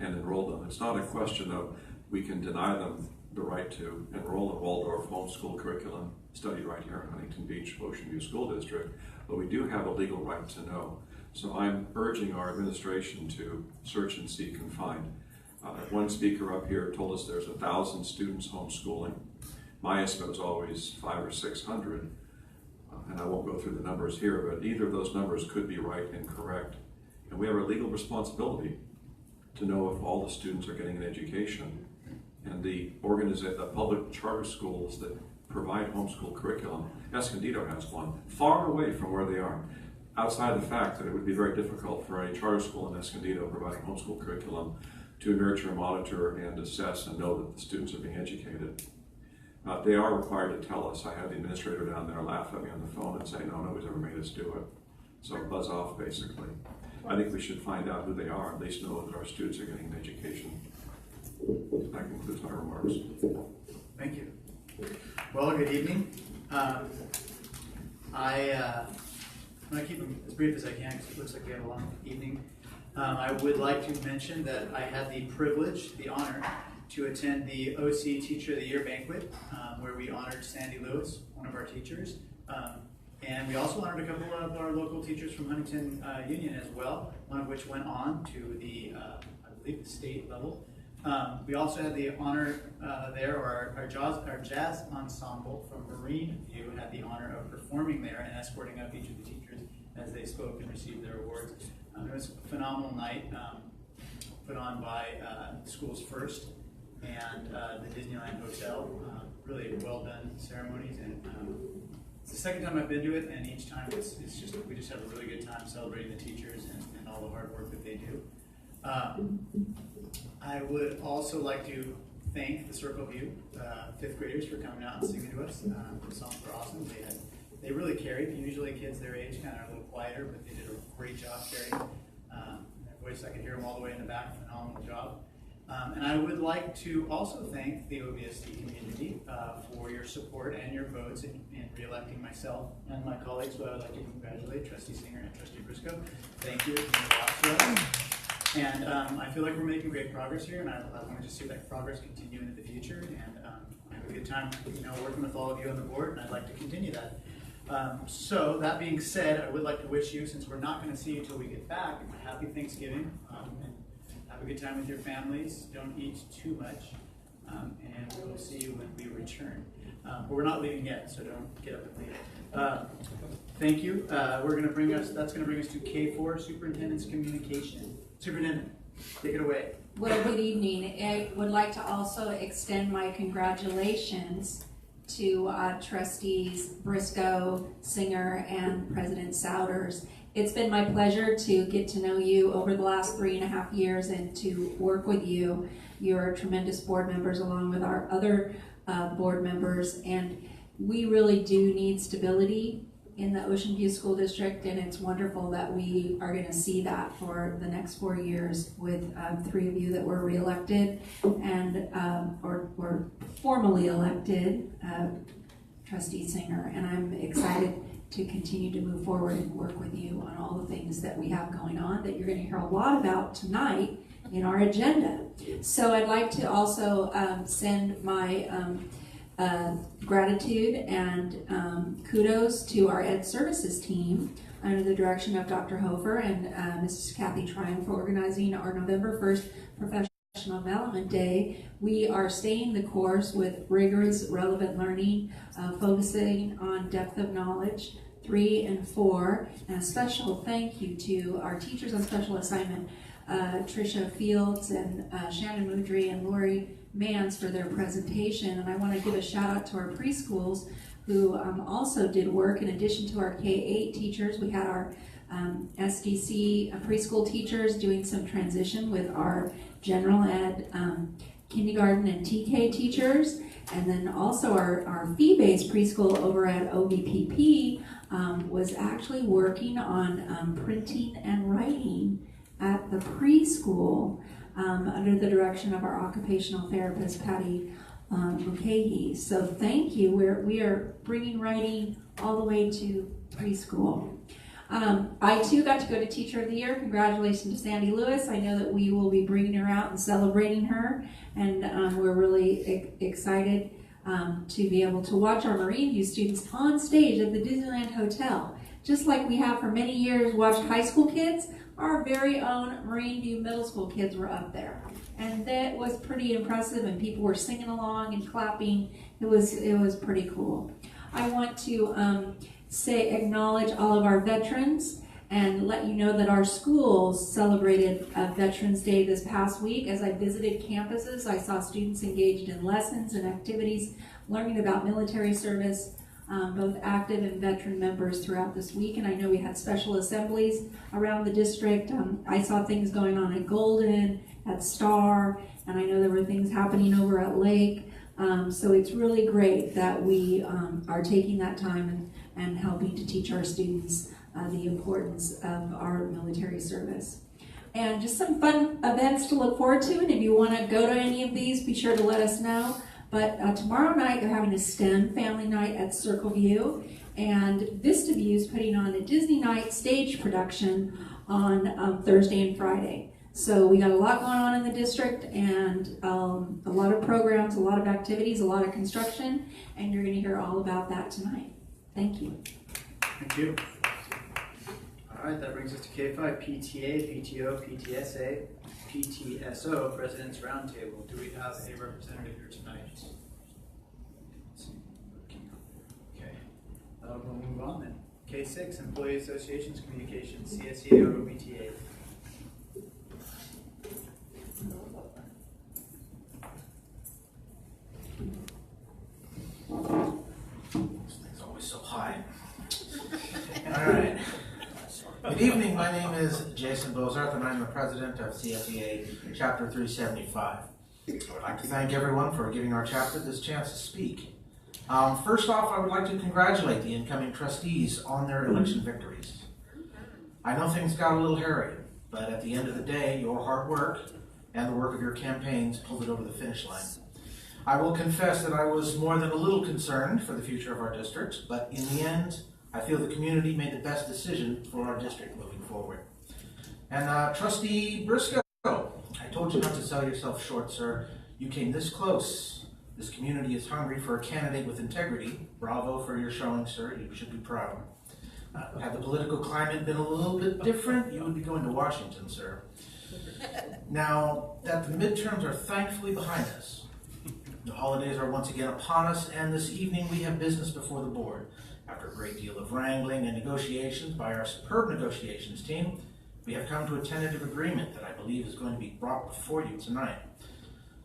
and enrolled them. It's not a question of we can deny them the right to enroll in Waldorf homeschool curriculum study right here in Huntington Beach, Ocean View School District, but we do have a legal right to know. So I'm urging our administration to search and seek and find. One speaker up here told us there's 1,000 students homeschooling. My estimate was always 500 or 600, and I won't go through the numbers here, but either of those numbers could be right and correct. And we have a legal responsibility to know if all the students are getting an education. And the public charter schools that provide homeschool curriculum, Escondido has one, far away from where they are. Outside the fact that it would be very difficult for a charter school in Escondido providing homeschool curriculum to nurture, monitor, and assess and know that the students are being educated. They are required to tell us. I had the administrator down there laugh at me on the phone and say, no, nobody's ever made us do it. So buzz off, basically. I think we should find out who they are, at least know that our students are getting an education. That concludes my remarks.
Thank you. Well, good evening. I'm going to keep them as brief as I can because it looks like we have a long evening. I would like to mention that I had the privilege, the honor, to attend the OC Teacher of the Year banquet, where we honored Sandy Lewis, one of our teachers. And we also honored a couple of our local teachers from Huntington Union as well, one of which went on to the, I believe, the state level. We also had the honor our jazz ensemble from Marine View had the honor of performing there and escorting up each of the teachers as they spoke and received their awards. It was a phenomenal night put on by Schools First and the Disneyland Hotel. Really well done ceremonies, and it's the second time I've been to it, and each time we just have a really good time celebrating the teachers and all the hard work that they do. I would also like to thank the Circle View fifth graders for coming out and singing to us. The songs were awesome. They really carried. Usually kids their age kind of are a little quieter, but they did a great job carrying. Their voice, I could hear them all the way in the back. Phenomenal job. And I would like to also thank the OVSD community for your support and your votes in re-electing myself and my colleagues. So I would like to congratulate Trustee Singer and Trustee Briscoe. Thank you. And I feel like we're making great progress here, and I want to just see that progress continue into the future. And I have a good time, working with all of you on the board, and I'd like to continue that. So that being said, I would like to wish you, since we're not going to see you until we get back, a happy Thanksgiving, and have a good time with your families. Don't eat too much, and we'll see you when we return. But we're not leaving yet, so don't get up and leave. Thank you. That's going to bring us to K4, Superintendent's Communication. Superintendent, take it away.
Well, good evening. I would like to also extend my congratulations to Trustees Briscoe, Singer, and President Souders. It's been my pleasure to get to know you over the last 3.5 years and to work with you. You're tremendous board members along with our other board members, and we really do need stability in the Ocean View School District, and it's wonderful that we are going to see that for the next 4 years with 3 of you that were reelected and or were formally elected, Trustee Singer, and I'm excited to continue to move forward and work with you on all the things that we have going on that you're going to hear a lot about tonight in our agenda. So I'd like to also send my gratitude and kudos to our Ed Services team under the direction of Dr. Hofer and Mrs. Kathy Tryon for organizing our November 1st Professional Development Day. We are staying the course with rigorous, relevant learning, focusing on depth of knowledge, 3 and 4, and a special thank you to our teachers on special assignment, Tricia Fields and Shannon Moudry and Lori Mans for their presentation. And I want to give a shout out to our preschools who also did work. In addition to our K-8 teachers, we had our SDC preschool teachers doing some transition with our general ed kindergarten and TK teachers. And then also our fee-based preschool over at OVPP was actually working on printing and writing at the preschool under the direction of our occupational therapist, Patty Mulcahy. So thank you. We are bringing writing all the way to preschool. I too got to go to Teacher of the Year. Congratulations to Sandy Lewis. I know that we will be bringing her out and celebrating her, and we're really excited to be able to watch our Marine View students on stage at the Disneyland Hotel. Just like we have for many years watched high school kids, our very own Marine View Middle School kids were up there. And that was pretty impressive, and people were singing along and clapping. It was pretty cool. I want to acknowledge all of our veterans and let you know that our schools celebrated Veterans Day this past week. As I visited campuses, I saw students engaged in lessons and activities, learning about military service, both active and veteran members throughout this week. And I know we had special assemblies around the district. I saw things going on at Golden, at Star, and I know there were things happening over at Lake. So it's really great that we are taking that time and helping to teach our students the importance of our military service. And just some fun events to look forward to, and if you want to go to any of these, be sure to let us know. But tomorrow night they're having a STEM family night at Circle View, and Vista View is putting on a Disney night stage production on Thursday and Friday. So we got a lot going on in the district, and a lot of programs, a lot of activities, a lot of construction, and you're going to hear all about that tonight. Thank you.
Thank you. All right, that brings us to K5, PTA, PTO, PTSA, PTSO, President's Roundtable. Do we have a representative here tonight? Okay, we'll move on then. K6, Employee Associations, Communications, CSEA, OBTA.
It's always so high. All right. Good evening. My name is Jason Bozarth, and I'm the president of CSEA Chapter 375. I would like to thank everyone for giving our chapter this chance to speak. First off, I would like to congratulate the incoming trustees on their election victories. I know things got a little hairy, but at the end of the day, your hard work and the work of your campaigns pulled it over the finish line. I will confess that I was more than a little concerned for the future of our district, but in the end, I feel the community made the best decision for our district moving forward. And Trustee Briscoe, I told you not to sell yourself short, sir. You came this close. This community is hungry for a candidate with integrity. Bravo for your showing, sir. You should be proud. Had the political climate been a little bit different, you would be going to Washington, sir. Now that the midterms are thankfully behind us, the holidays are once again upon us, and this evening we have business before the board. After a great deal of wrangling and negotiations by our superb negotiations team, we have come to a tentative agreement that I believe is going to be brought before you tonight.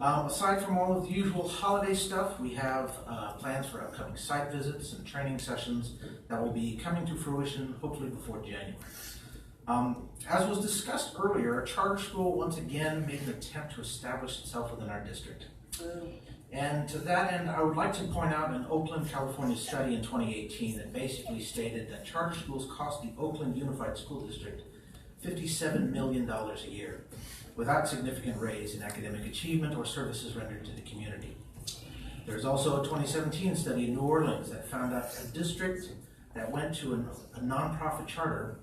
Aside from all of the usual holiday stuff, we have plans for upcoming site visits and training sessions that will be coming to fruition hopefully before January. As was discussed earlier, a charter school once again made an attempt to establish itself within our district. And to that end, I would like to point out an Oakland, California study in 2018 that basically stated that charter schools cost the Oakland Unified School District $57 million a year, without significant raise in academic achievement or services rendered to the community. There's also a 2017 study in New Orleans that found out a district that went to a nonprofit charter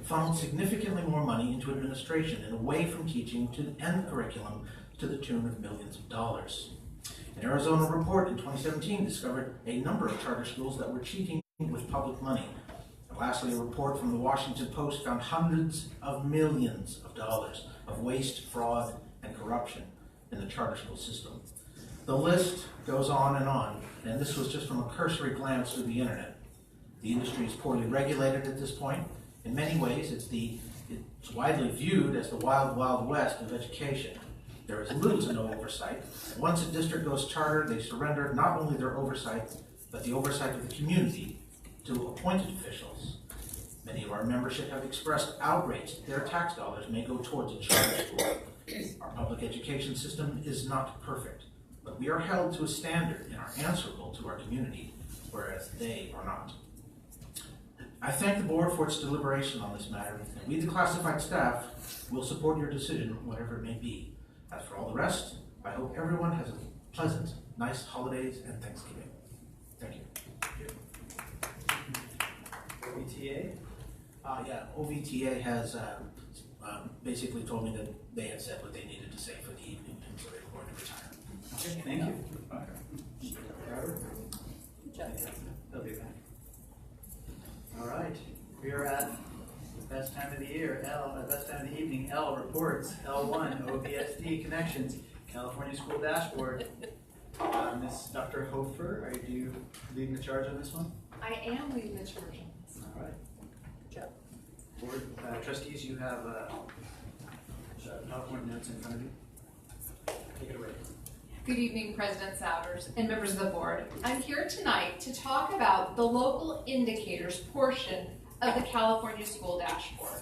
funneled significantly more money into administration and away from teaching and curriculum to the tune of millions of dollars. An Arizona report in 2017 discovered a number of charter schools that were cheating with public money. And lastly, a report from the Washington Post found hundreds of millions of dollars of waste, fraud, and corruption in the charter school system. The list goes on, and this was just from a cursory glance through the internet. The industry is poorly regulated at this point. In many ways, it's widely viewed as the wild, wild west of education. There is little to no oversight. Once a district goes charter, they surrender not only their oversight, but the oversight of the community to appointed officials. Many of our membership have expressed outrage that their tax dollars may go towards a charter school. Our public education system is not perfect, but we are held to a standard and are answerable to our community, whereas they are not. I thank the board for its deliberation on this matter, and we, the classified staff, will support your decision, whatever it may be. As for all the rest, I hope everyone has a pleasant, nice holidays and Thanksgiving. Thank you.
OVTA?
Yeah, OVTA has basically told me that they had said what they needed to say for the evening, and so they were going to retire.
Okay, thank you. Robert? They'll be back. All right, we are at the best time of the year, best time of the evening, L, reports, L1, OVSD, connections, California School Dashboard. Ms. Dr. Hofer, are you leading the charge on this one?
I am leading the charge on this.
All right. Board trustees, you have PowerPoint notes in front of you. Take it away.
Good evening, President Souders and members of the board. I'm here tonight to talk about the local indicators portion of the California School Dashboard.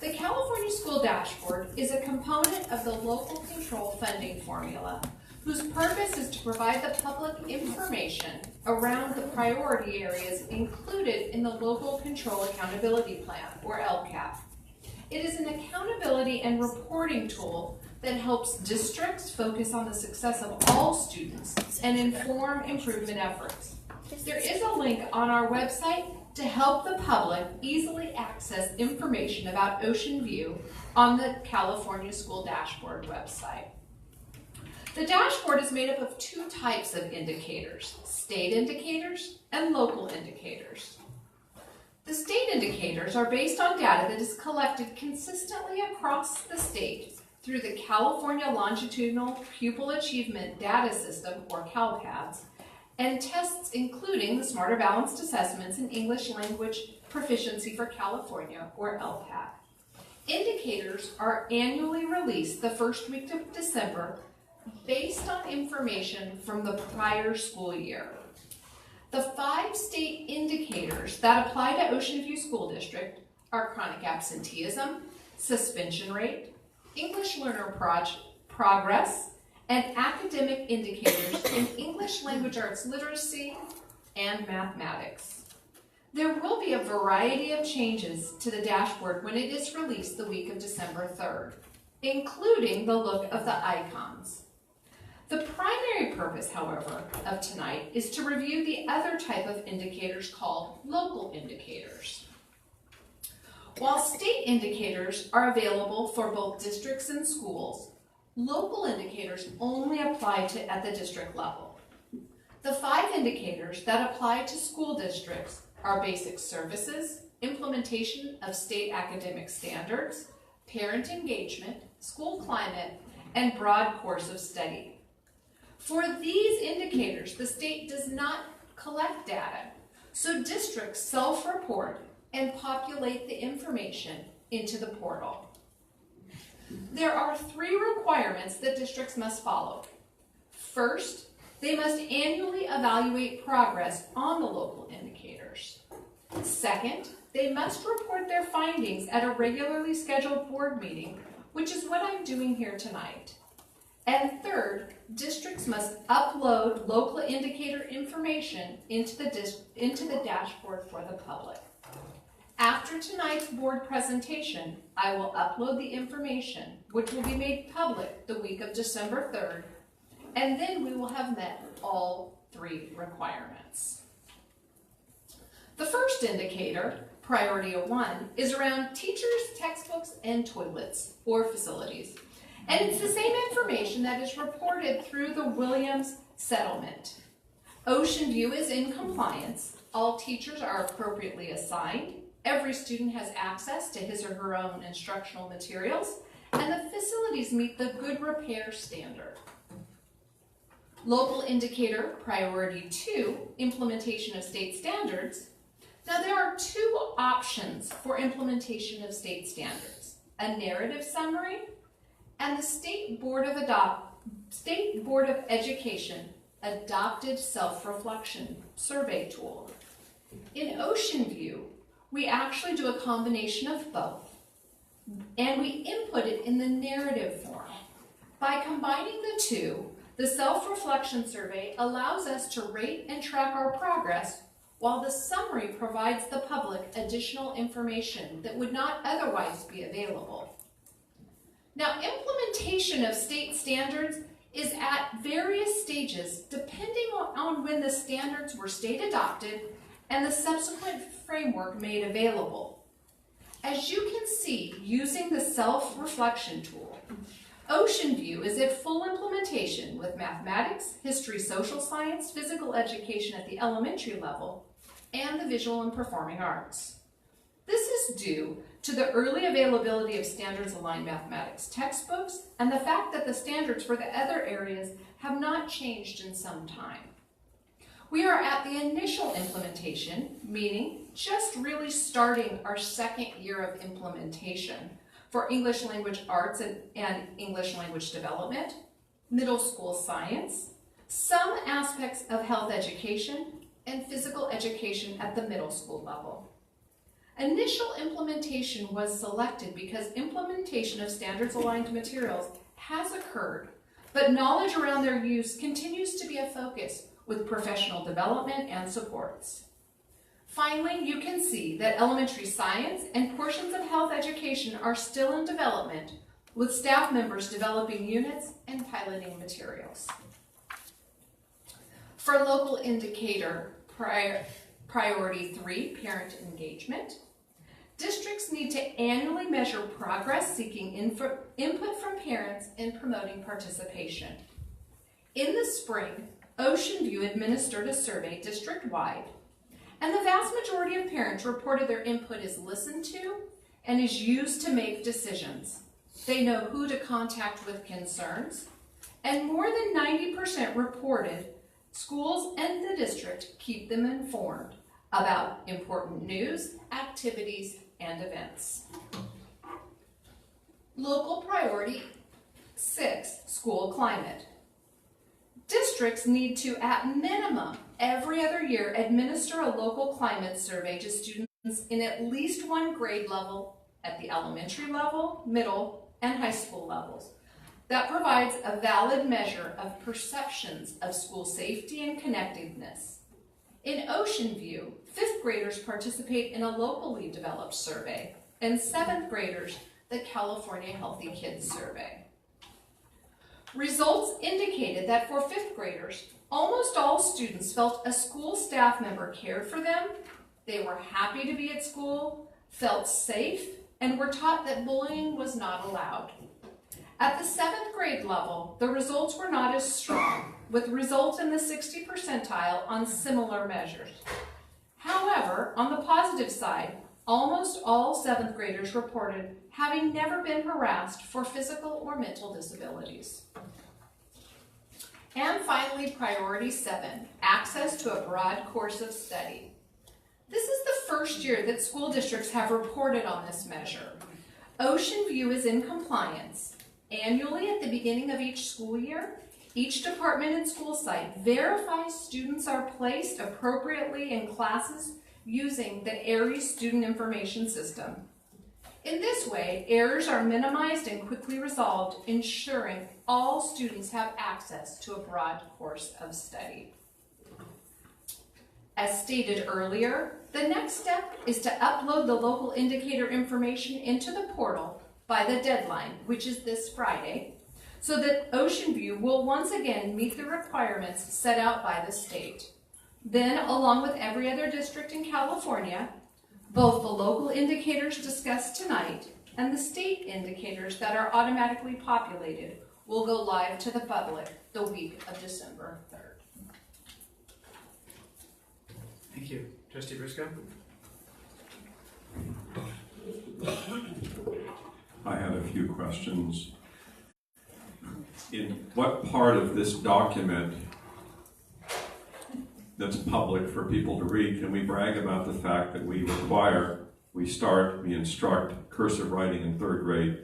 The California School Dashboard is a component of the local control funding formula, whose purpose is to provide the public information around the priority areas included in the Local Control Accountability Plan, or LCAP. It is an accountability and reporting tool that helps districts focus on the success of all students and inform improvement efforts. There is a link on our website to help the public easily access information about Ocean View on the California School Dashboard website. The dashboard is made up of two types of indicators, state indicators and local indicators. The state indicators are based on data that is collected consistently across the state through the California Longitudinal Pupil Achievement Data System, or CalPADS, and tests including the Smarter Balanced Assessments in English Language Proficiency for California, or LPAC. Indicators are annually released the first week of December based on information from the prior school year. The 5 state indicators that apply to Ocean View School District are chronic absenteeism, suspension rate, English learner progress, and academic indicators in English language arts literacy and mathematics. There will be a variety of changes to the dashboard when it is released the week of December 3rd, including the look of the icons. The primary purpose, however, of tonight is to review the other type of indicators called local indicators. While state indicators are available for both districts and schools, local indicators only apply at the district level. The 5 indicators that apply to school districts are basic services, implementation of state academic standards, parent engagement, school climate, and broad course of study. For these indicators, the state does not collect data, so districts self-report and populate the information into the portal. There are 3 requirements that districts must follow. First, they must annually evaluate progress on the local indicators. Second, they must report their findings at a regularly scheduled board meeting, which is what I'm doing here tonight. And third, districts must upload local indicator information into the dashboard for the public. After tonight's board presentation, I will upload the information, which will be made public the week of December 3rd, and then we will have met all 3 requirements. The first indicator, Priority 1, is around teachers, textbooks, and toilets, or facilities. And it's the same information that is reported through the Williams settlement. Ocean View is in compliance. All teachers are appropriately assigned. Every student has access to his or her own instructional materials, and the facilities meet the good repair standard. Local indicator priority 2, implementation of state standards. Now there are 2 options for implementation of state standards: a narrative summary and the State Board of Education adopted self-reflection survey tool. In Ocean View, we actually do a combination of both, and we input it in the narrative form. By combining the 2, the self-reflection survey allows us to rate and track our progress, while the summary provides the public additional information that would not otherwise be available. Now, implementation of state standards is at various stages depending on when the standards were state adopted and the subsequent framework made available. As you can see, using the self-reflection tool, Ocean View is at full implementation with mathematics, history, social science, physical education at the elementary level, and the visual and performing arts. This is due to the early availability of standards-aligned mathematics textbooks and the fact that the standards for the other areas have not changed in some time. We are at the initial implementation, meaning just really starting our 2nd year of implementation for English language arts and English language development, middle school science, some aspects of health education, and physical education at the middle school level. Initial implementation was selected because implementation of standards-aligned materials has occurred, but knowledge around their use continues to be a focus with professional development and supports. Finally, you can see that elementary science and portions of health education are still in development, with staff members developing units and piloting materials. For local indicator priority 3, parent engagement, districts need to annually measure progress seeking input from parents in promoting participation. In the spring, Ocean View administered a survey district-wide, and the vast majority of parents reported their input is listened to and is used to make decisions. They know who to contact with concerns, and more than 90% reported schools and the district keep them informed about important news, activities, and events. Local priority 6, school climate. Districts need to, at minimum, every other year administer a local climate survey to students in at least 1 grade level at the elementary level, middle, and high school levels. That provides a valid measure of perceptions of school safety and connectedness. In Ocean View, 5th graders participate in a locally developed survey, and 7th graders the California Healthy Kids Survey. Results indicated that for 5th graders, almost all students felt a school staff member cared for them, they were happy to be at school, felt safe, and were taught that bullying was not allowed. At the 7th grade level, the results were not as strong, with results in the 60 percentile on similar measures. However, on the positive side, almost all 7th graders reported having never been harassed for physical or mental disabilities. And finally, priority 7, access to a broad course of study. This is the first year that school districts have reported on this measure. Ocean View is in compliance. Annually, at the beginning of each school year, each department and school site verifies students are placed appropriately in classes using the ARIES Student Information System. In this way, errors are minimized and quickly resolved, ensuring all students have access to a broad course of study. As stated earlier, the next step is to upload the local indicator information into the portal by the deadline, which is this Friday, so that Ocean View will once again meet the requirements set out by the state. Then, along with every other district in California, both the local indicators discussed tonight
and the state indicators that are automatically populated will go live to the public the week of December 3rd.
Thank you. Trustee Briscoe?
I had a few questions. In what part of this document that's public for people to read can we brag about the fact that we instruct cursive writing in 3rd grade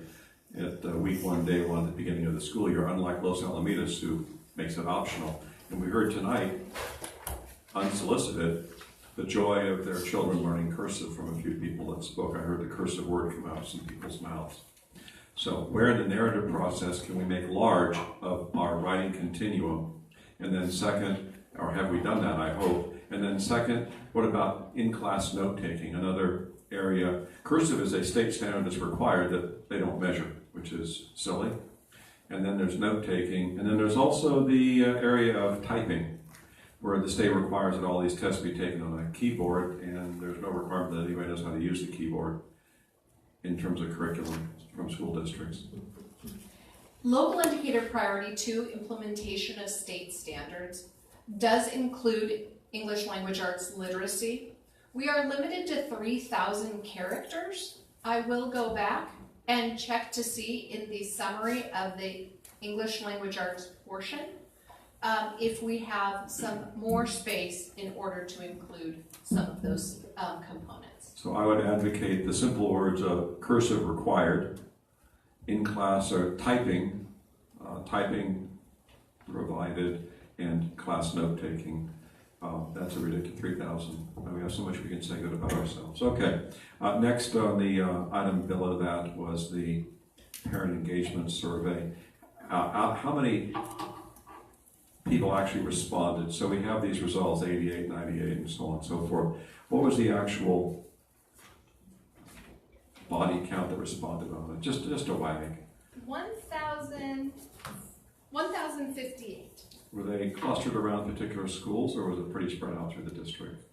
at week 1, day 1 at the beginning of the school year, unlike Los Alamitos, who makes it optional. And we heard tonight, unsolicited, the joy of their children learning cursive from a few people that spoke. I heard the cursive word come out of some people's mouths. So where in the narrative process can we make large of our writing continuum? And then second, or have we done that, I hope? And then second, what about in-class note-taking? Another area, cursive is a state standard that's required that they don't measure, which is silly. And then there's note-taking. And then there's also the area of typing, where the state requires that all these tests be taken on a keyboard, and there's no requirement that anybody knows how to use the keyboard in terms of curriculum from school districts.
Local Indicator Priority 2 implementation of state standards does include English language arts literacy. We are limited to 3,000 characters. I will go back and check to see in the summary of the English language arts portion if we have some more space in order to include some of those components.
So I would advocate the simple words of cursive required, in class or typing, typing provided, and class note-taking. That's a ridiculous 3,000. We have so much we can say good about ourselves. Okay, next on the item below that was the parent engagement survey. How many people actually responded? So we have these results, 88, 98, and so on and so forth. What was the actual body count that responded on it? Just a wag.
1,058.
Were they clustered around particular schools, or was it pretty spread out through the district?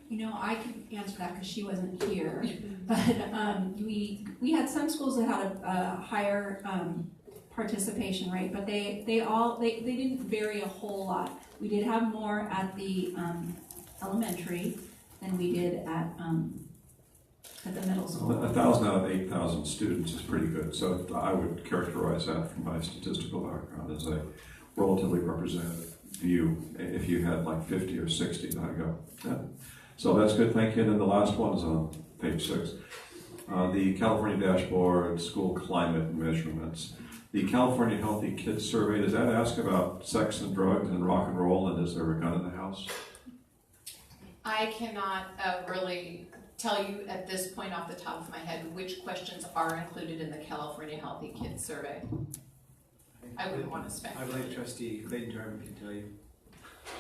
You know, I can answer that because she wasn't here. But we had some schools that had a higher participation rate, but they didn't vary a whole lot. We did have more at the elementary than we did at the middle school.
1,000 out of 8,000 students is pretty good. So I would characterize that from my statistical background as a relatively representative view. If you had like 50 or 60, I'd go, yeah. So that's good, thank you. And then the last one is on page 6. The California Dashboard School Climate Measurements. The California Healthy Kids Survey, does that ask about sex and drugs and rock and roll, and is there a gun in the house?
I cannot really tell you at this point off the top of my head which questions are included in the California Healthy Kids Survey. I wouldn't want to speculate.
I believe Trustee Clayton-Jarman can tell you.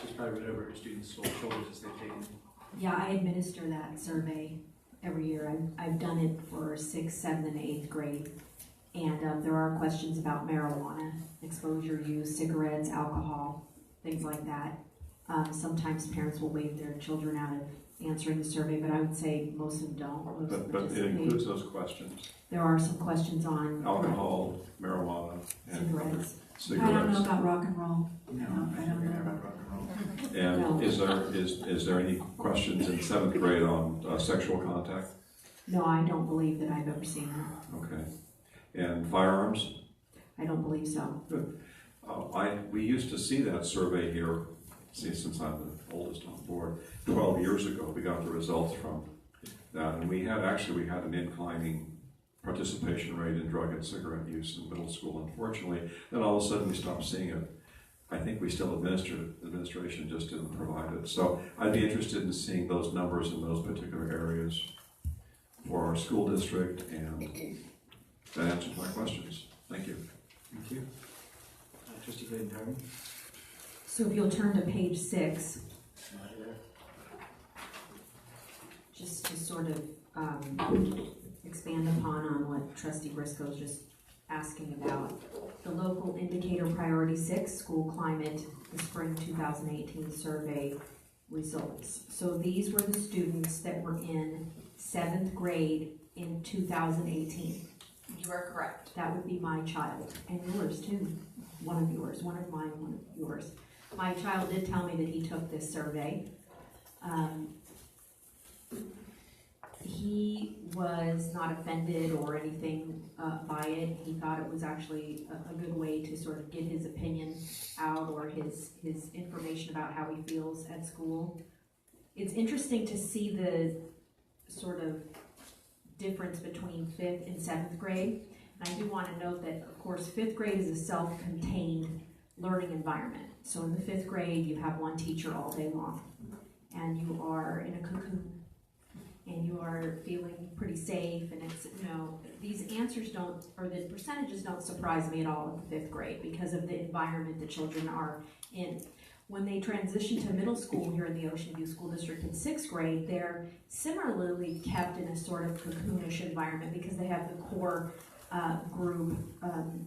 She's probably read over her students' shoulders as they've taken it.
Yeah, I administer that survey every year. I've done it for 6th, 7th, and 8th grade. And there are questions about marijuana, exposure use, cigarettes, alcohol, things like that. Sometimes parents will waive their children out of answering the survey, but I would say most of them don't.
But it includes those questions.
There are some questions on
alcohol, marijuana, and cigarettes.
I don't know about rock and roll.
No,
I don't know about rock and roll.
And
No.
is there any questions in 7th grade on sexual contact?
No, I don't believe that I've ever seen that.
Okay. And firearms?
I don't believe so.
Good. We used to see that survey here, since I'm the oldest on board, 12 years ago. We got the results from that, and we had an inclining participation rate in drug and cigarette use in middle school, unfortunately. Then all of a sudden we stopped seeing it. I think we still administered it. The administration just didn't provide it. So I'd be interested in seeing those numbers in those particular areas for our school district, and that answers my questions. Thank you.
Thank you. Trustee Clayton-Jarman.
So if you'll turn to page 6, just to sort of expand upon what Trustee Briscoe was just asking about. The local indicator priority 6, school climate, the spring 2018 survey results. So these were the students that were in 7th grade in 2018.
You are correct.
That would be my child, and yours too. One of yours, one of mine, one of yours. My child did tell me that he took this survey. He was not offended or anything by it. He thought it was actually a good way to sort of get his opinion out or his information about how he feels at school. It's interesting to see the sort of difference between 5th and 7th grade. And I do want to note that, of course, 5th grade is a self-contained learning environment. So in the 5th grade, you have one teacher all day long, and you are in a cocoon, and you are feeling pretty safe, and it's, you know, these answers don't, or the percentages don't surprise me at all in the 5th grade because of the environment the children are in. When they transition to middle school here in the Ocean View School District in 6th grade, they're similarly kept in a sort of cocoonish environment because they have the core group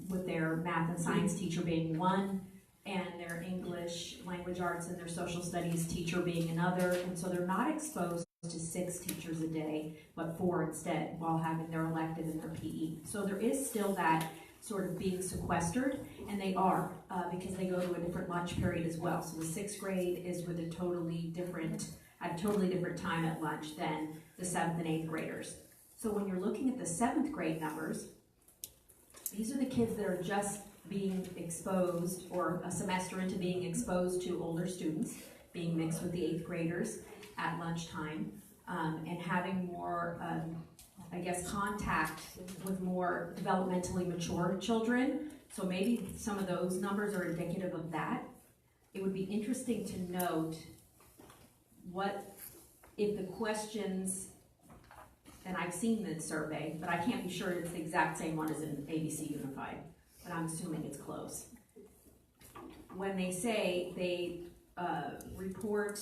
with their math and science teacher being one, and their English, language arts, and their social studies teacher being another, and so they're not exposed to 6 teachers a day, but 4 instead, while having their elective and their PE. So there is still that sort of being sequestered, and they are, because they go to a different lunch period as well. So the 6th grade is with a totally different time at lunch than the 7th and 8th graders. So when you're looking at the 7th grade numbers, these are the kids that are just being exposed, or a semester into being exposed to older students, being mixed with the 8th graders at lunchtime, and having more, I guess, contact with more developmentally mature children. So maybe some of those numbers are indicative of that. It would be interesting to note what, if the questions, and I've seen the survey, but I can't be sure it's the exact same one as in ABC Unified, but I'm assuming it's close. When they say they report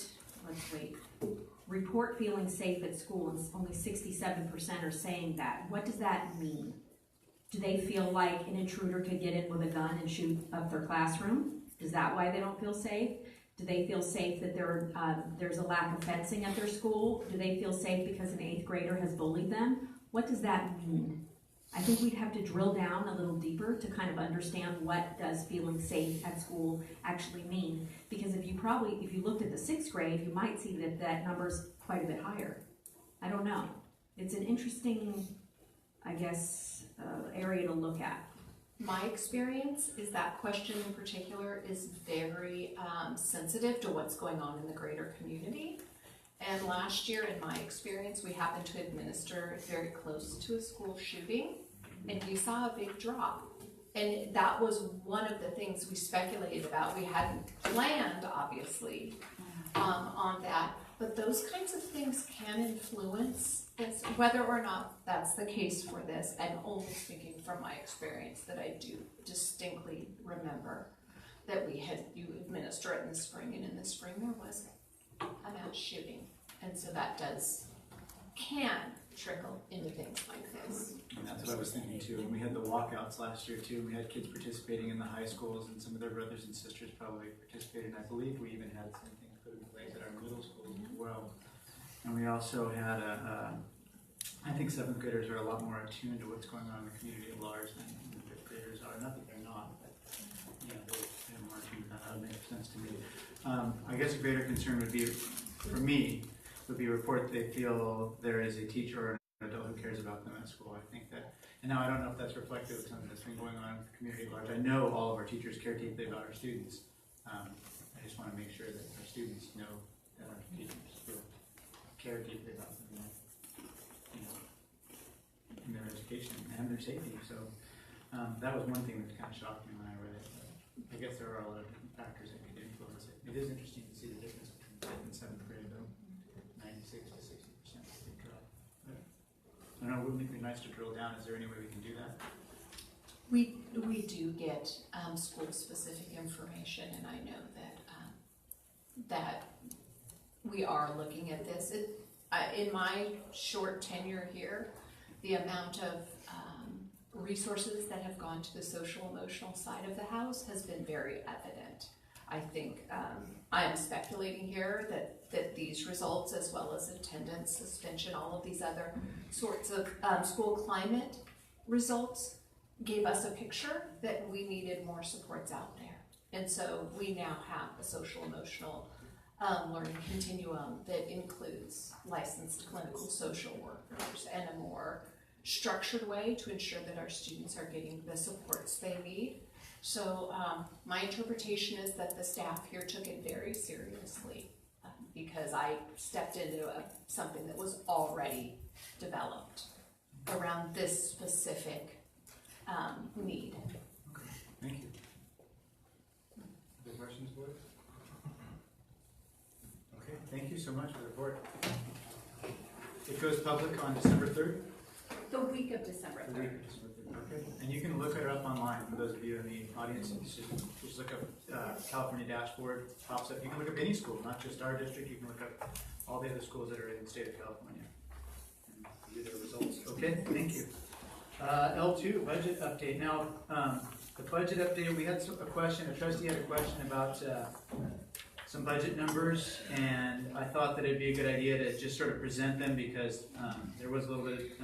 feeling safe at school, and only 67% are saying that. What does that mean? Do they feel like an intruder could get in with a gun and shoot up their classroom? Is that why they don't feel safe? Do they feel safe that there's a lack of fencing at their school? Do they feel safe because an 8th grader has bullied them? What does that mean? I think we'd have to drill down a little deeper to kind of understand what does feeling safe at school actually mean. Because if you looked at the 6th grade, you might see that that number's quite a bit higher. I don't know. It's an interesting, I guess, area to look at.
My experience is that question in particular is very sensitive to what's going on in the greater community. And last year, in my experience, we happened to administer very close to a school shooting, and we saw a big drop. And that was one of the things we speculated about. We hadn't planned, obviously, on that, but those kinds of things can influence this, whether or not that's the case for this. I'm only speaking from my experience that I do distinctly remember that you administer it in the spring, and in the spring there was a mass shooting, and so that can trickle into things like this.
And that's what I was thinking too. And we had the walkouts last year too. We had kids participating in the high schools, and some of their brothers and sisters probably participated. And I believe we even had some things put in place at our middle schools as well. And we also had I think 7th graders are a lot more attuned to what's going on in the community at large than the 5th graders are. Not that they're not, but you know, they're more attuned to that. That would make sense to me. I guess a greater concern would be, for me, would be a report they feel there is a teacher or an adult who cares about them at school. I think that, and now I don't know if that's reflective of something that's been going on in the community at large. I know all of our teachers care deeply about our students. I just want to make sure that our students know that our teachers care deeply about them, you know, in their education and their safety. So that was one thing that kind of shocked me when I read it. But I guess there are a lot of different factors that could influence it. It is interesting to see the difference between 5th and 7th grade, though. 96 to 60% big drop. I don't know, wouldn't it be nice to drill down? Is there any way we can do that?
We do get school-specific information, and I know that we are looking at this. In my short tenure here, the amount of resources that have gone to the social-emotional side of the house has been very evident. I think I am speculating here that these results, as well as attendance, suspension, all of these other sorts of school climate results, gave us a picture that we needed more supports out there. And so we now have a social emotional learning continuum that includes licensed clinical social workers and a more structured way to ensure that our students are getting the supports they need. So my interpretation is that the staff here took it very seriously because I stepped into something that was already developed around this specific need.
Okay, thank you. Other questions, board? Okay, thank you so much for the report. It goes public on December 3rd?
The week of December 3rd.
Okay, and you can look it up online for those of you in the audience. Just look up California dashboard, pops up. You can look up any school, not just our district. You can look up all the other schools that are in the state of California and view their results. Okay, thank you. L2, budget update. Now, the budget update, we had a trustee had a question about some budget numbers, and I thought that it'd be a good idea to just sort of present them because there was a little bit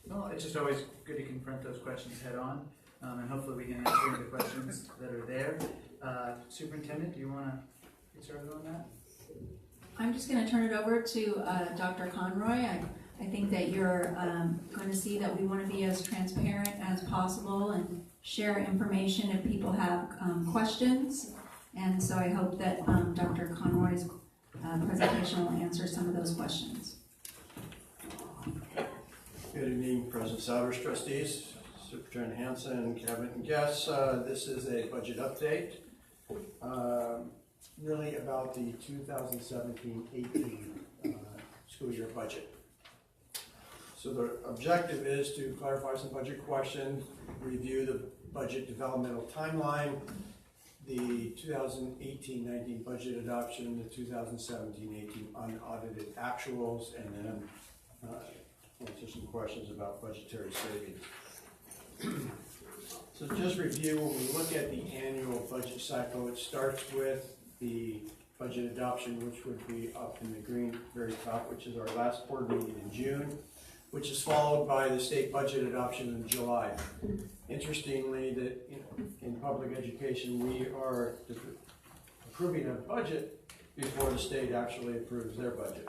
well, it's just always good to confront those questions head on, and hopefully we can answer the questions that are there. Superintendent, do you want to get started on that?
I'm just going to turn it over to Dr. Conroy. I think that you're going to see that we want to be as transparent as possible and share information if people have questions. And so I hope that Dr. Conroy's presentation will answer some of those questions.
Good evening, President Souders, trustees, Superintendent Hansen, cabinet and guests. This is a budget update, really about the 2017-18 school year budget. So the objective is to clarify some budget questions, review the budget developmental timeline, the 2018-19 budget adoption, the 2017-18 unaudited actuals, and then answer some questions about budgetary savings. So just review, when we look at the annual budget cycle, it starts with the budget adoption, which would be up in the green very top, which is our last board meeting in June, which is followed by the state budget adoption in July. Interestingly, that in public education, we are approving a budget before the state actually approves their budget.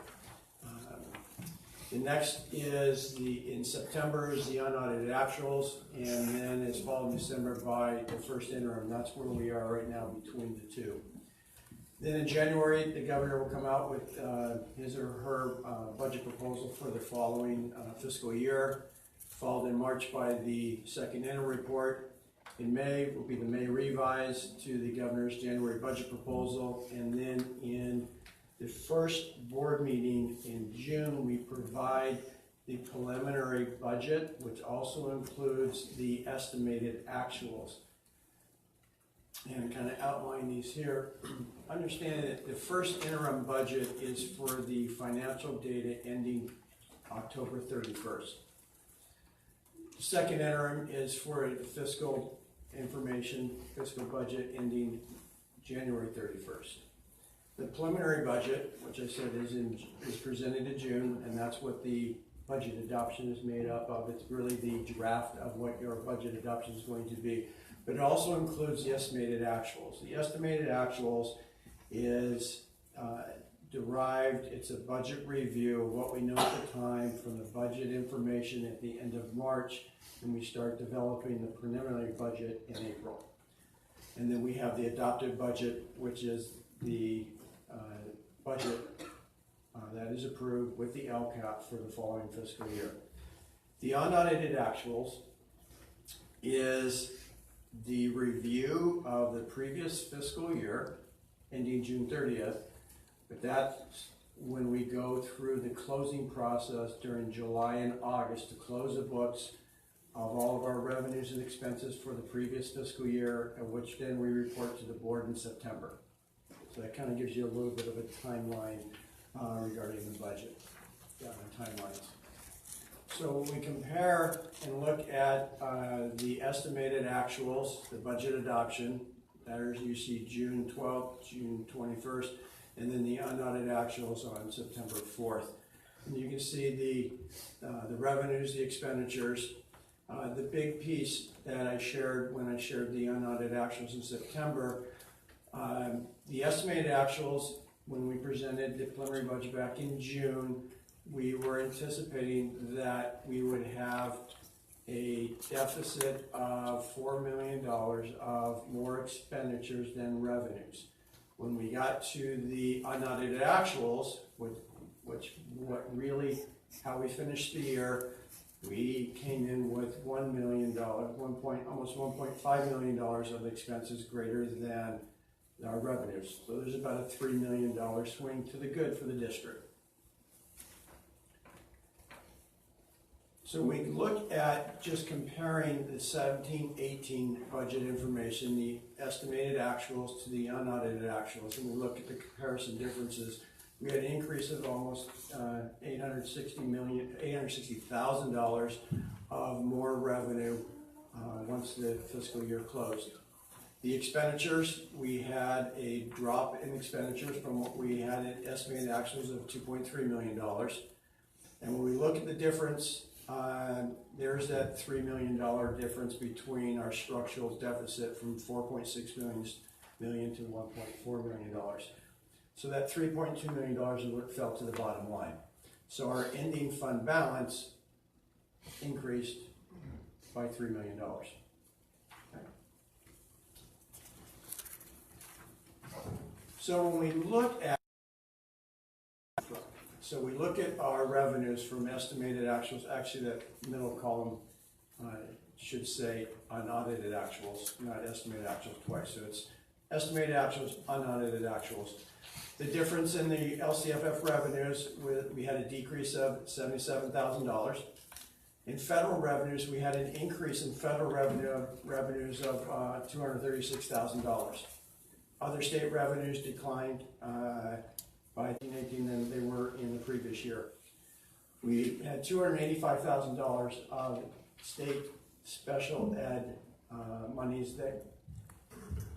The next is in September is the unaudited actuals, and then it's followed in December by the first interim. That's where we are right now between the two. Then in January, the governor will come out with his or her budget proposal for the following fiscal year, followed in March by the second interim report. In May will be the May revise to the governor's January budget proposal, and then in the first board meeting in June, we provide the preliminary budget, which also includes the estimated actuals. And kind of outline these here. Understand that the first interim budget is for the financial data ending October 31st. The second interim is for the fiscal information, fiscal budget ending January 31st. The preliminary budget, which I said is presented in June, and that's what the budget adoption is made up of. It's really the draft of what your budget adoption is going to be. But it also includes the estimated actuals. The estimated actuals is derived, it's a budget review of what we know at the time from the budget information at the end of March, and we start developing the preliminary budget in April. And then we have the adopted budget, which is the budget that is approved with the LCAP for the following fiscal year. The unaudited actuals is the review of the previous fiscal year ending June 30th, but that's when we go through the closing process during July and August to close the books of all of our revenues and expenses for the previous fiscal year, and which then we report to the board in September. So that kind of gives you a little bit of a timeline regarding the budget timelines. So when we compare and look at the estimated actuals, the budget adoption, There's you see June 12th, June 21st, and then the unaudited actuals on September 4th. And you can see the revenues, the expenditures. The big piece that I shared when I shared the unaudited actuals in September, the estimated actuals when we presented the preliminary budget back in June, we were anticipating that we would have a deficit of $4 million of more expenditures than revenues. When we got to the unaudited actuals, how we finished the year, we came in with $1 million, almost $1.5 million of expenses greater than our revenues. So there's about a $3 million swing to the good for the district. So we look at just comparing the 17-18 budget information, the estimated actuals to the unaudited actuals, and we look at the comparison differences. We had an increase of almost $860,000 of more revenue once the fiscal year closed. The expenditures, we had a drop in expenditures from what we had at estimated actuals of $2.3 million. And when we look at the difference, there's that $3 million difference between our structural deficit from $4.6 million to $1.4 million. So that $3.2 million is what fell to the bottom line. So our ending fund balance increased by $3 million. Okay. So when we look at our revenues from estimated actuals, actually that middle column should say unaudited actuals, not estimated actuals twice. So it's estimated actuals, unaudited actuals. The difference in the LCFF revenues, we had a decrease of $77,000. In federal revenues, we had an increase in federal revenues of $236,000. Other state revenues declined by 18 than they were in the previous year. We had $285,000 of state special ed monies that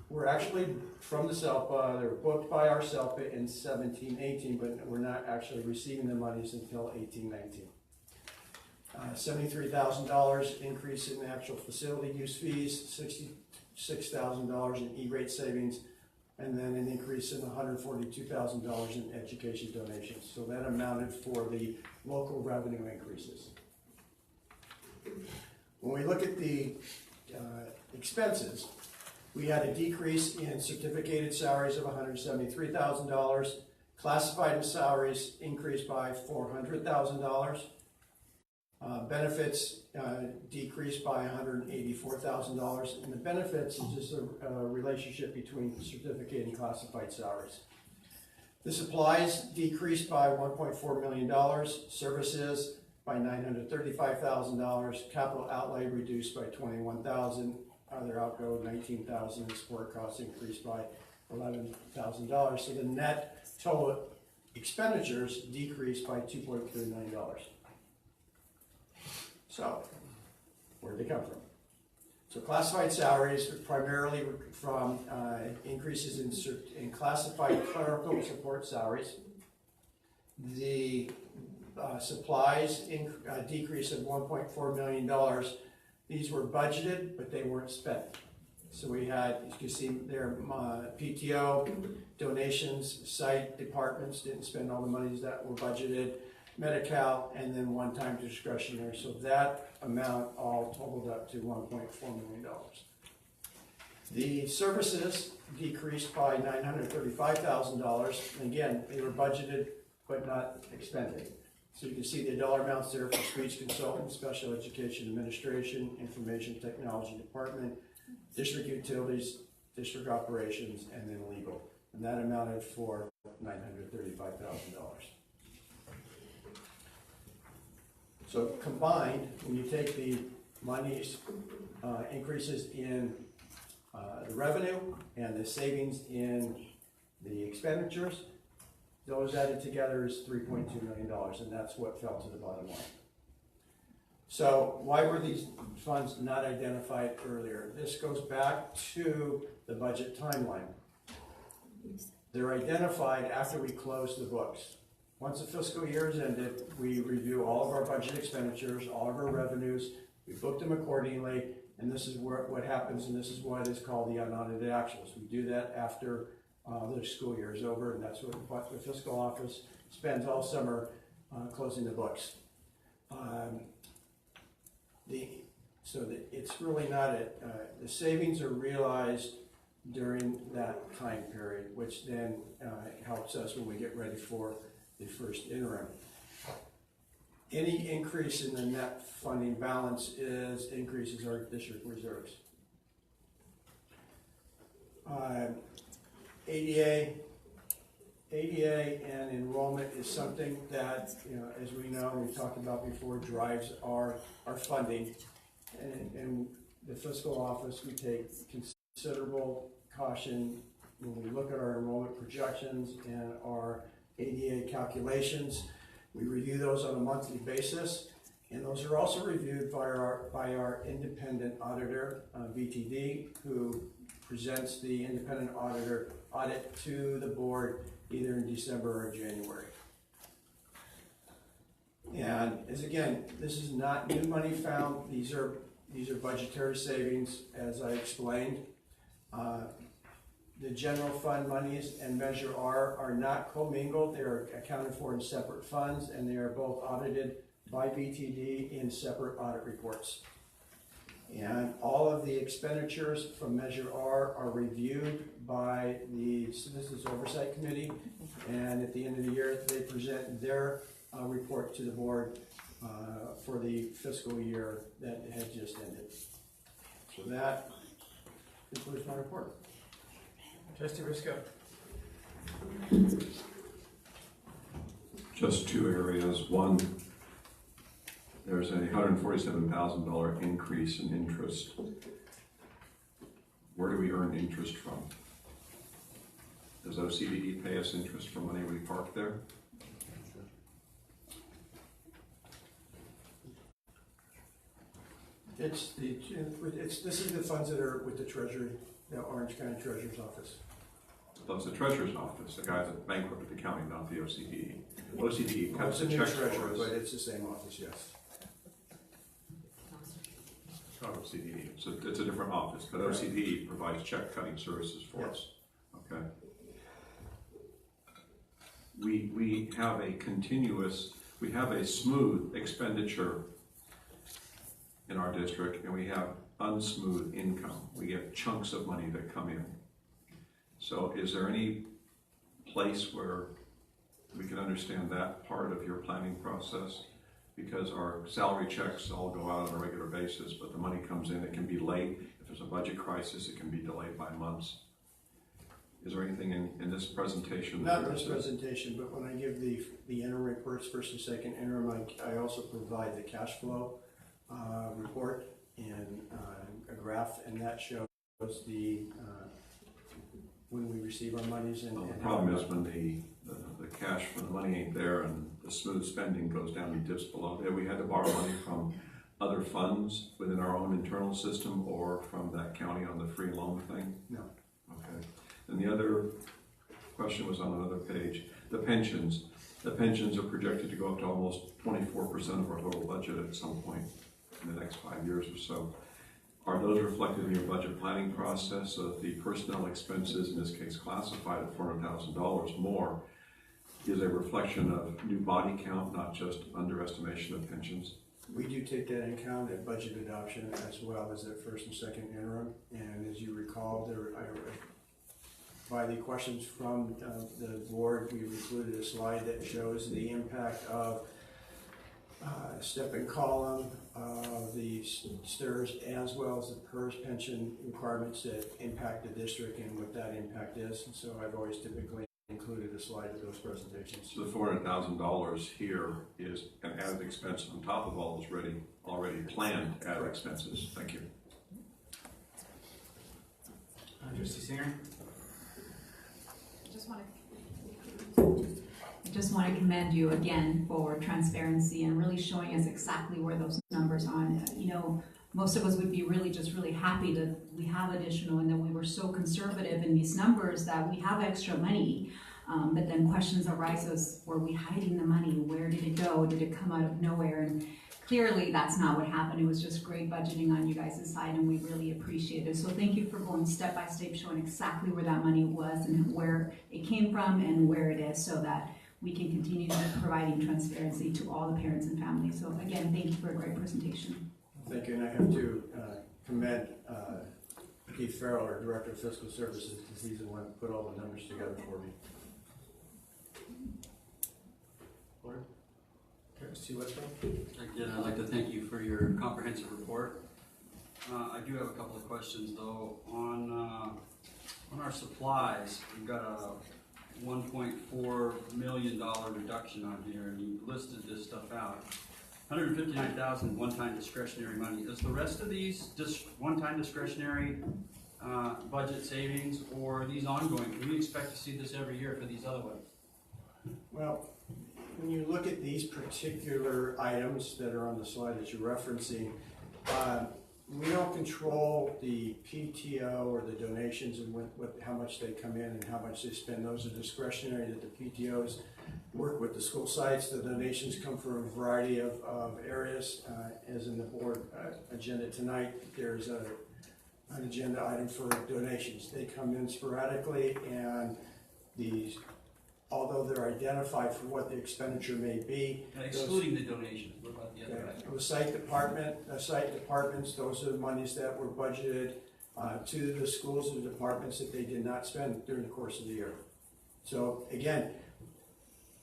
were actually from the SELPA. They were booked by our SELPA in 17-18, but we're not actually receiving the monies until 18-19. $73,000 increase in actual facility use fees, $66,000 in E-rate savings, and then an increase in $142,000 in education donations. So that amounted for the local revenue increases. When we look at the expenses, we had a decrease in certificated salaries of $173,000. Classified salaries increased by $400,000. Benefits decreased by $184,000, and the benefits is just a relationship between certificate and classified salaries. The supplies decreased by $1.4 million, services by $935,000, capital outlay reduced by $21,000, other outgo $19,000, and support costs increased by $11,000. So the net total expenditures decreased by $2.3 million. So, where did they come from? So classified salaries primarily from increases in classified clerical support salaries. The supplies decrease of $1.4 million. These were budgeted, but they weren't spent. So we had, as you can see there, PTO, donations, site departments didn't spend all the monies that were budgeted, Medi-Cal, and then one-time discretionary. So that amount all totaled up to $1.4 million. The services decreased by $935,000. Again, they were budgeted but not expended. So you can see the dollar amounts there for speech consultant, special education administration, information technology department, district utilities, district operations, and then legal. And that amounted for $935,000. So combined, when you take the monies increases in the revenue and the savings in the expenditures, those added together is $3.2 million, and that's what fell to the bottom line. So why were these funds not identified earlier? This goes back to the budget timeline. They're identified after we close the books. Once the fiscal year is ended, we review all of our budget expenditures, all of our revenues, we book them accordingly, and this is what happens, and this is what is called the unaudited actuals. We do that after the school year is over, and that's what the fiscal office spends all summer closing the books. It's really not the savings are realized during that time period, which then helps us when we get ready for the first interim. Any increase in the net funding balance increases our district reserves. ADA and enrollment is something that, as we know, we've talked about before, drives our funding. And the fiscal office, we take considerable caution when we look at our enrollment projections and our ADA calculations. We review those on a monthly basis, and those are also reviewed by our independent auditor, VTD, who presents the independent audit to the board either in December or January. And again, this is not new money found. These are budgetary savings, as I explained. The general fund monies and Measure R are not commingled. They are accounted for in separate funds, and they are both audited by BTD in separate audit reports. And all of the expenditures from Measure R are reviewed by the Citizens Oversight Committee, and at the end of the year, they present their report to the board for the fiscal year that had just ended. So that concludes my report.
Trustee Briscoe.
Just two areas. One, there's a $147,000 increase in interest. Where do we earn interest from? Does OCDE pay us interest for money we park there?
This is the funds that are with the Treasury, the Orange County Treasurer's Office.
That's the Treasurer's Office, the guy that bankrupted the county, not the OCDE. OCDE cuts the checks for us.
But it's the same office, yes.
It's not OCDE, it's a different office, but OCDE provides check cutting services for us. Okay. We have a smooth expenditure in our district, and we have unsmooth income. We get chunks of money that come in. So is there any place where we can understand that part of your planning process? Because our salary checks all go out on a regular basis, but the money comes in, it can be late. If there's a budget crisis, it can be delayed by months. Is there anything in this presentation?
Not in this presentation, but when I give the interim reports, first and second interim, I also provide the cash flow report and a graph, and that shows the when we receive our monies. And
the problem is when the cash for the money ain't there and the smooth spending goes down and dips below there. We had to borrow money from other funds within our own internal system or from that county on the free loan thing?
No.
Okay. And the other question was on another page. The pensions. The pensions are projected to go up to almost 24% of our total budget at some point in the next 5 years or so. Are those reflected in your budget planning process of the personnel expenses, in this case classified at $400,000 more, is a reflection of new body count, not just underestimation of pensions?
We do take that into account at budget adoption as well as at first and second interim. And as you recall, by the questions from the board, we've included a slide that shows the impact of step and column of the STIRS as well as the PERS pension requirements that impact the district and what that impact is. And so I've always typically included a slide of those presentations.
So the $400,000 here is an added expense on top of all those already planned added expenses. Thank you.
Trustee Singer.
I just want to
just want to commend you again for transparency and really showing us exactly where those numbers are. You know, most of us would be really happy that we have additional and that we were so conservative in these numbers that we have extra money. But then questions arise as, were we hiding the money? Where did it go? Did it come out of nowhere? And clearly that's not what happened. It was just great budgeting on you guys' side, and we really appreciate it. So thank you for going step by step, showing exactly where that money was and where it came from and where it is, so that we can continue providing transparency to all the parents and families. So again, thank you for a great presentation.
Thank you, and I have to commend Keith Farrell, our Director of Fiscal Services, because he's the one who put all the numbers together for me.
Again, I'd like to thank you for your comprehensive report. I do have a couple of questions though. On our supplies, we've got a $1.4 million reduction on here, and you listed this stuff out. $159,000 one-time discretionary money. Is the rest of these just one-time discretionary budget savings, or are these ongoing? Can we expect to see this every year for these other ones?
Well, when you look at these particular items that are on the slide that you're referencing, we don't control the PTO or the donations and how much they come in and how much they spend. Those are discretionary that the PTOs work with the school sites. The donations come from a variety of areas. As in the board agenda tonight, there's an agenda item for donations. They come in sporadically, and although they're identified for what the expenditure may be.
Excluding the donations, what about the other items?
The site departments, those are the monies that were budgeted to the schools and departments that they did not spend during the course of the year. So again,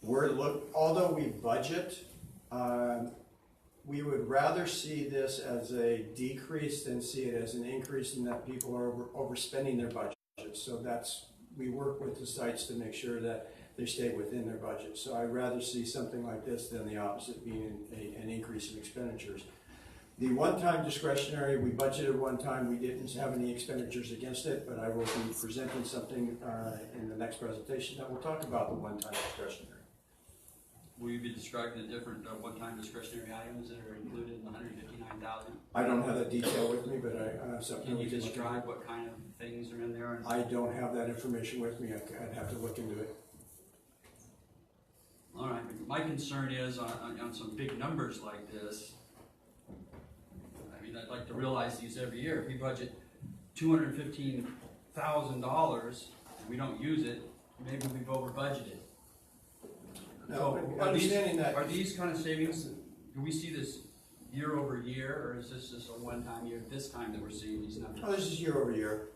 although we budget, we would rather see this as a decrease than see it as an increase in that people are overspending their budget. So we work with the sites to make sure that they stay within their budget. So I'd rather see something like this than the opposite, being an increase in expenditures. The one-time discretionary, we budgeted one time, we didn't have any expenditures against it, but I will be presenting something in the next presentation that will talk about the one-time discretionary.
Will you be describing the different one-time discretionary items that are included in the $159,000?
I don't have that detail with me, but I have something.
Can you describe what kind of things are in there?
I don't have that information with me. I'd have to look into it.
All right, my concern is on some big numbers like this, I mean, I'd like to realize these every year. If we budget $215,000 and we don't use it, maybe we've over budgeted.
No,
So are these kind of savings, do we see this year over year, or is this just a one-time year this time that we're seeing these numbers?
Oh, this is year over year.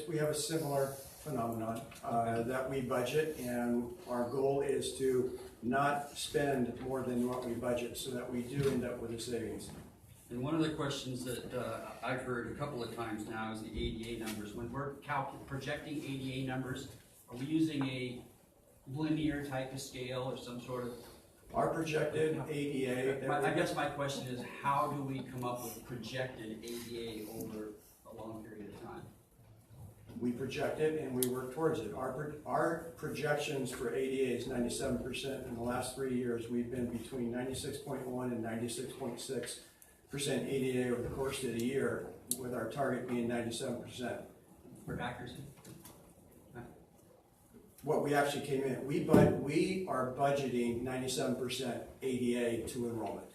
We have a similar phenomenon that we budget, and our goal is to not spend more than what we budget so that we do end up with a savings.
And one of the questions that I've heard a couple of times now is the ADA numbers. When we're projecting ADA numbers, are we using a linear type of scale or some sort of?
Our projected ADA.
I guess my question is, how do we come up with projected ADA over a long period of time?
We project it and we work towards it. Our projections for ADA is 97%. In the last 3 years, we've been between 96.1 and 96.6% ADA over the course of the year, with our target being 97%.
For accuracy?
What we actually came in, we are budgeting 97% ADA to enrollment.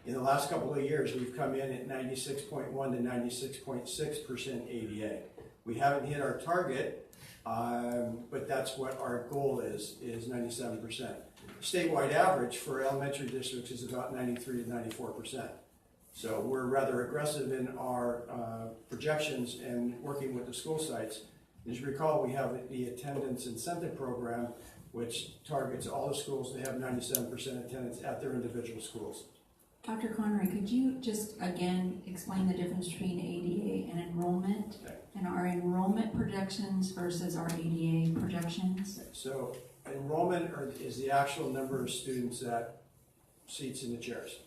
In the last couple of years, we've come in at 96.1 to 96.6% ADA. We haven't hit our target, but that's what our goal is 97%. Statewide average for elementary districts is about 93 to 94%. So we're rather aggressive in our projections and working with the school sites. As you recall, we have the attendance incentive program, which targets all the schools to have 97% attendance at their individual schools.
Dr. Conroy, could you just again explain the difference between ADA and enrollment, and our enrollment projections versus our ADA projections?
So enrollment is the actual number of students at seats in the chairs.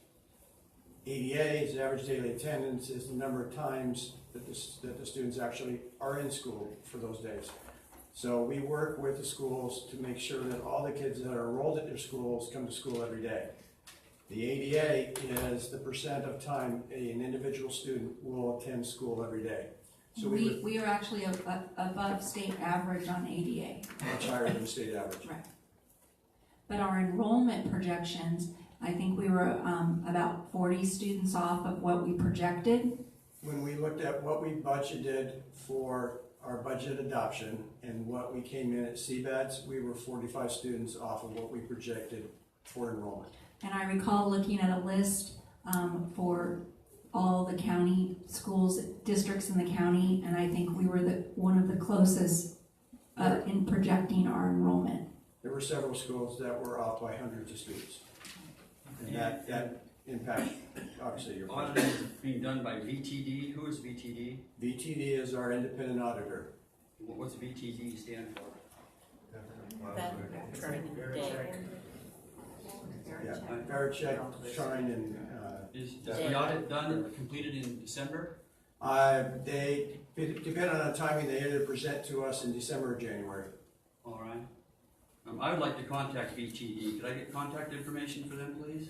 ADA is the average daily attendance, is the number of times that the students actually are in school for those days. So we work with the schools to make sure that all the kids that are enrolled at their schools come to school every day. The ADA is the percent of time an individual student will attend school every day. So
We are actually above state average on ADA.
much higher than state average.
Right. But our enrollment projections, I think we were about 40 students off of what we projected.
When we looked at what we budgeted for our budget adoption and what we came in at CBADS, we were 45 students off of what we projected for enrollment.
And I recall looking at a list for all the county schools, districts in the county, and I think we were one of the closest in projecting our enrollment.
There were several schools that were off by hundreds of students. And that impacts, obviously, your budget.
Audit is being done by VTD. Who is VTD?
VTD is our independent auditor.
What's VTD stand for?
Yeah, Vericheck, Shrine, and
Is the audit done, completed in December?
they, depending on the timing, they either present to us in December or January.
All right. I would like to contact VTD. Could I get contact information for them, please?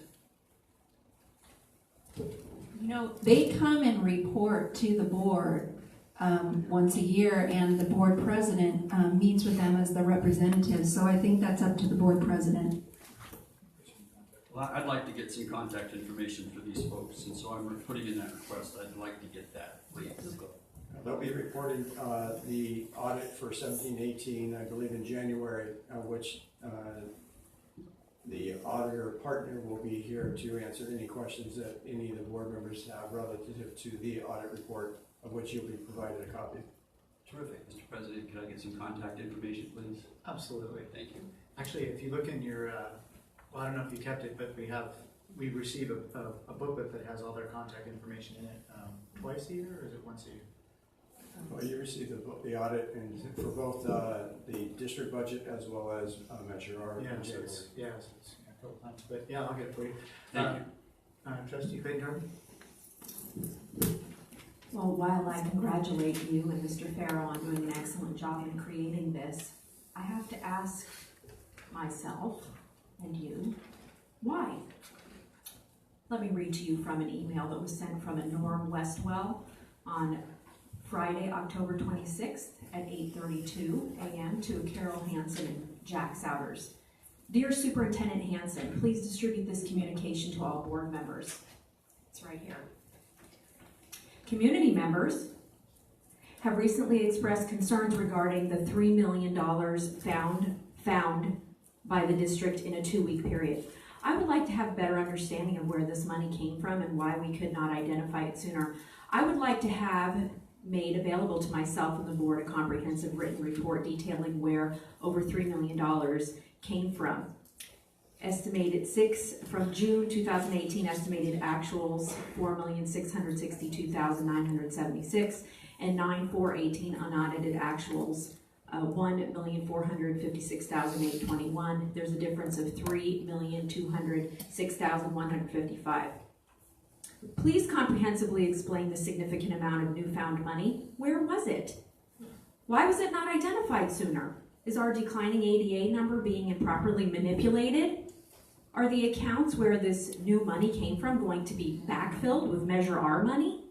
You know, they come and report to the board once a year, and the board president meets with them as the representative, so I think that's up to the board president.
Well, I'd like to get some contact information for these folks, and so I'm putting in that request. I'd like to get that, please.
They'll be reporting the audit for 17-18, I believe in January, which the auditor partner will be here to answer any questions that any of the board members have relative to the audit report, of which you'll be provided a copy.
Terrific. Mr. President, could I get some contact information, please?
Absolutely.
Thank you.
Actually, if you look in your, well, I don't know if you kept it, but we receive a booklet that has all their contact information in it twice a year, or is it once a year?
Well, you received the audit and for both the district budget as well as Measure R.
Yeah, it's a couple times, but yeah, I'll get it for you.
Thank you.
Trustee Clayton.
Well, while I congratulate you and Mr. Farrow on doing an excellent job in creating this, I have to ask myself and you, why? Let me read to you from an email that was sent from a Norm Westwell on Friday, October 26th at 8:32 a.m. to Carol Hansen and Jack Souders. Dear Superintendent Hansen, please distribute this communication to all board members. It's right here. Community members have recently expressed concerns regarding the $3 million found by the district in a 2-week period. I would like to have a better understanding of where this money came from and why we could not identify it sooner. I would like to have made available to myself and the board a comprehensive written report detailing where over $3 million came from. Estimated from June 2018, estimated actuals 4,662,976, and 9/4/18 unaudited actuals 1,456,821. There's a difference of 3,206,155. Please comprehensively explain the significant amount of newfound money. Where was it? Why was it not identified sooner? Is our declining ADA number being improperly manipulated? Are the accounts where this new money came from going to be backfilled with Measure R money?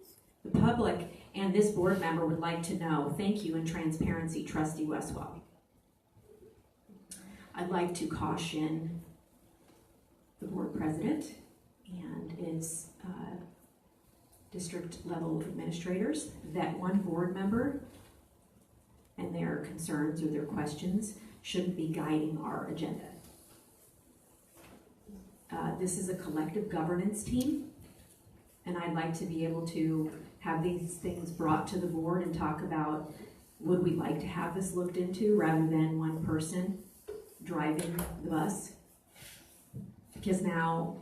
The public and this board member would like to know. Thank you, and transparency, Trustee Westwell. I'd like to caution the board president and its district level administrators that one board member and their concerns or their questions shouldn't be guiding our agenda. This is a collective governance team, and I'd like to be able to have these things brought to the board and talk about, would we like to have this looked into rather than one person driving the bus? Because now,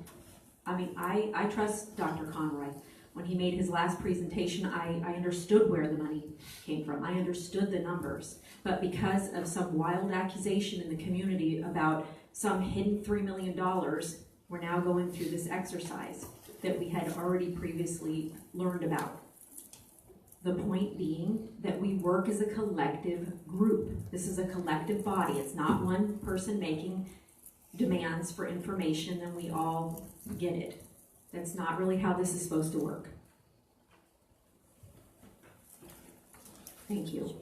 I mean, I trust Dr. Conroy. When he made his last presentation, I understood where the money came from. I understood the numbers. But because of some wild accusation in the community about some hidden $3 million, we're now going through this exercise that we had already previously learned about. The point being that we work as a collective group. This is a collective body. It's not one person making demands for information and we all get it. That's not really how this is supposed to work. Thank you.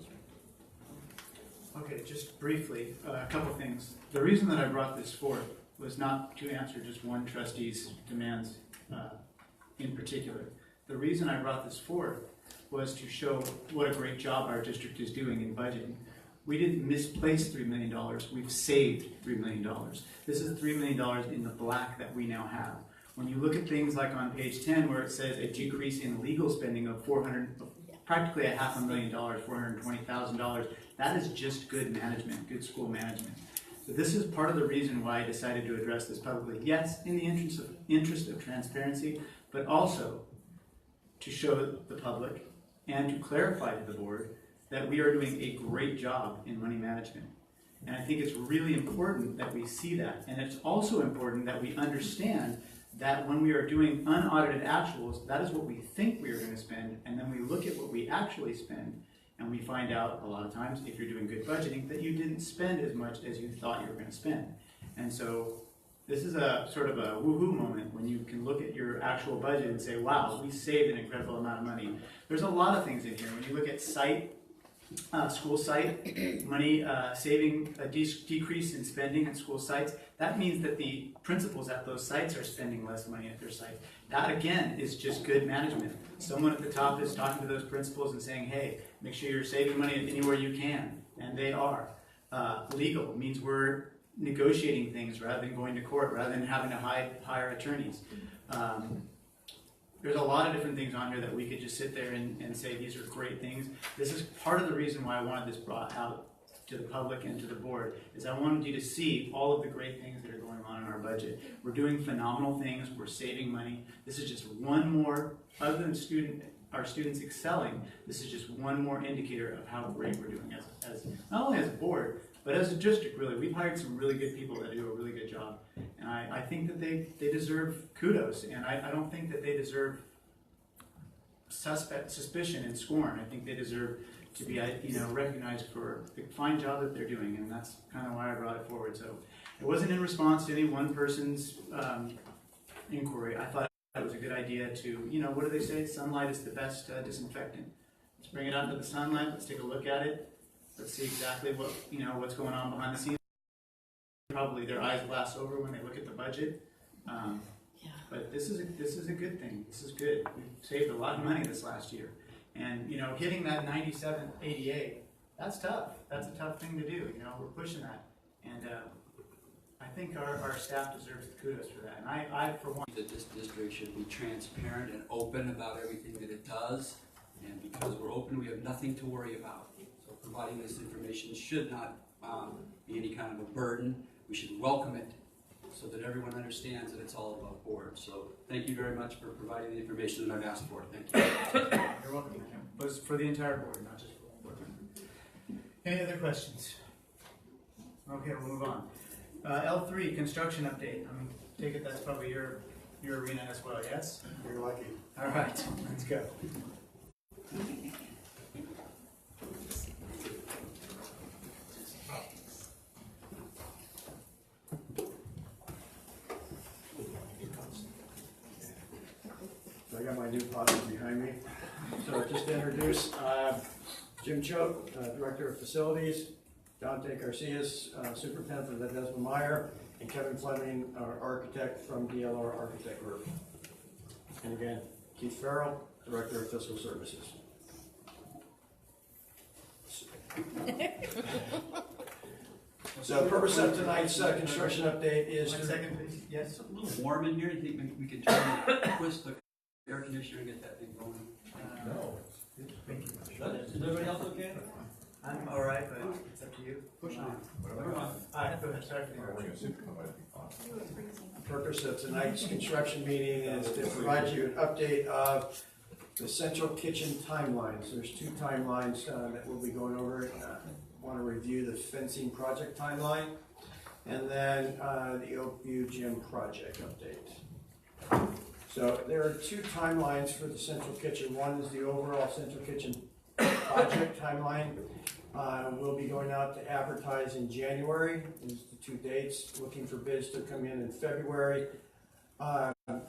Okay, just briefly, a couple things. The reason that I brought this forth was not to answer just one trustee's demands in particular. The reason I brought this forth was to show what a great job our district is doing in budgeting. We didn't misplace $3 million, we've saved $3 million. This is $3 million in the black that we now have. When you look at things like on page 10 where it says a decrease in legal spending of practically $500,000, $420,000, that is just good management, good school management. So this is part of the reason why I decided to address this publicly. Yes, in the interest of transparency, but also to show the public and to clarify to the board that we are doing a great job in money management. And I think it's really important that we see that. And it's also important that we understand that when we are doing unaudited actuals, that is what we think we are going to spend, and then we look at what we actually spend, and we find out a lot of times, if you're doing good budgeting, that you didn't spend as much as you thought you were going to spend. And so this is a sort of a woohoo moment when you can look at your actual budget and say, wow, we saved an incredible amount of money. There's a lot of things in here. When you look at school site money, saving a decrease in spending at school sites, that means that the principals at those sites are spending less money at their sites. That again is just good management. Someone at the top is talking to those principals and saying, hey, make sure you're saving money anywhere you can, and they are. Legal means we're negotiating things rather than going to court, rather than having to hire attorneys. There's a lot of different things on here that we could just sit there and say these are great things. This is part of the reason why I wanted this brought out to the public and to the board, is I wanted you to see all of the great things that are going on in our budget. We're doing phenomenal things, we're saving money. This is just one more, other than our students excelling, this is just one more indicator of how great we're doing as not only as a board, but as a district, really. We've hired some really good people that do a really good job. And I think that they deserve kudos, and I don't think that they deserve suspicion and scorn. I think they deserve to be recognized for the fine job that they're doing, and that's kind of why I brought it forward. So it wasn't in response to any one person's inquiry. I thought it was a good idea to, what do they say? Sunlight is the best disinfectant. Let's bring it out into the sunlight, let's take a look at it. Let's see exactly what's going on behind the scenes. Probably their eyes glass over when they look at the budget. But this is a good thing. This is good. We've saved a lot of money this last year. And hitting that 97 ADA, that's tough. That's a tough thing to do. We're pushing that. And I think our staff deserves the kudos for that. And I for one,
that this district should be transparent and open about everything that it does. And because we're open, we have nothing to worry about. So providing this information should not be any kind of a burden. We should welcome it so that everyone understands that it's all above board. So thank you very much for providing the information that I've asked for. Thank you.
You're welcome. It was for the entire board, not just for the board. Any other questions? Okay, we'll move on. L3, construction update. I'm take it that's probably your arena as well, yes?
You're lucky.
All right, let's go.
So I got my new posse behind me. So just to introduce Jim Choate, Director of Facilities, Dante Garcias, Superintendent for the Desmond Meyer, and Kevin Fleming, our architect from DLR Architect Group. And again, Keith Farrell, Director of Fiscal Services. So the purpose of tonight's construction update is...
1 second, please. Yes?
It's a little warm in here. Do you think maybe we could twist the air conditioner and get that thing going?
No. Thank you.
Is everybody else okay?
I'm all right, but it's up to you. Push on. All right, go ahead. Start
The purpose of tonight's construction meeting is to provide you an update of the central kitchen timelines. There's two timelines that we'll be going over. Want to review the fencing project timeline, and then the Oakview Gym project update. So there are two timelines for the central kitchen. One is the overall central kitchen project timeline. We'll be going out to advertise in January. These are the two dates. Looking for bids to come in February.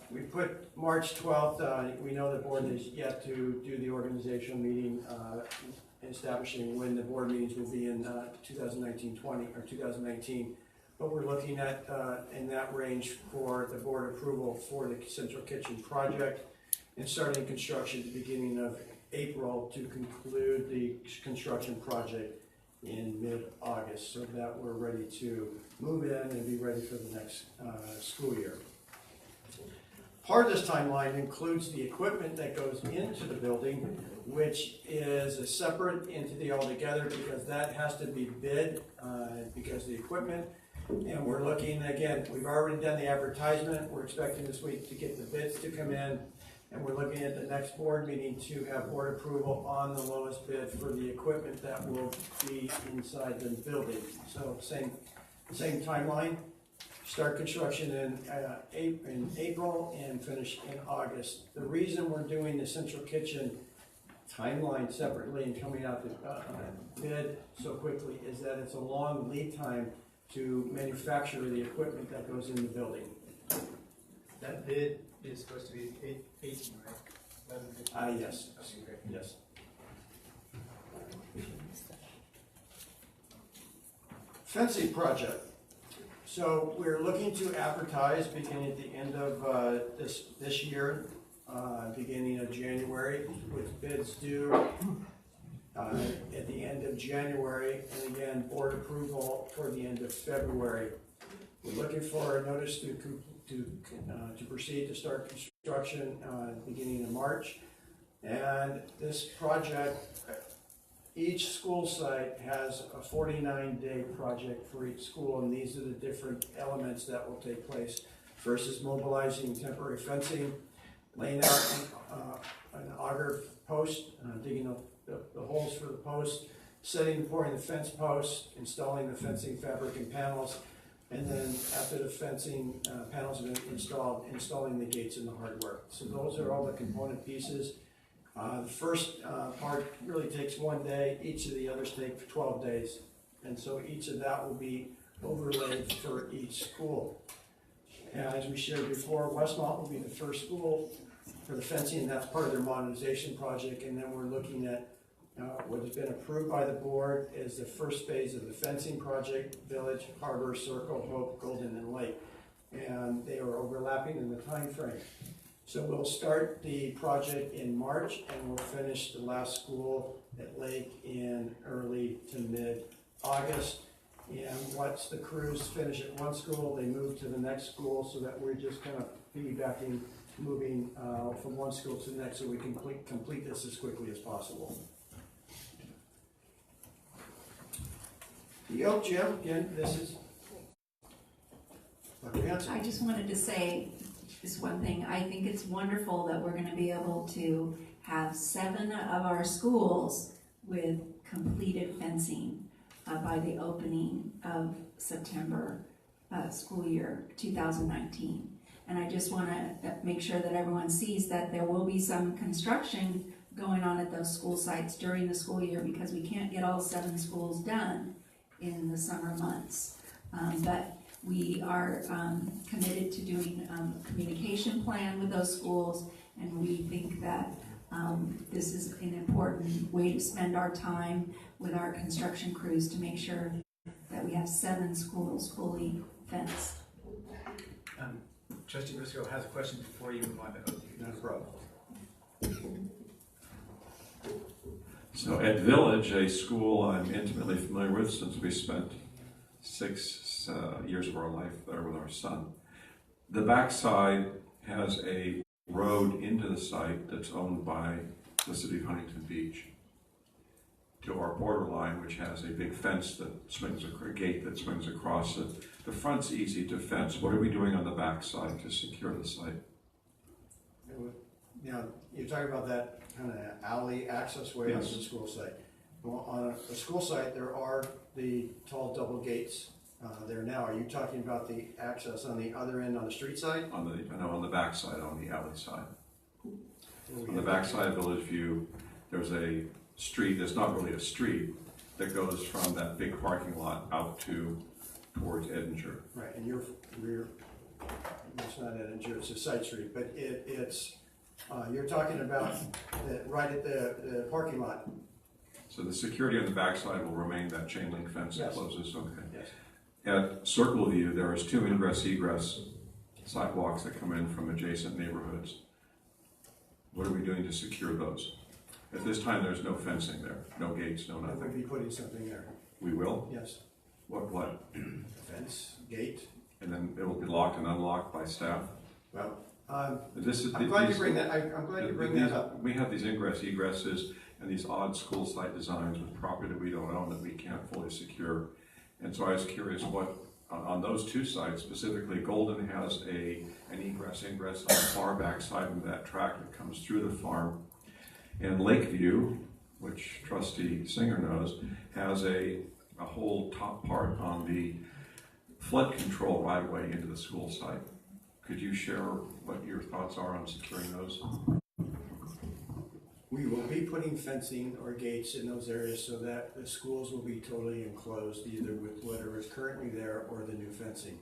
We put March 12th. We know the board is yet to do the organizational meeting, establishing when the board meetings will be in 2019-20 or 2019. But we're looking at in that range for the board approval for the central kitchen project and starting construction at the beginning of April to conclude the construction project in mid-August, so that we're ready to move in and be ready for the next school year. Part of this timeline includes the equipment that goes into the building, which is a separate entity altogether because that has to be bid because the equipment. And we're looking, again, we've already done the advertisement. We're expecting this week to get the bids to come in. And we're looking at the next board meeting to have board approval on the lowest bid for the equipment that will be inside the building. So same timeline. Start construction in April and finish in August. The reason we're doing the central kitchen timeline separately and coming out the bid so quickly is that it's a long lead time to manufacture the equipment that goes in the building.
That bid is supposed to be 18, right?
Yes.
Okay, great.
Yes. Fencing project. So we're looking to advertise beginning at the end of this year, beginning of January, with bids due at the end of January, and again, board approval toward the end of February. We're looking for a notice to proceed to start construction beginning of March. And this project, each school site has a 49-day project for each school, and these are the different elements that will take place. First is mobilizing temporary fencing, laying out an auger post, digging up the holes for the post, setting and pouring the fence posts, installing the fencing fabric and panels, and then after the fencing panels have been installed, installing the gates and the hardware. So those are all the component pieces. The first part really takes 1 day. Each of the others take 12 days. And so each of that will be overlaid for each school. And as we shared before, Westmont will be the first school for the fencing, and that's part of their modernization project. And then we're looking at what has been approved by the board is the first phase of the fencing project, Village, Harbor, Circle, Hope, Golden, and Lake. And they are overlapping in the time frame. So we'll start the project in March and we'll finish the last school at Lake in early to mid-August. And once the crews finish at one school, they move to the next school so that we're just kind of piggybacking, moving from one school to the next so we can complete this as quickly as possible. The Oak Gym, again, this is Dr. Hanson.
I just wanted to say this one thing. I think it's wonderful that we're going to be able to have 7 of our schools with completed fencing by the opening of September school year 2019. And I just want to make sure that everyone sees that there will be some construction going on at those school sites during the school year because we can't get all 7 schools done in the summer months. But we are committed to doing a communication plan with those schools, and we think that this is an important way to spend our time with our construction crews to make sure that we have 7 schools fully fenced.
Trustee Briscoe has a question before you move on to OT.
No problem.
So at Village, a school I'm intimately familiar with since we spent 6 years of our life there with our son, the backside has a road into the site that's owned by the city of Huntington Beach to our borderline, which has a big fence that swings, a gate that swings across it. The front's easy to fence. What are we doing on the backside to secure the site?
You know, you're talking about that kind of alley access way
Yes.
to the school site. Well, on a school site, there are the tall double gates there now. Are you talking about the access on the other end on the street side?
On the back side, on the alley side. On the back side of Village View, there's a street, it's not really a street, that goes from that big parking lot out towards Edinger.
Right, and you're it's not Edinger, it's a side street, but it's you're talking about right at the parking lot.
So the security on the backside will remain that chain link fence that
Yes.
closes, okay.
Yes.
At Circle View, there is 2 ingress-egress sidewalks that come in from adjacent neighborhoods. What are we doing to secure those? At this time, there's no fencing there, no gates, no
We'll
nothing.
be putting something there.
We will?
Yes.
What?
Fence, gate.
And then it will be locked and unlocked by staff?
Well,
I'm
glad you bring that. I'm glad you bring that up.
We have these egresses and these odd school site designs with property that we don't own that we can't fully secure. And so I was curious what, on those 2 sites, specifically Golden has an egress ingress on the far back side of that track that comes through the farm. And Lakeview, which Trustee Singer knows, has a whole top part on the flood control right away into the school site. Could you share what your thoughts are on securing those?
We will be putting fencing or gates in those areas so that the schools will be totally enclosed, either with whatever is currently there or the new fencing.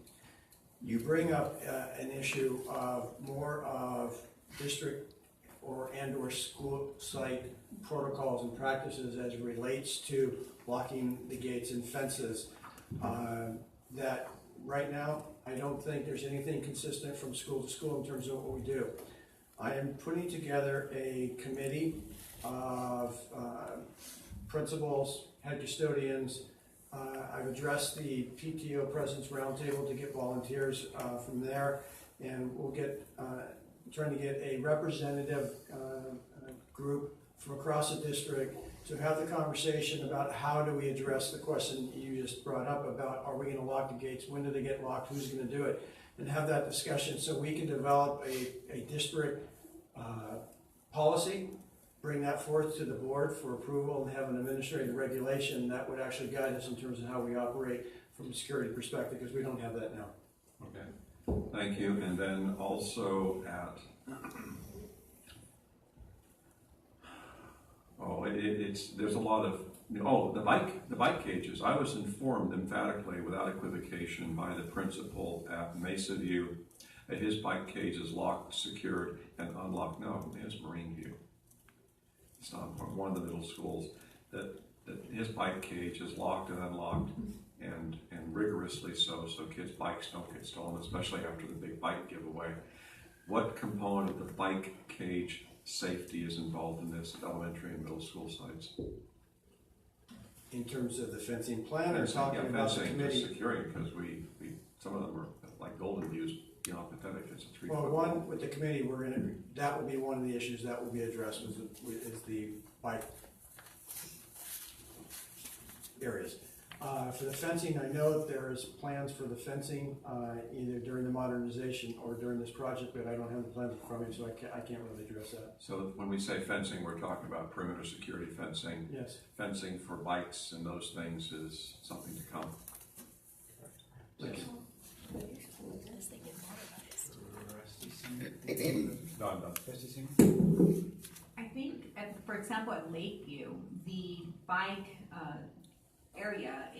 You bring up an issue of more of district or school site protocols and practices as it relates to blocking the gates and fences. That right now, I don't think there's anything consistent from school to school in terms of what we do. I am putting together a committee of principals, head custodians. I've addressed the PTO President's Roundtable to get volunteers from there, and we'll get trying to get a representative group from across the district to have the conversation about how do we address the question you just brought up about are we going to lock the gates, when do they get locked, who's going to do it, and have that discussion so we can develop a district policy, bring that forth to the board for approval, and have an administrative regulation that would actually guide us in terms of how we operate from a security perspective, because we don't have that now.
Okay, thank you. And then also at, there's a lot of, the bike cages. I was informed emphatically, without equivocation, by the principal at Mesa View that his bike cage is locked, secured, and unlocked. No, it's Marine View. It's not one of the middle schools. That his bike cage is locked and unlocked, and rigorously so kids' bikes don't get stolen, especially after the big bike giveaway. What component of the bike cage safety is involved in this at elementary and middle school sites?
In terms of the fencing plan, or talking about the committee?
Securing, because some of them are like Golden View's beyond pathetic. It's a 3
Well, one with the committee, that will be one of the issues that will be addressed is the bike areas. For the fencing, I know that there's plans for the fencing either during the modernization or during this project, but I don't have the plans in front of me, so I can't really address that.
So when we say fencing, we're talking about perimeter security fencing.
Yes.
Fencing for bikes and those things is something to come. Thank you.
I think, for example, at Lakeview, the bike area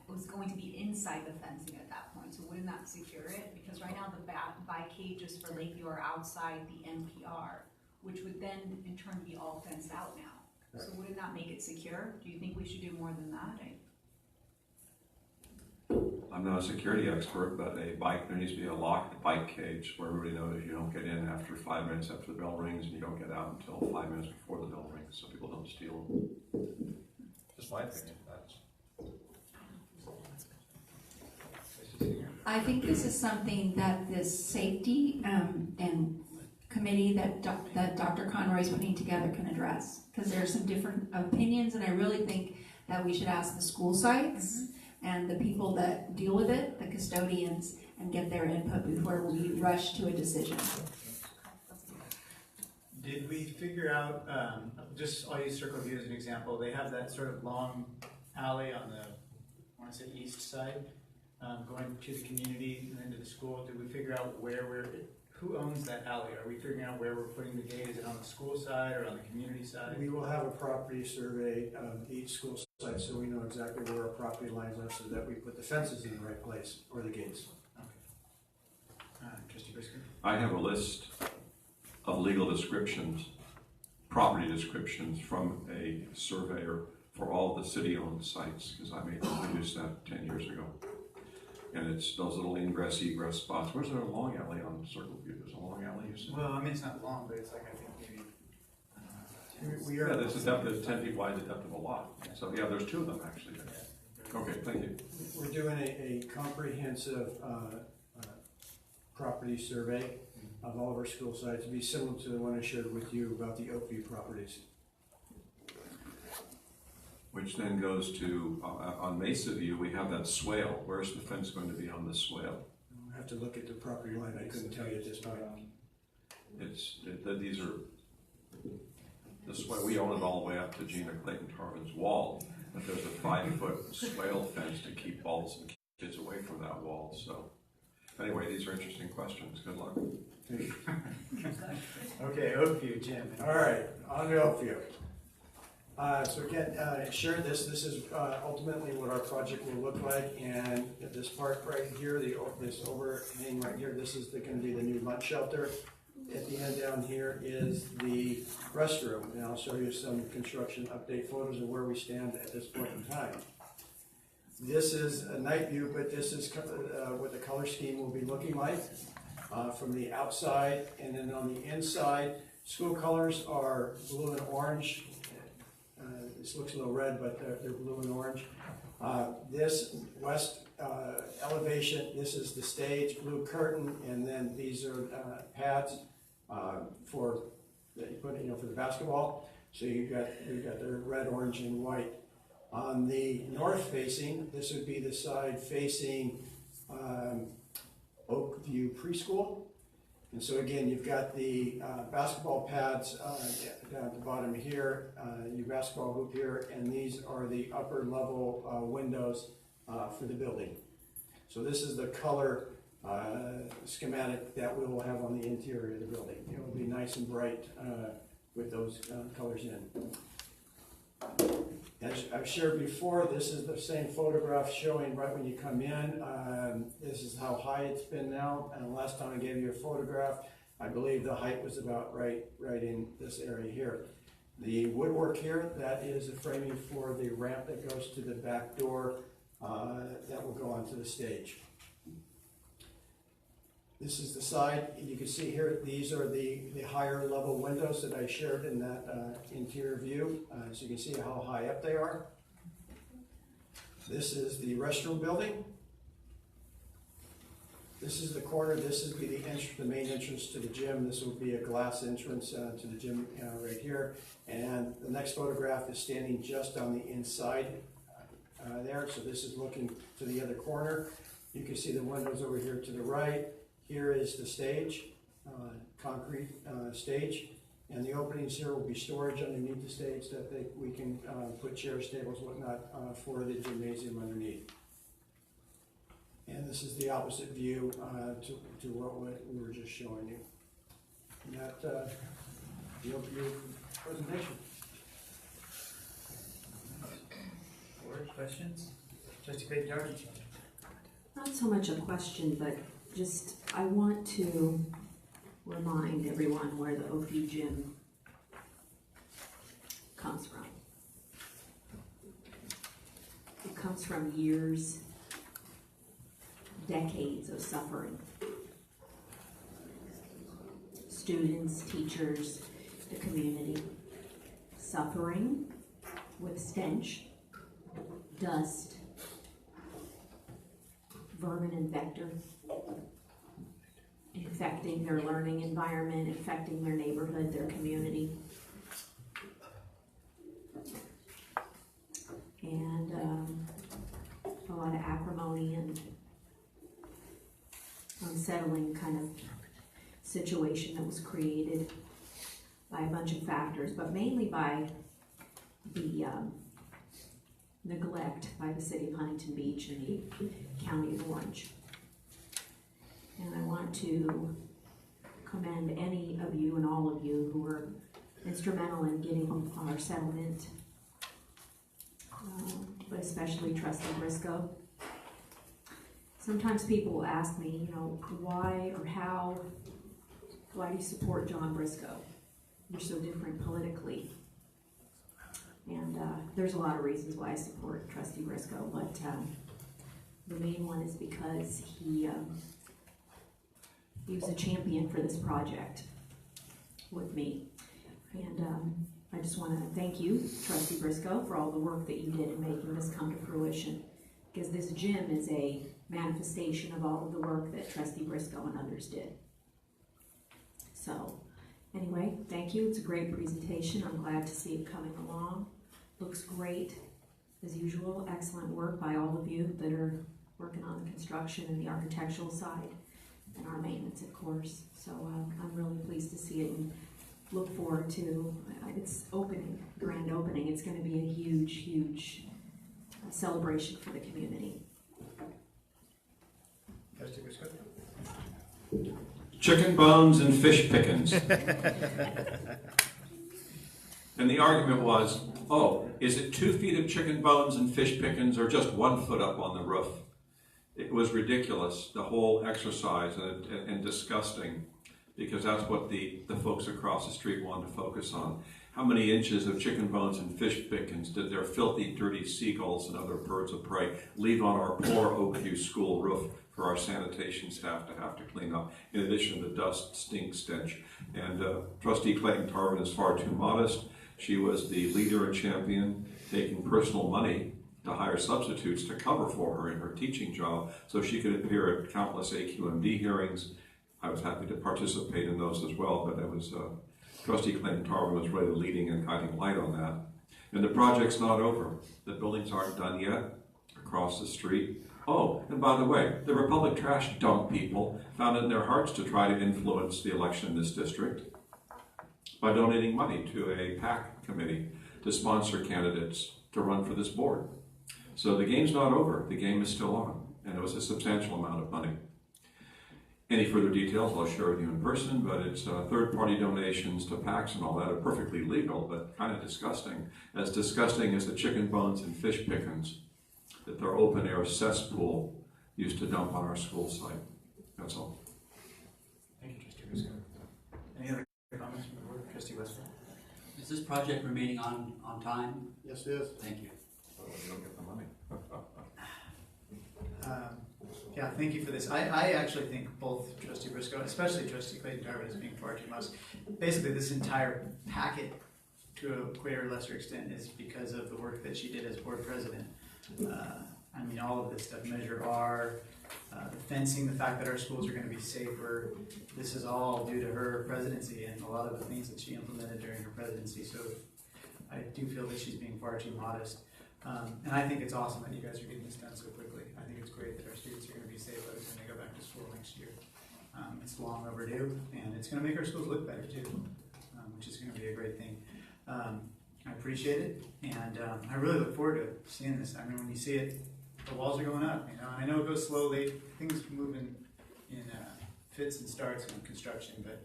was going to be inside the fencing at that point, so wouldn't that secure it? Because right now the bike cages for Lakeview are outside the NPR, which would then in turn be all fenced out now. Right. So wouldn't that make it secure? Do you think we should do more than that?
I'm not a security expert, but there needs to be a locked bike cage where everybody knows you don't get in after 5 minutes after the bell rings, and you don't get out until 5 minutes before the bell rings, so people don't steal them. Just my opinion.
I think this is something that this safety and committee that Dr. Conroy is putting together can address, because there are some different opinions, and I really think that we should ask the school sites and the people that deal with it, the custodians, and get their input before we rush to a decision.
Did we figure out, I'll use Circle View as an example, they have that sort of long alley on the, I want to say east side. going to the community and then to the school? Did we figure out who owns that alley? Are we figuring out where we're putting the gate? Is it on the school side or on the community side?
We will have a property survey of each school site so we know exactly where our property lines are so that we put the fences in the right place or the gates.
Trustee Briscoe?
I have a list of legal descriptions, property descriptions from a surveyor for all the city-owned sites, because I made them produce that 10 years ago. And it's those little ingress, egress spots. Where's there a long alley on Circle View? There's a long alley, you said?
Well, I mean, it's not long, but it's like, I think maybe,
Yeah, there's a depth, there's 10 feet wide, the depth of a lot. So yeah, there's two of them actually. Okay, thank you.
We're doing a comprehensive property survey of all of our school sites. It'd be similar to the one I shared with you about the Oakview properties.
Which then goes to, on Mesa View, we have that swale. Where's the fence going to be on the swale?
I have to look at the property line. I couldn't tell you at this point.
These are, the swale, we own it all the way up to Gina Clayton Tarvin's wall, but there's a 5-foot swale fence to keep balls and kids away from that wall, so. Anyway, these are interesting questions. Good luck.
Okay, Oakview, Jim.
All right, on to Oakview. So again, share this. This is ultimately what our project will look like, and this part right here, this overhang right here, this is going to be the new lunch shelter. At the end down here is the restroom, and I'll show you some construction update photos of where we stand at this point in time. This is a night view, but this is what the color scheme will be looking like from the outside, and then on the inside, school colors are blue and orange. This looks a little red, but they're blue and orange. This west elevation, this is the stage, blue curtain, and then these are pads for that you put, for the basketball. So you've got the red, orange, and white. On the north facing, this would be the side facing Oakview Preschool. And so again, you've got the basketball pads down at the bottom here, your basketball hoop here, and these are the upper level windows for the building. So this is the color schematic that we will have on the interior of the building. It will be nice and bright with those colors in. As I've shared before, this is the same photograph showing right when you come in. This is how high it's been now. And last time I gave you a photograph, I believe the height was about right in this area here. The woodwork here, that is the framing for the ramp that goes to the back door that will go onto the stage. This is the side. You can see here, these are the higher level windows that I shared in that interior view. So you can see how high up they are. This is the restroom building. This is the corner. This is the main entrance to the gym. This will be a glass entrance to the gym right here. And the next photograph is standing just on the inside there. So this is looking to the other corner. You can see the windows over here to the right. Here is the stage, concrete stage, and the openings here will be storage underneath the stage that we can put chairs, tables, whatnot for the gymnasium underneath. And this is the opposite view to what we were just showing you. And that the overview presentation.
Board questions? Trustee Clayton.
Not so much a question, but just, I want to remind everyone where the Oakview Gym comes from. It comes from years, decades of suffering. Students, teachers, the community, suffering with stench, dust, vermin and vector, infecting their learning environment, infecting their neighborhood, their community. And a lot of acrimony and unsettling kind of situation that was created by a bunch of factors, but mainly by the neglect by the city of Huntington Beach and the county of Orange. And I want to commend any of you and all of you who were instrumental in getting our settlement, but especially Trustee Briscoe. Sometimes people will ask me, you know, why or how, why do you support John Briscoe? You're so different politically. And there's a lot of reasons why I support Trustee Briscoe, but the main one is because he was a champion for this project with me. And I just want to thank you, Trustee Briscoe, for all the work that you did in making this come to fruition. Because this gym is a manifestation of all of the work that Trustee Briscoe and others did. So, anyway, thank you. It's a great presentation. I'm glad to see it coming along. Looks great, as usual. Excellent work by all of you that are working on the construction and the architectural side, and our maintenance, of course. So I'm really pleased to see it and look forward to its opening, grand opening. It's going to be a huge, huge celebration for the community.
Chicken bones and fish pickings. And the argument was, oh, is it 2 feet of chicken bones and fish pickings or just 1 foot up on the roof? It was ridiculous, the whole exercise, and disgusting, because that's what the folks across the street wanted to focus on. How many inches of chicken bones and fish pickings did their filthy, dirty seagulls and other birds of prey leave on our poor Oakview school roof for our sanitation staff to have to clean up, in addition to the dust, stink, stench? And Trustee Clayton Tarvin is far too modest. She was the leader and champion, taking personal money to hire substitutes to cover for her in her teaching job so she could appear at countless AQMD hearings. I was happy to participate in those as well, but it was Trustee Clayton Tarvin was really the leading and guiding light on that. And the project's not over. The buildings aren't done yet across the street. Oh, and by the way, the Republic Trash Dump people found it in their hearts to try to influence the election in this district by donating money to a PAC committee to sponsor candidates to run for this board. So the game's not over. The game is still on, and it was a substantial amount of money. Any further details I'll share with you in person, but it's third-party donations to PACs and all that are perfectly legal, but kind of disgusting. As disgusting as the chicken bones and fish pickings that their open-air cesspool used to dump on our school site. That's all.
Thank you, Trustee Briscoe. Any other comments from the board? Trustee Westphal.
Is this project remaining on time?
Yes, it is.
Thank you.
You don't get the money.
Yeah, thank you for this. I actually think both Trustee Briscoe, especially Trustee Clayton Tarvin, is being far too much. Basically, this entire packet, to a greater or lesser extent, is because of the work that she did as board president. I mean, all of this stuff, Measure R, the fencing, the fact that our schools are going to be safer, this is all due to her presidency and a lot of the things that she implemented during her presidency. So I do feel that she's being far too modest. And I think it's awesome that you guys are getting this done so quickly. I think it's great that our students are going to be safe when they go back to school next year. It's long overdue, and it's going to make our schools look better too, which is going to be a great thing. I appreciate it, and I really look forward to seeing this. I mean, when you see it, the walls are going up, you know. I know it goes slowly. Things move in fits and starts in construction, but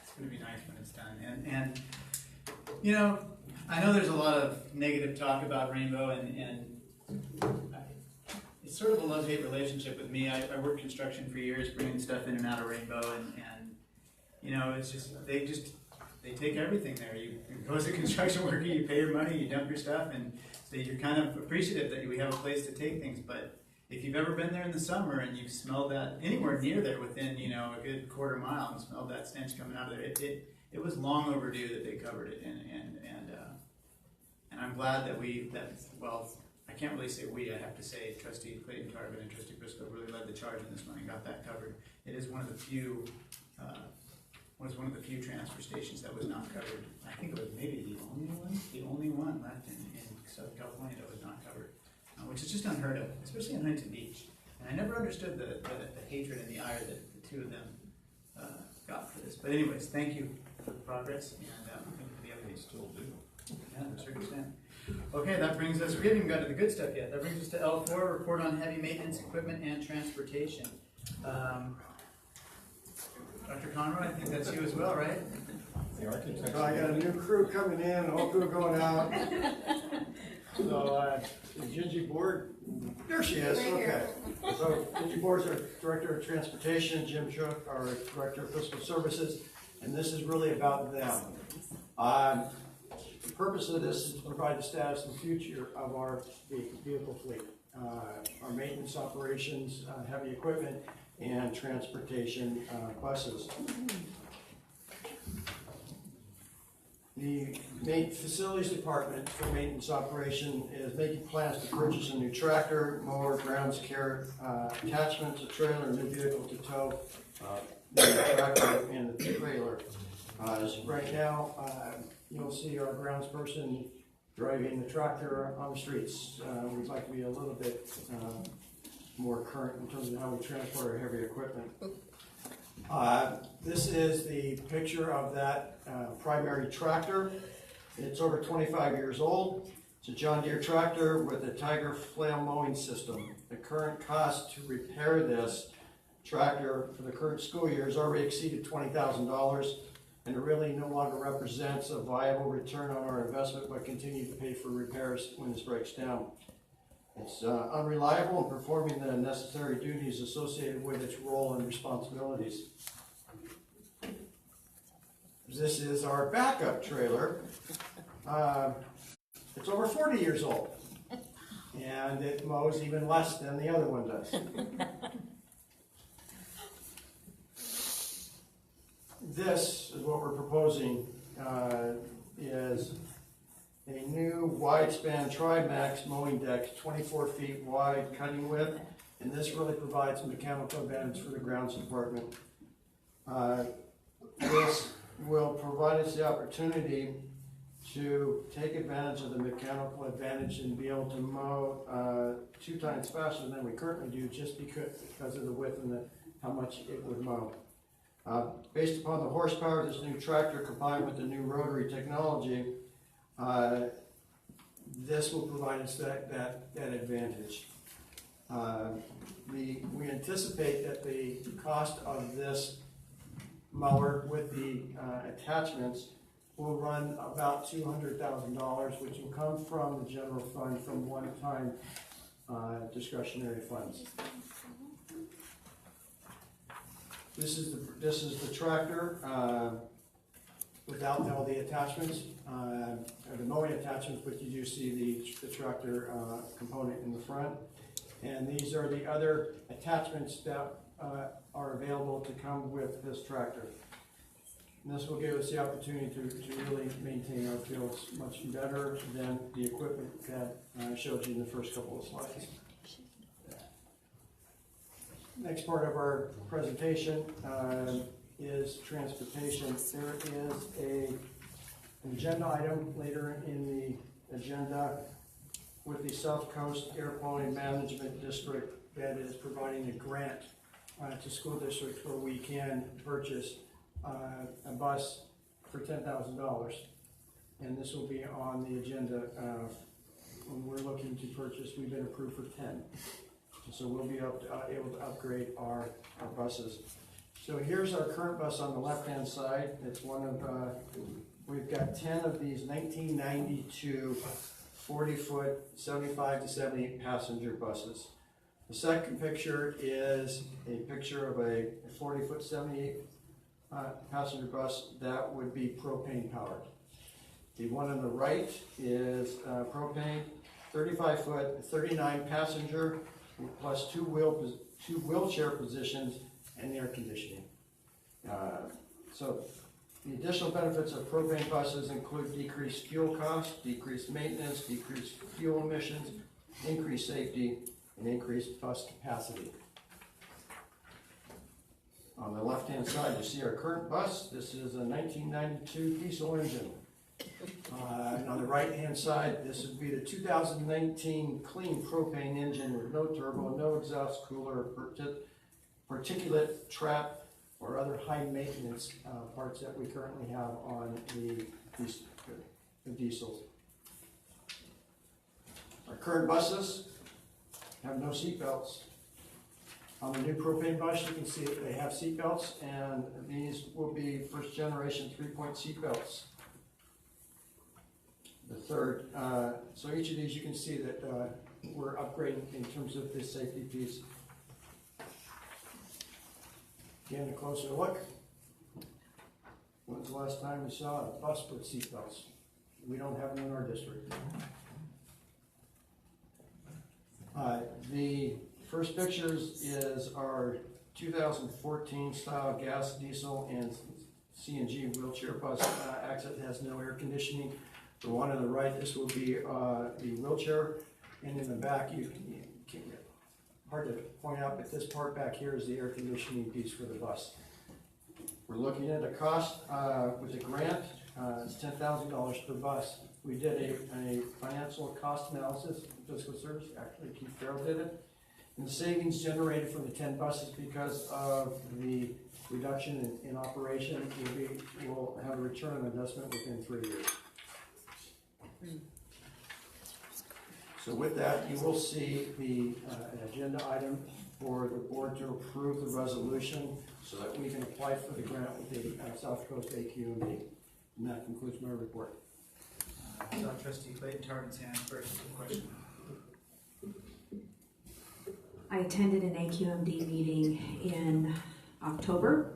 it's going to be nice when it's done. And you know, I know there's a lot of negative talk about Rainbow, and it's sort of a love-hate relationship with me. I worked construction for years, bringing stuff in and out of Rainbow, and you know, it's just they take everything there. You go as a construction worker, you pay your money, you dump your stuff, and so you're kind of appreciative that we have a place to take things. But if you've ever been there in the summer and you've smelled that anywhere near there within, you know, a good quarter mile and smelled that stench coming out of there, it was long overdue that they covered it. And I'm glad that well, I can't really say we, I have to say Trustee Clayton Tarvin and Trustee Briscoe really led the charge in this one and got that covered. It is one of the few transfer stations that was not covered. I think it was maybe the only one left in Southern California that was not covered, which is just unheard of, especially in Huntington Beach. And I never understood the hatred and the ire that the two of them got for this. But anyways, thank you for the progress, and thank you for the updates.
Still do.
Yeah, to a certain extent. Okay, that brings us, we haven't even got to the good stuff yet. That brings us to L4, report on heavy maintenance equipment and transportation. Dr. Conroy, I think that's you as well, right?
I got a new crew coming in, old crew going out. So, Gingy Board, there she is, okay. So, Gingy Board's our Director of Transportation, Jim Shook, our Director of Fiscal Services, and this is really about them. The purpose of this is to provide the status and future of our vehicle fleet, our maintenance operations, heavy equipment, and transportation buses. The facilities department for maintenance operation is making plans to purchase a new tractor, mower, grounds care attachments, a trailer, a new vehicle to tow the tractor and the trailer. Right now, you'll see our grounds person driving the tractor on the streets. We'd like to be a little bit more current in terms of how we transport our heavy equipment. This is the picture of that primary tractor. It's over 25 years old. It's a John Deere tractor with a Tiger flail mowing system. The current cost to repair this tractor for the current school year has already exceeded $20,000, and it really no longer represents a viable return on our investment, but continue to pay for repairs when this breaks down. It's unreliable in performing the necessary duties associated with its role and responsibilities. This is our backup trailer. It's over 40 years old, and it mows even less than the other one does. This is what we're proposing, is a new wide-span Tri-Max mowing deck, 24 feet wide cutting width, and this really provides mechanical advantage for the grounds department. This will provide us the opportunity to take advantage of the mechanical advantage and be able to mow 2 times faster than we currently do, just because of the width and how much it would mow. Based upon the horsepower of this new tractor combined with the new rotary technology, this will provide us that advantage. We anticipate that the cost of this mower with the attachments will run about $200,000, which will come from the general fund from one-time discretionary funds. This is the tractor without all the attachments, the mowing attachments, but you do see the tractor component in the front. And these are the other attachments that are available to come with this tractor. And this will give us the opportunity to really maintain our fields much better than the equipment that I showed you in the first couple of slides. Next part of our presentation is transportation. There is an agenda item later in the agenda with the South Coast Air Quality Management District that is providing a grant to school districts where we can purchase a bus for $10,000. And this will be on the agenda when we're looking to purchase. We've been approved for 10. So we'll be able to upgrade our buses. So here's our current bus on the left-hand side. It's one of, we've got 10 of these 1992 40-foot, 75 to 78 passenger buses. The second picture is a picture of a 40-foot, 78 passenger bus that would be propane powered. The one on the right is propane, 35-foot, 39 passenger, plus two wheelchair positions and air conditioning. So the additional benefits of propane buses include decreased fuel costs, decreased maintenance, decreased fuel emissions, increased safety, and increased bus capacity. On the left-hand side, you see our current bus. This is a 1992 diesel engine. And on the right-hand side, this would be the 2019 clean propane engine with no turbo, no exhaust cooler, particulate trap, or other high-maintenance parts that we currently have on the diesels. current buses have no seat belts. On the new propane bus, you can see that they have seat belts, and these will be first generation 3-point seat belts. The third, so each of these you can see that we're upgrading in terms of this safety piece. Again, a closer look. When's the last time we saw a bus put seat belts? We don't have them in our district. The first pictures is our 2014 style gas, diesel, and CNG wheelchair bus. Access has no air conditioning. The one on the right, this will be the wheelchair, and in the back, hard to point out, but this part back here is the air conditioning piece for the bus. We're looking at a cost with a grant. It's $10,000 per bus. We did a financial cost analysis, fiscal service, actually Keith Farrell did it. And the savings generated from the 10 buses because of the reduction in operation will have a return on investment within 3 years. So with that, you will see an agenda item for the board to approve the resolution so that we can apply for the grant with the South Coast AQMD. And that concludes my report.
I saw Trustee Clayton Tarvin's hand first with a question.
I attended an AQMD meeting in October.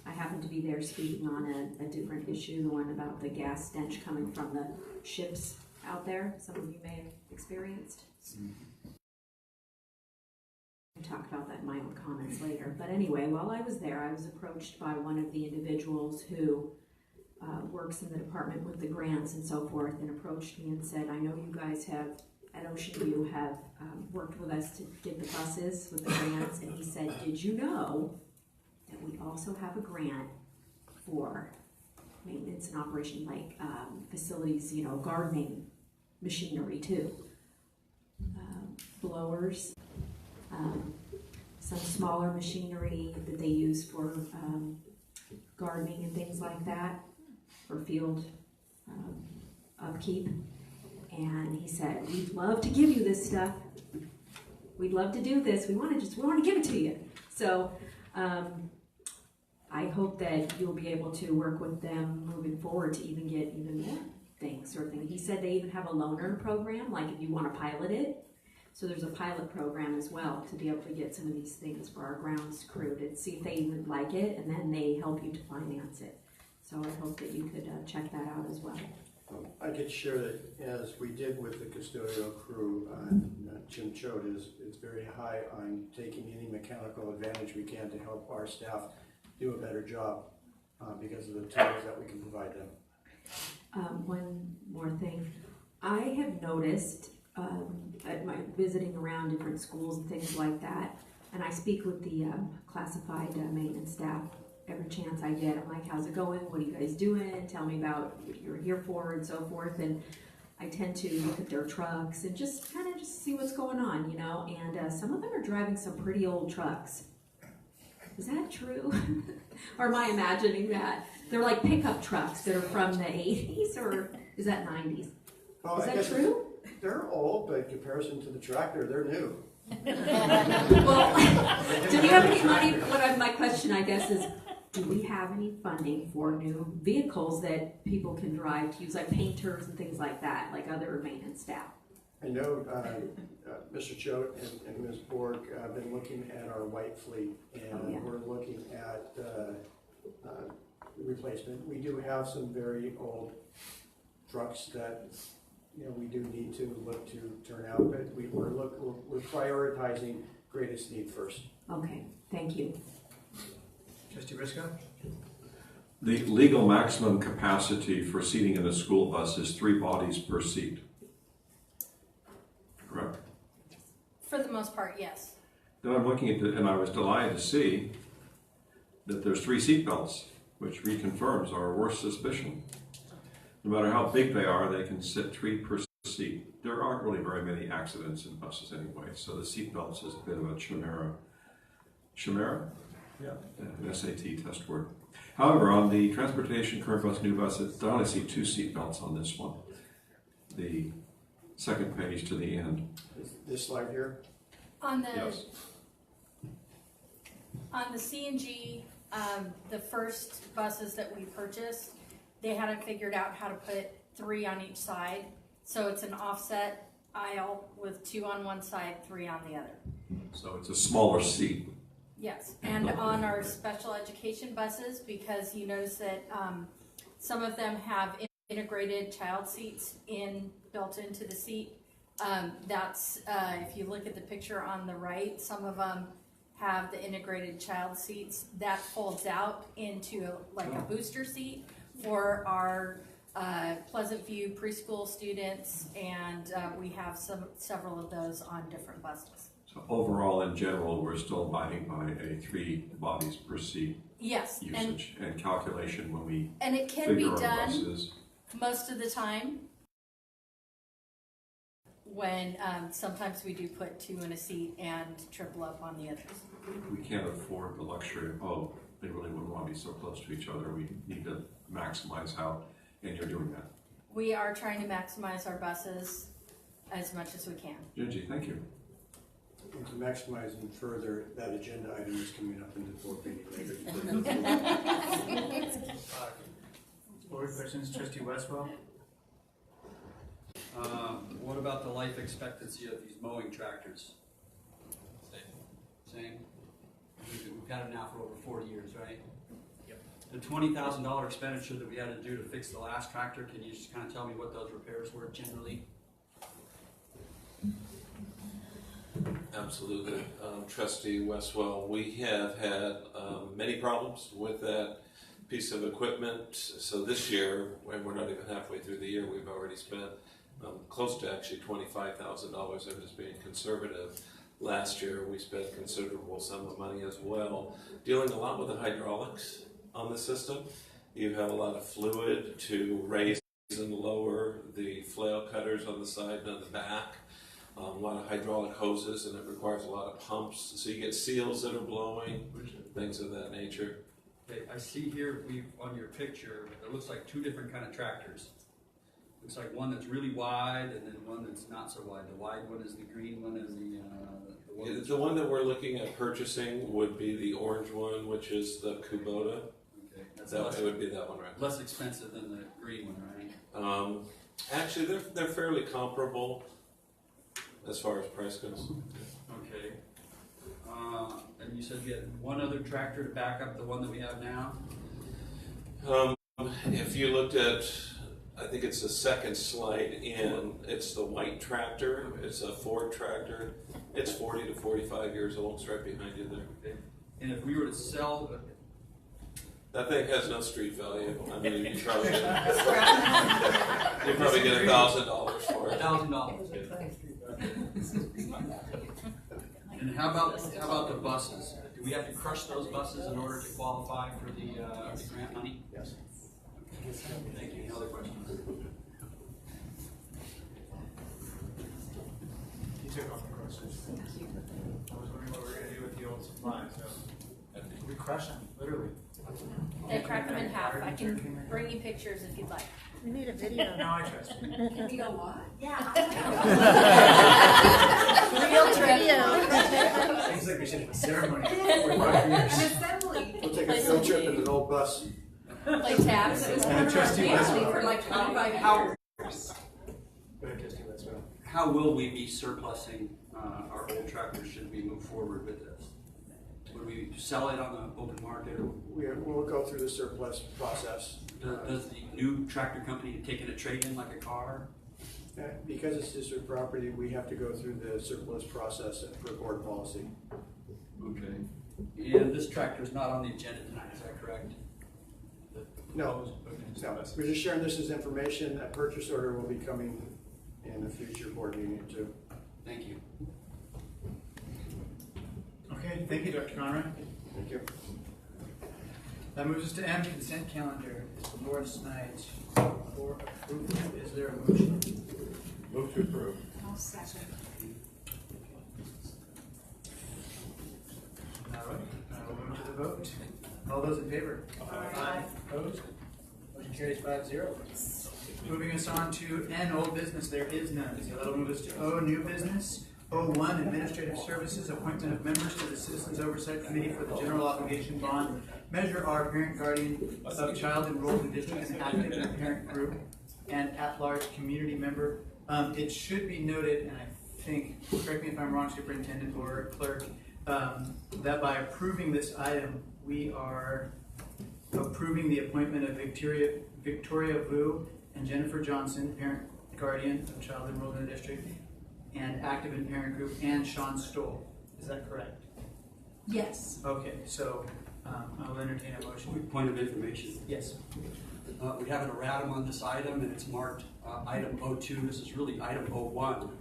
I happened to be there speaking on a different issue, the one about the gas stench coming from the ships out there. Some of you may have experienced. I'll talk about that in my own comments later. But anyway, while I was there, I was approached by one of the individuals who works in the department with the grants and so forth, and approached me and said, I know you guys have, at Ocean View, have worked with us to get the buses with the grants, and he said, did you know that we also have a grant for maintenance and operation, like facilities, you know, gardening machinery too, blowers, some smaller machinery that they use for gardening and things like that, for field upkeep. And he said, we'd love to give you this stuff. We'd love to do this. We want to give it to you. So I hope that you'll be able to work with them moving forward to even get even more things. Sort of thing. He said they even have a loaner program, like if you want to pilot it. So there's a pilot program as well to be able to get some of these things for our grounds crew to see if they would like it, and then they help you to finance it. So I hope that you could check that out as well.
I could share that as we did with the custodial crew, Jim Choate is very high on taking any mechanical advantage we can to help our staff do a better job because of the tools that we can provide them.
One more thing. I have noticed at my visiting around different schools and things like that, and I speak with the classified maintenance staff every chance I get. I'm like, how's it going? What are you guys doing? Tell me about what you're here for and so forth. And I tend to look at their trucks and just kind of just see what's going on, you know, and some of them are driving some pretty old trucks. Is that true? Or am I imagining that? They're like pickup trucks that are from the 80s, or is that 90s?
Well,
is that true?
They're old, but in comparison to the tractor, they're new.
Well, do we have any money? My question, I guess, is do we have any funding for new vehicles that people can drive to use, like painters and things like that, like other maintenance staff?
I know Mr. Choate and Ms. Borg have been looking at our white fleet, and we're looking at replacement. We do have some very old trucks that we do need to look to turn out, but we're prioritizing greatest need first.
Okay, thank you.
Trustee Briscoe?
The legal maximum capacity for seating in a school bus is 3 bodies per seat. Correct?
For the most part, yes.
Then I'm looking at it, and I was delighted to see that there's 3 seat belts, which reconfirms our worst suspicion. No matter how big they are, they can sit 3 per seat. There aren't really very many accidents in buses anyway, so the seat belts is a bit of a chimera. Chimera? Yeah. An SAT test word. However, on the transportation, current bus, new bus, I only see 2 seat belts on this one. The second page to the end.
This slide here?
On the
Yes.
on the CNG, the first buses that we purchased, they hadn't figured out how to put 3 on each side, so it's an offset aisle with 2 on one side, 3 on the other.
So it's a smaller seat.
Yes, and on our special education buses, because you notice that some of them have integrated child seats built into the seat. That's if you look at the picture on the right, some of them have the integrated child seats that folds out into a booster seat for our Pleasant View preschool students, and we have several of those on different buses.
So overall, in general, we're still abiding by a 3 bodies per seat
Yes,
usage and calculation when we
and it can
figure
be
our
done
buses.
most of the time. When sometimes we do put 2 in a seat and triple up on the others.
We can't afford the luxury of, they really wouldn't want to be so close to each other. We need to maximize how, and you're doing that.
We are trying to maximize our buses as much as we can.
Gingy, thank you.
And to maximize even further, that agenda item is coming up in the board meeting later.
Board questions, Trustee Westwell?
What about the life expectancy of these mowing tractors? Same? We've had them now for over 40 years, right?
Yep.
The $20,000 expenditure that we had to do to fix the last tractor, can you just kind of tell me what those repairs were generally?
Absolutely. Trustee Westwell, we have had many problems with that piece of equipment. So this year, when we're not even halfway through the year, we've already spent close to actually $25,000. I'm just being conservative. Last year, we spent a considerable sum of money as well, dealing a lot with the hydraulics on the system. You have a lot of fluid to raise and lower the flail cutters on the side and on the back. A lot of hydraulic hoses, and it requires a lot of pumps. So you get seals that are blowing, things of that nature.
Okay, I see here on your picture, it looks like 2 different kind of tractors. Looks like one that's really wide and then one that's not so wide. The wide one is the green one and
The one that we're looking at purchasing would be the orange one, which is the Kubota.
Okay,
it would be that one, right?
Less expensive than the green one, right?
Actually, they're fairly comparable as far as price goes.
Okay. And you said you had one other tractor to back up the one that we have now?
If you looked at, I think it's the second slide in, it's the white tractor. It's a Ford tractor. It's 40 to 45 years old. It's right behind you there.
Okay. And if we were to sell...
That thing has no street value. I mean, you probably get $1,000 for it.
$1,000. And how about the buses? Do we have to crush those buses in order to qualify for the grant money?
Yes.
Thank you. Any other questions?
You took off the questions. I was wondering what we were going to do with the old supplies. So. We crush them, literally.
They crack them in half. I can bring you pictures if you'd like.
We need a video.
No, I trust you.
Can we go what? Yeah.
Real trip.
Seems like we should have a ceremony for 5 years.
An assembly.
We'll take a field trip in an old bus.
Play taps.
And a trustee Westwell.
For like 25
How-
years.
Go ahead, Trustee Westwell.
How will we be surplusing our old tractors should we move forward with this? Would we sell it on the open market? Or
We'll go through the surplus process.
does the new tractor company take in a trade-in like a car?
Because it's district property, we have to go through the surplus process for board policy.
Okay. And this tractor is not on the agenda tonight, is that correct?
No, we're just sharing this as information. A purchase order will be coming in a future board meeting too.
Thank you.
Okay, thank you, Dr. Conrad.
Thank you.
That moves us to M, consent calendar. Is the board tonight for approval? Is there a motion?
Move to approve.
I'll second.
All right, we'll move to the vote. All those in favor?
Aye.
Opposed? Motion carries 5-0. Moving us on to N, old business, there is none. So that'll move us to O, new business. O1, administrative services, appointment of members to the Citizens Oversight Committee for the General Obligation Bond, Measure R, parent guardian of child enrolled in district and active parent group, and at-large community member. It should be noted, and I think, correct me if I'm wrong, Superintendent or Clerk, that by approving this item, we are approving the appointment of Victoria Vu and Jennifer Johnson, parent guardian of child enrolled in the district and active in parent group, and Sean Stoll. Is that correct?
Yes.
Okay, so I'll entertain a motion.
Point of information.
Yes.
We have an erratum on this item, and it's marked item 02. This is really item 01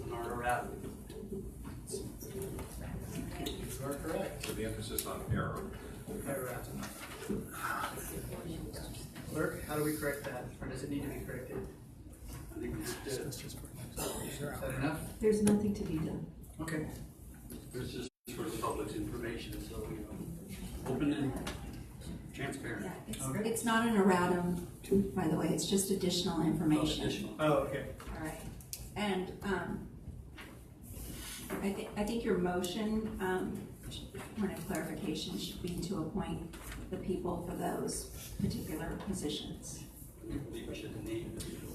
on our erratum.
You are correct.
So the emphasis on error.
Erratum. Clerk, how do we correct that, or does it need to be corrected?
I think we just did.
Is that enough?
There's nothing to be done.
Okay.
This is for the public's information, so open and transparent.
Yeah, it's not an erratum, by the way, it's just additional information.
Oh, okay.
All right, and I think your motion, point of clarification, should be to appoint the people for those particular positions.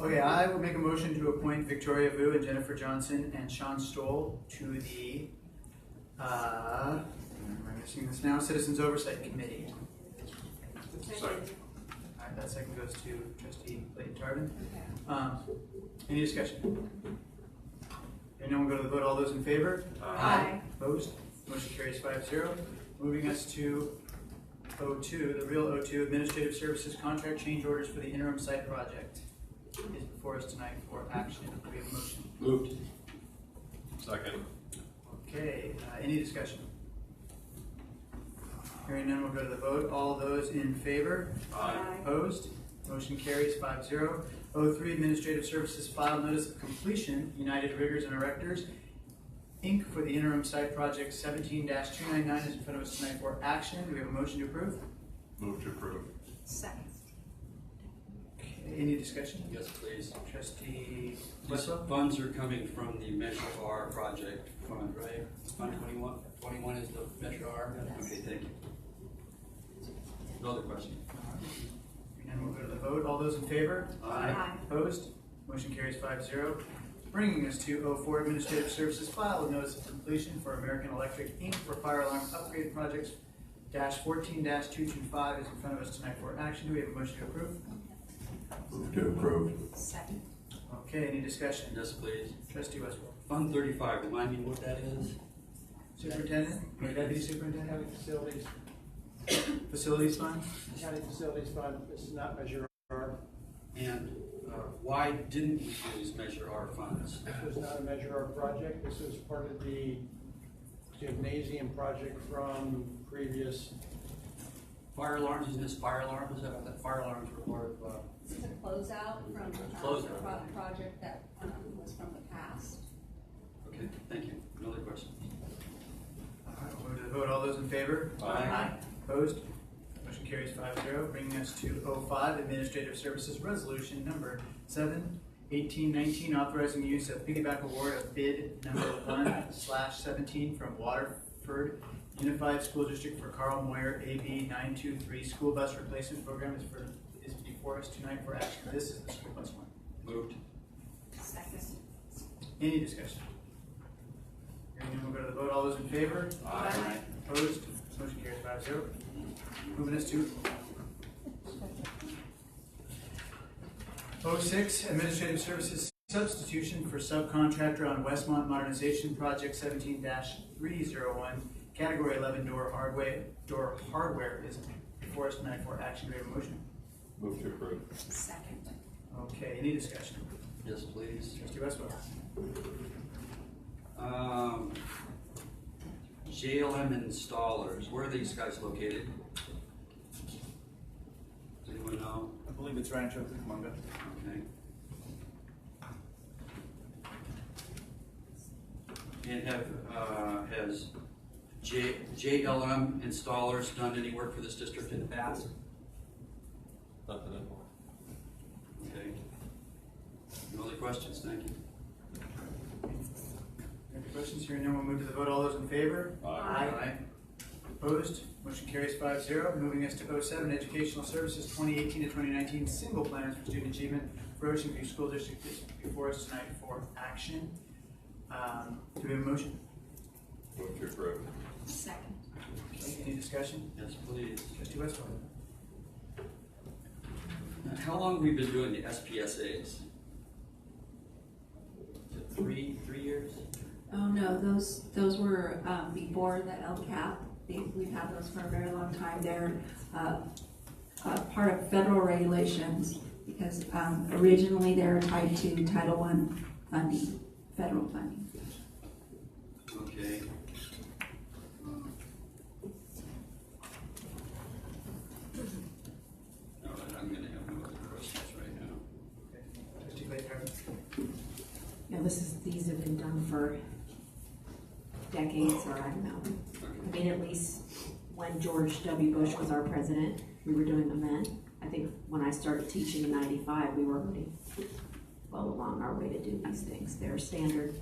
Okay, I will make a motion to appoint Victoria Vu and Jennifer Johnson and Sean Stoll to the, am I missing this now? Citizens Oversight Committee.
Second.
All right, that second goes to Trustee Clayton Tarvin. Any discussion? Hearing no one, go to the vote. All those in favor?
Aye.
Opposed? Motion carries 5-0. Moving us to O2, the real O2, Administrative Services Contract Change Orders for the Interim Site Project is before us tonight for action. Do we have a motion?
Moved. Second.
Okay, any discussion? Hearing none, we'll go to the vote. All those in favor?
Aye.
Opposed? Motion carries 5-0. O3, Administrative Services File Notice of Completion, United Riggers and Erectors, Inc. for the interim site project 17-299 is in front of us tonight for action. Do we have a motion to approve?
Move to approve.
Second.
Okay, any discussion?
Yes, please.
Trustee
These
Westwell?
funds are coming from the Measure R project fund, right? Fund 21. 21 is the Measure R. Okay, thank you. No other question.
And we'll go to the vote. All those in favor?
Aye.
Opposed? Motion carries 5-0. Bringing us to O4, Administrative Services File, a notice of completion for American Electric Inc. for fire alarm upgrade projects -14-225 is in front of us tonight for action. Do we have a motion to approve?
Move to approve.
Second.
Okay, any discussion?
Yes, please.
Trustee Westwell.
Fund 35, remind me what that is?
Superintendent? Or Deputy Superintendent?
County facilities,
Facilities Fund?
county facilities fund, this is not Measure R.
And why didn't we use Measure R funds?
This was not a Measure R project, this was part of the gymnasium project from previous.
Fire alarms, isn't this fire alarm? Is that fire alarms were part of?
This is a closeout from
Closeout.
project that was from the past.
Okay, thank you. No other questions.
All right, we'll go to the vote. All those in favor?
Aye.
Opposed? Motion carries 5-0, bringing us to O5, Administrative Services Resolution number 7/1819, authorizing the use of piggyback award of bid number 1/17 from Waterford Unified School District for Carl Moyer AB 923 School Bus Replacement Program is before us tonight for action. This is the school bus one.
Moved.
Second.
Any discussion? Hearing none, we'll go to the vote. All those in favor?
Aye.
Opposed? Motion carries 5-0. Moving us to O6, Administrative Services Substitution for Subcontractor on Westmont Modernization Project 17-301, Category 11 door hardware is before us tonight for action. Do we have a motion?
Move to approve.
Second.
Okay, any discussion?
Yes, please.
Trustee Westwell.
JLM installers, where are these guys located? Does anyone know?
I believe it's Rancho Cucamonga.
Okay. And has JLM installers done any work for this district in the past?
Nothing anymore.
questions, thank you.
Any questions? Hearing none, we'll move to the vote. All those in favor?
Aye.
Opposed? Motion carries 5-0. Moving us to 07, Educational Services 2018 to 2019 Single Plans for Student Achievement for Ocean View School District is before us tonight for action. Do we have a motion?
Move to approve.
Second.
Okay, any discussion?
Yes, please.
Trustee Westphal.
How long have we been doing the SPSAs? Is it three years?
Oh, no, those were before the LCAP. We've had those for a very long time. They're part of federal regulations because originally they were tied to Title I funding, federal funding.
Okay. All right, I'm going to have no other questions right now.
Okay. Trustee Clayton.
Yeah, these have been done for decades, or I don't know. I mean, at least when George W. Bush was our president, we were doing them then. I think when I started teaching in '95, we were already well along our way to do these things. They're standard.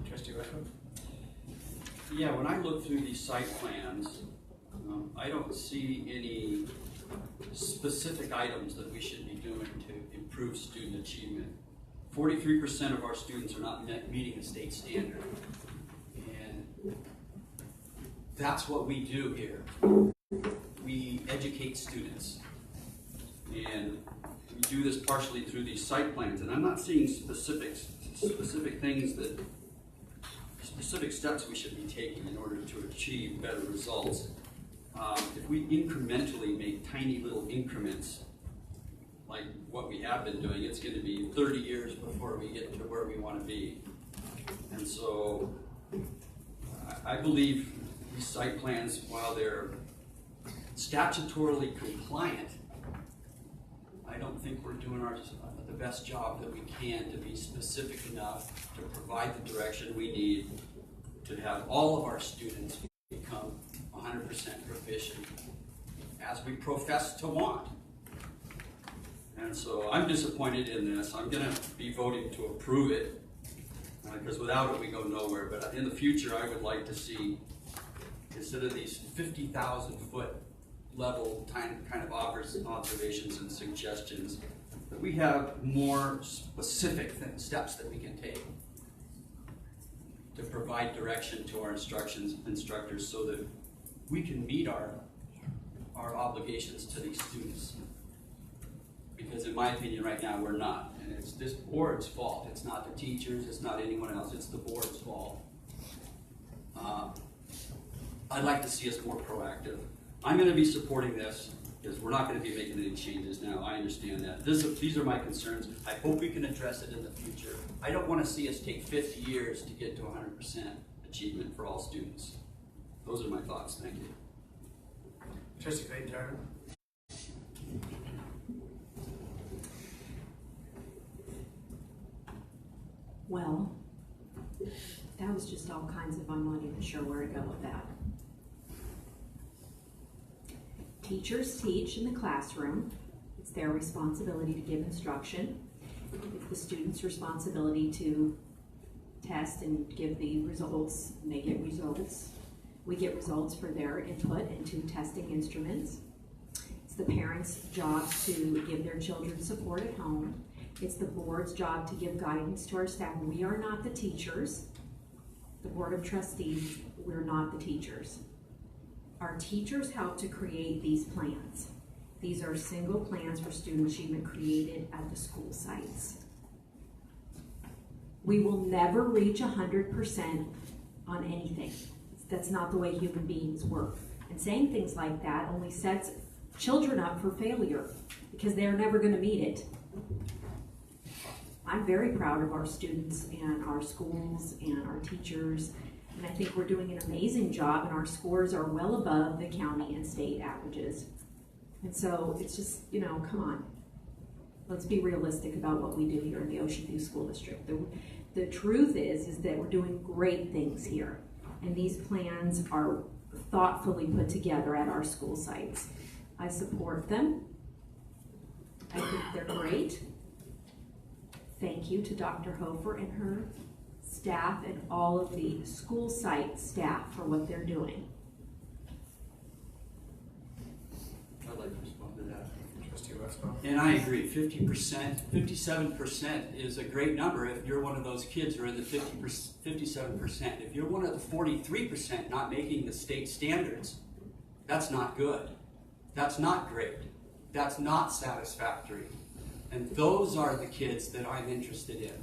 Trustee Westphal.
Yeah, when I look through these site plans, I don't see any specific items that we should be doing to improve student achievement. 43% of our students are not meeting the state standard. And that's what we do here. We educate students. And we do this partially through these site plans. And I'm not seeing specific things that, specific steps we should be taking in order to achieve better results. If we incrementally make tiny little increments, like what we have been doing, it's going to be 30 years before we get to where we want to be. And so I believe these site plans, while they're statutorily compliant, I don't think we're doing the best job that we can to be specific enough to provide the direction we need to have all of our students become 100% proficient as we profess to want. And so I'm disappointed in this. I'm going to be voting to approve it because without it we go nowhere. But in the future I would like to see, instead of these 50,000 foot level kind of observations and suggestions, that we have more specific steps that we can take to provide direction to our instructors so that we can meet our obligations to these students. Because in my opinion right now we're not, and it's this board's fault. It's not the teachers, it's not anyone else, it's the board's fault. I'd like to see us more proactive. I'm going to be supporting this because we're not going to be making any changes now. I understand that. These are my concerns. I hope we can address it in the future. I don't want to see us take 50 years to get to 100% achievement for all students. Those are my thoughts. Thank you.
Trustee Clayton.
Well, that was just all kinds of, I'm not even sure where to go with that. Teachers teach in the classroom. It's their responsibility to give instruction. It's the student's responsibility to test and give the results, and they get results. We get results for their input into testing instruments. It's the parents' job to give their children support at home. It's the board's job to give guidance to our staff. We are not the teachers. The Board of Trustees, we're not the teachers. Our teachers help to create these plans. These are single plans for student achievement created at the school sites. We will never reach 100% on anything. That's not the way human beings work. And saying things like that only sets children up for failure because they're never going to meet it. I'm very proud of our students and our schools and our teachers, and I think we're doing an amazing job, and our scores are well above the county and state averages. And so it's just, you know, come on. Let's be realistic about what we do here in the Ocean View School District. The truth is that we're doing great things here, and these plans are thoughtfully put together at our school sites. I support them. I think they're great. Thank you to Dr. Hofer and her staff and all of the school site staff for what they're doing.
I'd like to respond to that.
Trustee Westphal.
And I agree, 50%, 57% is a great number if you're one of those kids who are in the 57%. If you're one of the 43% not making the state standards, that's not good. That's not great. That's not satisfactory. And those are the kids that I'm interested in.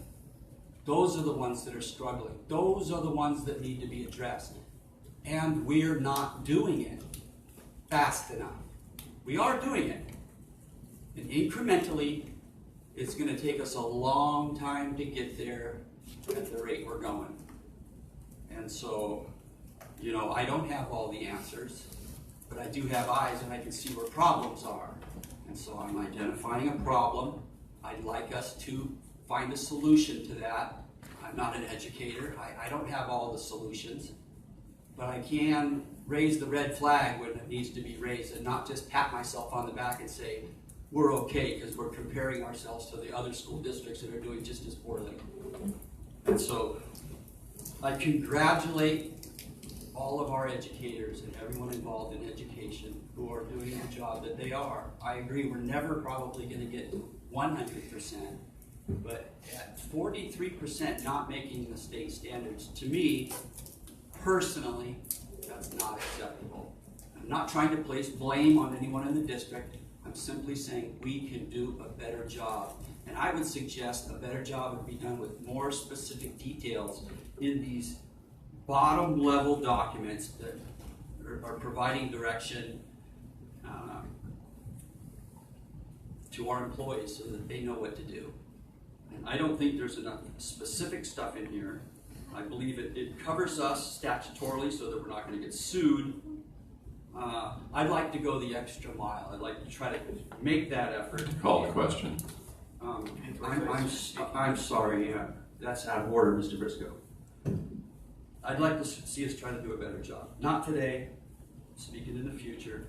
Those are the ones that are struggling. Those are the ones that need to be addressed. And we're not doing it fast enough. We are doing it. And incrementally, it's going to take us a long time to get there at the rate we're going. And so, you know, I don't have all the answers, but I do have eyes and I can see where problems are. And so I'm identifying a problem. I'd like us to find a solution to that. I'm not an educator. I don't have all the solutions, but I can raise the red flag when it needs to be raised and not just pat myself on the back and say, we're okay because we're comparing ourselves to the other school districts that are doing just as poorly. And so I congratulate all of our educators and everyone involved in education who are doing the job that they are. I agree, we're never probably going to get 100%, but at 43% not making the state standards, to me, personally, that's not acceptable. I'm not trying to place blame on anyone in the district. I'm simply saying we can do a better job. And I would suggest a better job would be done with more specific details in these bottom level documents that are providing direction to our employees so that they know what to do. And I don't think there's enough specific stuff in here. I believe it covers us statutorily so that we're not going to get sued. I'd like to go the extra mile. I'd like to try to make that effort.
Call the question.
I'm sorry, that's out of order, Mr. Briscoe. I'd like to see us try to do a better job. Not today, speaking in the future.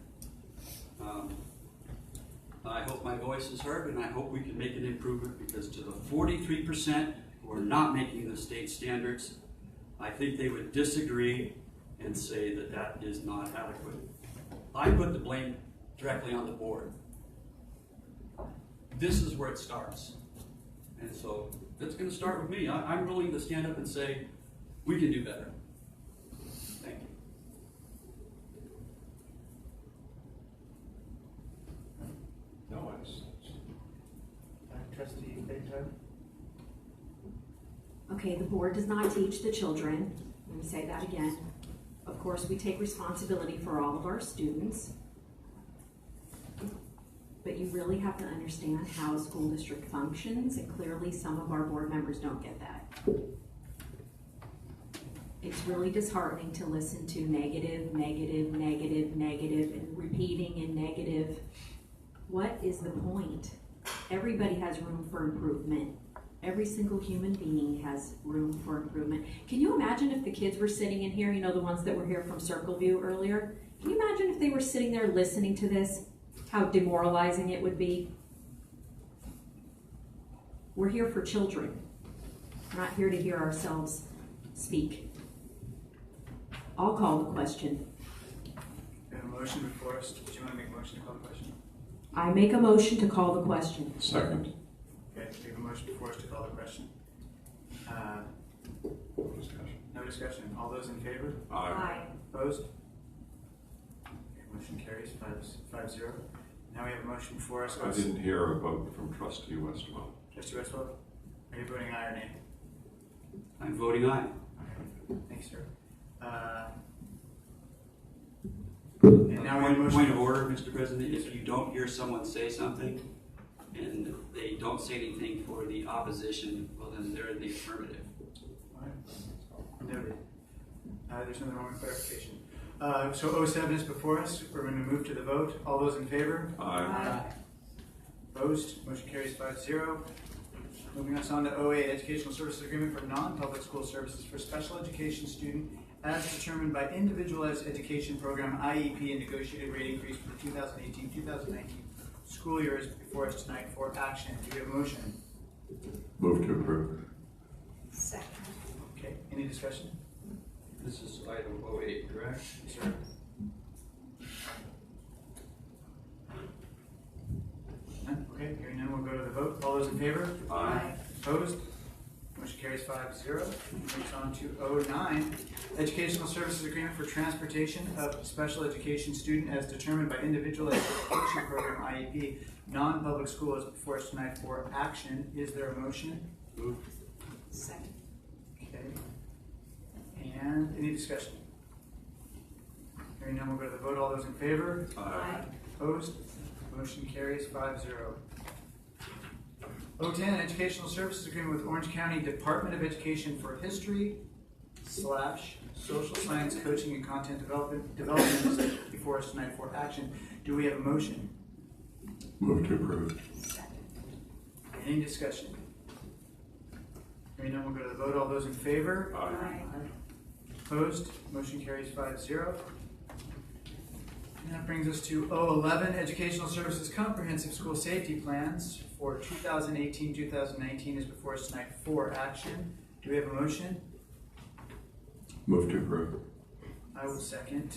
I hope my voice is heard, and I hope we can make an improvement, because to the 43% who are not making the state standards, I think they would disagree and say that that is not adequate. I put the blame directly on the board. This is where it starts. And so it's going to start with me. I'm willing to stand up and say, we can do better. Thank you.
No one. Trustee Payton.
Okay, the board does not teach the children. Let me say that again. Of course, we take responsibility for all of our students. But you really have to understand how a school district functions, and clearly some of our board members don't get that. It's really disheartening to listen to negative, negative, negative, negative, and repeating and negative. What is the point? Everybody has room for improvement. Every single human being has room for improvement. Can you imagine if the kids were sitting in here, you know, the ones that were here from Circle View earlier? Can you imagine if they were sitting there listening to this? How demoralizing it would be. We're here for children. We're not here to hear ourselves speak. I'll call the question.
We have a motion before us. Do you want to make a motion to call the question?
I make a motion to call the question.
Second.
Okay, we have a motion before us to call the question. No discussion. All those in favor?
Aye.
Opposed? Okay, motion carries 5-0. Now we have a motion before us.
I didn't hear a vote from Trustee Westwell.
Trustee Westwell, are you voting aye or nay?
I'm voting aye.
Okay. Thanks, sir. And now we have a motion.
Point of order, Mr. President. If you don't hear someone say something and they don't say anything for the opposition, well, then they're in the affirmative.
All right. Noted. There's nothing wrong with clarification. So 07 is before us. We're going to move to the vote. All those in favor?
Aye.
Opposed? Motion carries 5-0. Moving us on to 08, Educational Services Agreement for Non-Public School Services for Special Education Student as determined by Individualized Education Program, IEP, and negotiated rate increase for the 2018-2019 school year is before us tonight for action. Do we have a motion?
Move to approve.
Second.
Okay, any discussion?
This is item 08, correct?
Yes, sir. None? Okay, hearing none, we'll go to the vote. All those in favor?
Aye.
Opposed? Motion carries 5-0. Moves on to 09, Educational Services Agreement for Transportation of Special Education Student as determined by Individualized Education Program, IEP, non-public school is before us tonight for action. Is there a motion?
Move.
Second.
Okay. And any discussion? Hearing none, we'll go to the vote. All those in favor?
Aye.
Opposed? Motion carries 5-0. 010, Educational Services Agreement with Orange County Department of Education for History / Social Science Coaching and Content Development is before us tonight for action. Do we have a motion?
Move to approve.
Any discussion? Hearing none, we'll go to the vote. All those in favor?
Aye.
Opposed? Motion carries 5-0. And that brings us to 011, Educational Services Comprehensive School Safety Plans for 2018-2019 is before us tonight for action. Do we have a motion?
Move to approve.
I will second.